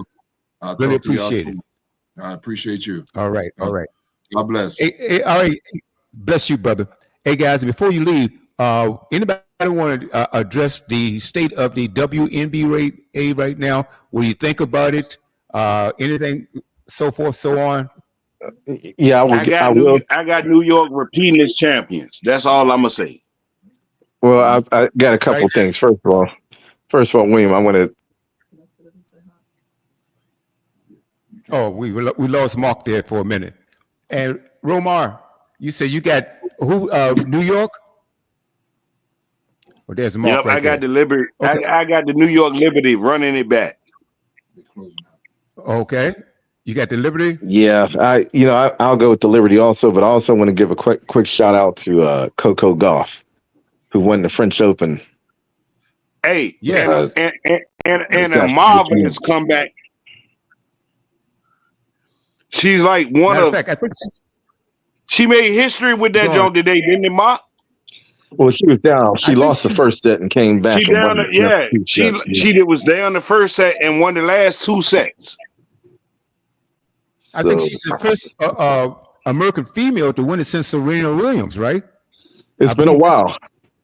I'll really talk to appreciate it. I appreciate you. All right. God bless. Hey, all right. Bless you, brother. Hey, guys, before you leave, anybody want to address the state of the WNBA right now? What do you think about it? Anything, so forth, so on? Yeah, I will. I got New York repeating as champions. That's all I'm going to say. Well, I got a couple things. First of all, William, I want to. Oh, we lost Mark there for a minute. And Romar, you said you got who? New York? Oh, there's Mark. Yep, I got the Liberty. Okay. I got the New York Liberty running it back. Okay, you got the Liberty. Yeah, I'll go with the Liberty also, but I also want to give a quick shout out to Coco Gauff, who won the French Open. Hey, yes, and a marvelous comeback. She's like one of. Fact, I think she made history with that joint today, didn't it, Mark? Well, she was down. She lost the first set and came back. She down. She was down the first set and won the last 2 sets. I think she's the first American female to win it since Serena Williams, right? It's been a while.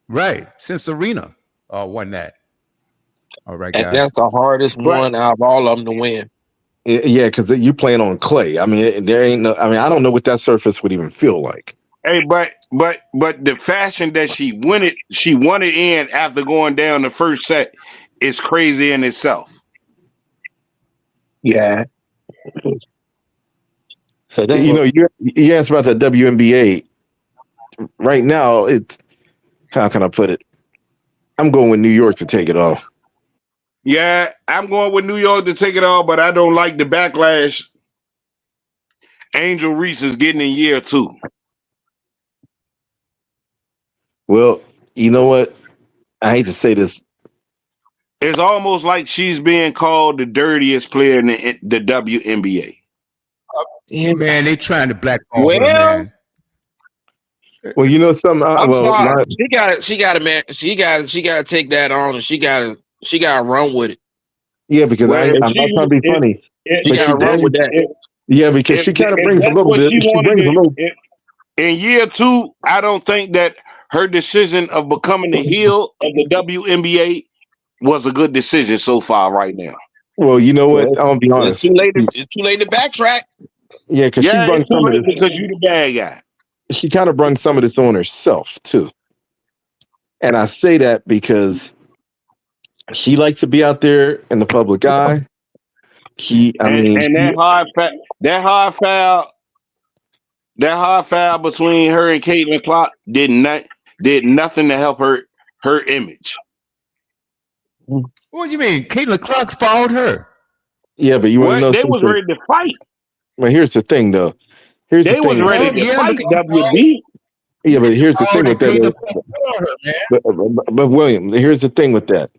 Right, since Serena won that. All right, guys. And that's the hardest one out of all of them to win. Yeah, because you playing on clay. I mean, there ain't no. I mean, I don't know what that surface would even feel like. Hey, but the fashion that she won it in after going down the first set is crazy in itself. Yeah. So you asked about the WNBA. Right now, it's how can I put it? I'm going with New York to take it off. Yeah, I'm going with New York to take it all, but I don't like the backlash Angel Reese is getting in year 2. Well, you know what? I hate to say this. It's almost like she's being called the dirtiest player in the WNBA. Man, they trying to blackball her, Well, man. Well, you know something. I'm sorry. My, She got to take that on, and she got to run with it. yeah, because Well, I'm not trying to be funny. She got to run with that. Yeah, because she kind of brings a little bit. She brings a little. In year 2, I don't think that her decision of becoming the heel of the WNBA was a good decision so far right now. Well, you know what? I'll be honest. It's too late to backtrack. Yeah, because she brings it's too some of late this. because you the bad guy. She kind of brings some of this on herself too. And I say that because she likes to be out there in the public eye. That hard foul between her and Caitlin Clark did nothing to help her image. What do you mean? Caitlin Clark's fouled her. Yeah, but you want to know They something? was ready to fight. Well, here's the thing, though. They was ready to fight WB. Yeah, but here's the thing with that. But William, here's the thing with that.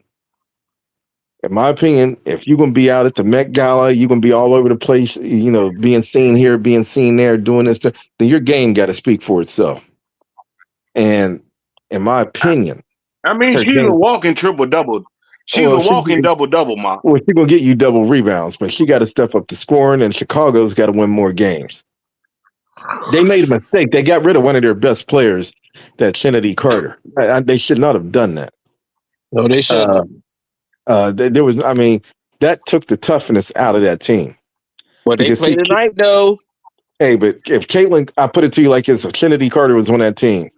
In my opinion, if you're gonna be out at the Met Gala, you're gonna be all over the place, you know, being seen here, being seen there, doing this, then your game got to speak for itself. And in my opinion, I mean, she's a walking triple-double. She's a walking double-double, Mark. Well, she's gonna get you double rebounds, but she got to step up the scoring, and Chicago's got to win more games. They made a mistake. They got rid of one of their best players, that Kennedy Carter. They should not have done that. No, they shouldn't. There was, I mean, that took the toughness out of that team. Well, they played tonight, though. Hey, but if Caitlin, I put it to you like this: if Kennedy Carter was on that team,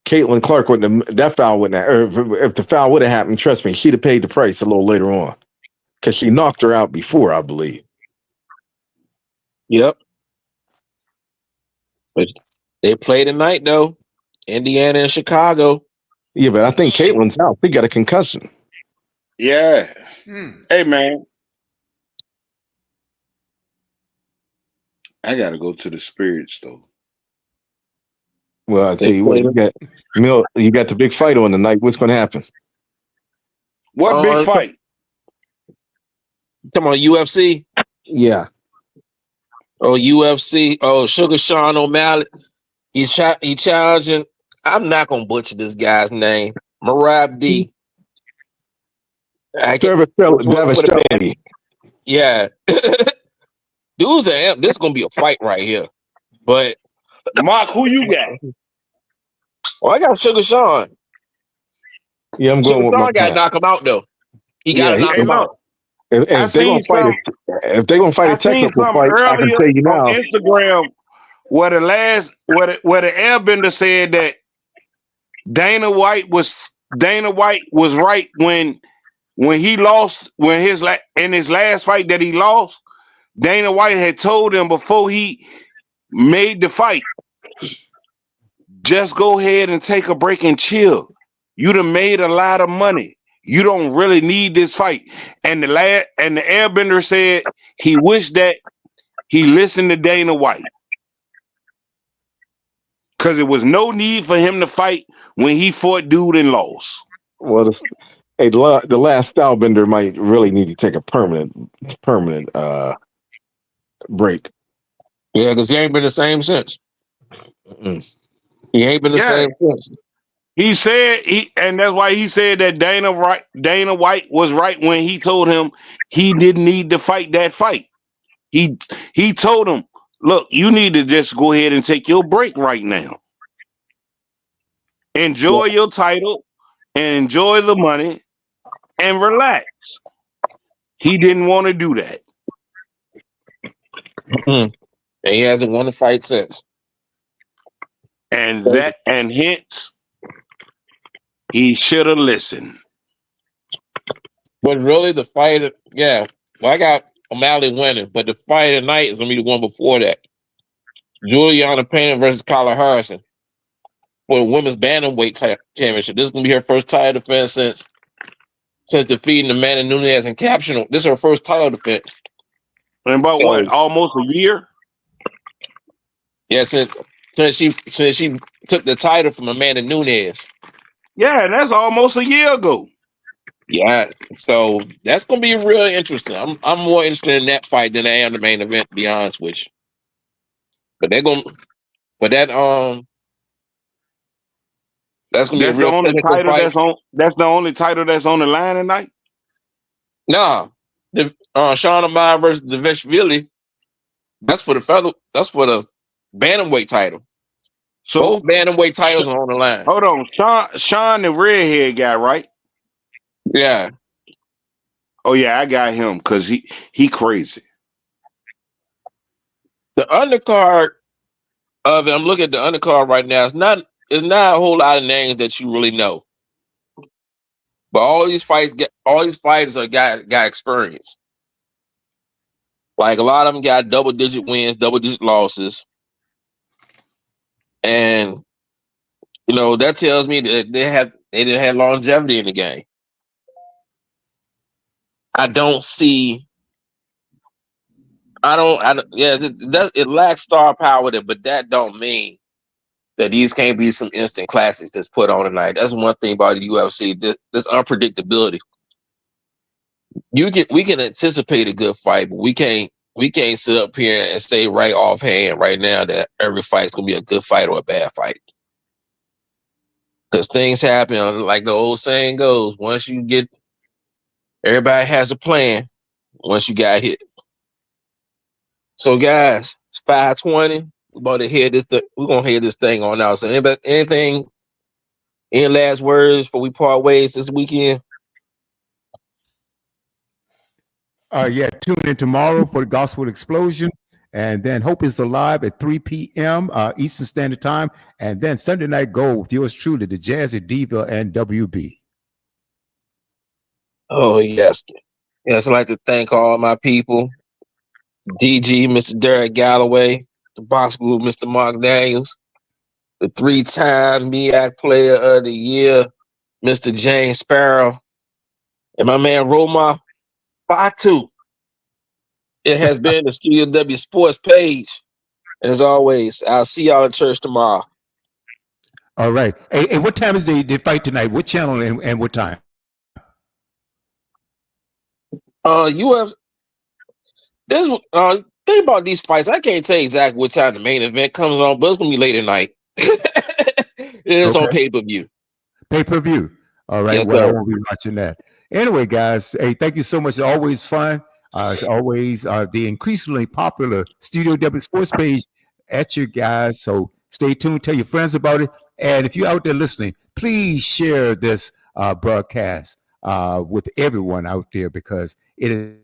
Caitlin Clark wouldn't have, that foul wouldn't have, or if the foul would have happened, trust me, she'd have paid the price a little later on, because she knocked her out before, I believe. Yep. But they play tonight, though. Indiana and Chicago. Yeah, but I think Caitlin's out. She got a concussion. Yeah. Hey, man. I got to go to the Spirits, though. Well, I tell you what, you got the big fight on tonight. What's going to happen? What big fight? Come on, UFC? Yeah. Oh, UFC. Oh, Sugar Sean O'Malley. He's challenging. I'm not going to butcher this guy's name. Marab D. Yeah. Dudes, this is going to be a fight right here. But Mark, who you got? Well, I got Sugar Sean. Yeah, I'm going with Sean got to knock him out, though. He got to knock him out. If they're going to fight a technical fight, I can tell you now. On Instagram, where the Airbender said that Dana White was right when he lost, in his last fight that he lost. Dana White had told him before he made the fight, just go ahead and take a break and chill. You done made a lot of money. You don't really need this fight. And the Airbender said he wished that he listened to Dana White, because there was no need for him to fight when he fought dude and lost. Well, the last Stylebender might really need to take a permanent break. Yeah, because he ain't been the same since. He ain't been the same since. He said and that's why he said that Dana White was right when he told him he didn't need to fight that fight. He told him, look, you need to just go ahead and take your break right now. Enjoy your title and enjoy the money and relax. He didn't want to do that. And he hasn't won a fight since. And hence he should have listened. But really, the fight, well, I got O'Malley winning, but the fight tonight is going to be the one before that. Juliana Pena versus Kyla Harrison for the women's bantamweight championship. This is going to be her first title defense since since defeating Amanda Nunes and capturing. This is her first title defense. And about So, what? Almost a year? Yeah, since she took the title from Amanda Nunes. Yeah, and that's almost a year ago. Yeah, so that's gonna be real interesting. I'm more interested in that fight than I am the main event, to be honest with you. But that's gonna be a That's the real only technical title fight. that's the only title that's on the line tonight. Nah, the Sean O'Malley versus Devishvili. That's for the bantamweight title. So Both bantamweight titles are on the line. hold on, Sean the redhead guy, right? Yeah. Oh yeah, I got him because he crazy. The undercard of it, I'm looking at the undercard right now. It's not a whole lot of names that you really know. But all these fighters are got experience. Like a lot of them got double-digit wins, double-digit losses. And that tells me that they didn't have longevity in the game. It lacks star power there, but that don't mean that these can't be some instant classics that's put on tonight. That's one thing about the UFC, this unpredictability. We can anticipate a good fight, but we can't sit up here and say right offhand right now that every fight's gonna be a good fight or a bad fight. Because things happen, like the old saying goes, everybody has a plan once you got hit. So guys, it's 5:20. We're gonna head this thing on out. So any last words before we part ways this weekend? Yeah, tune in tomorrow for the Gospel Explosion. And then Hope is Alive at 3 p.m. Eastern Standard Time. And then Sunday Night Gold with yours truly, the Jazzy Diva and WB. Oh, yes. Yes, I'd like to thank all my people. DG, Mr. Derek Galloway, the Box Group, Mr. Mark Daniels, the 3-time MEAC Player of the Year, Mr. James Sparrow, and my man Roma Fatu. It has been the Studio W Sports page. And as always, I'll see y'all at church tomorrow. All right. Hey, what time is the fight tonight? What channel and what time? Think about these fights. I can't tell you exactly what time the main event comes on, but it's gonna be late at night. It's on pay-per-view. Pay-per-view. All right. Yes, well, sir. I won't be watching that. Anyway, guys, hey, thank you so much. It's always fun. It's always the increasingly popular Studio W Sports page at you guys. So stay tuned. Tell your friends about it. And if you're out there listening, please share this broadcast with everyone out there because it is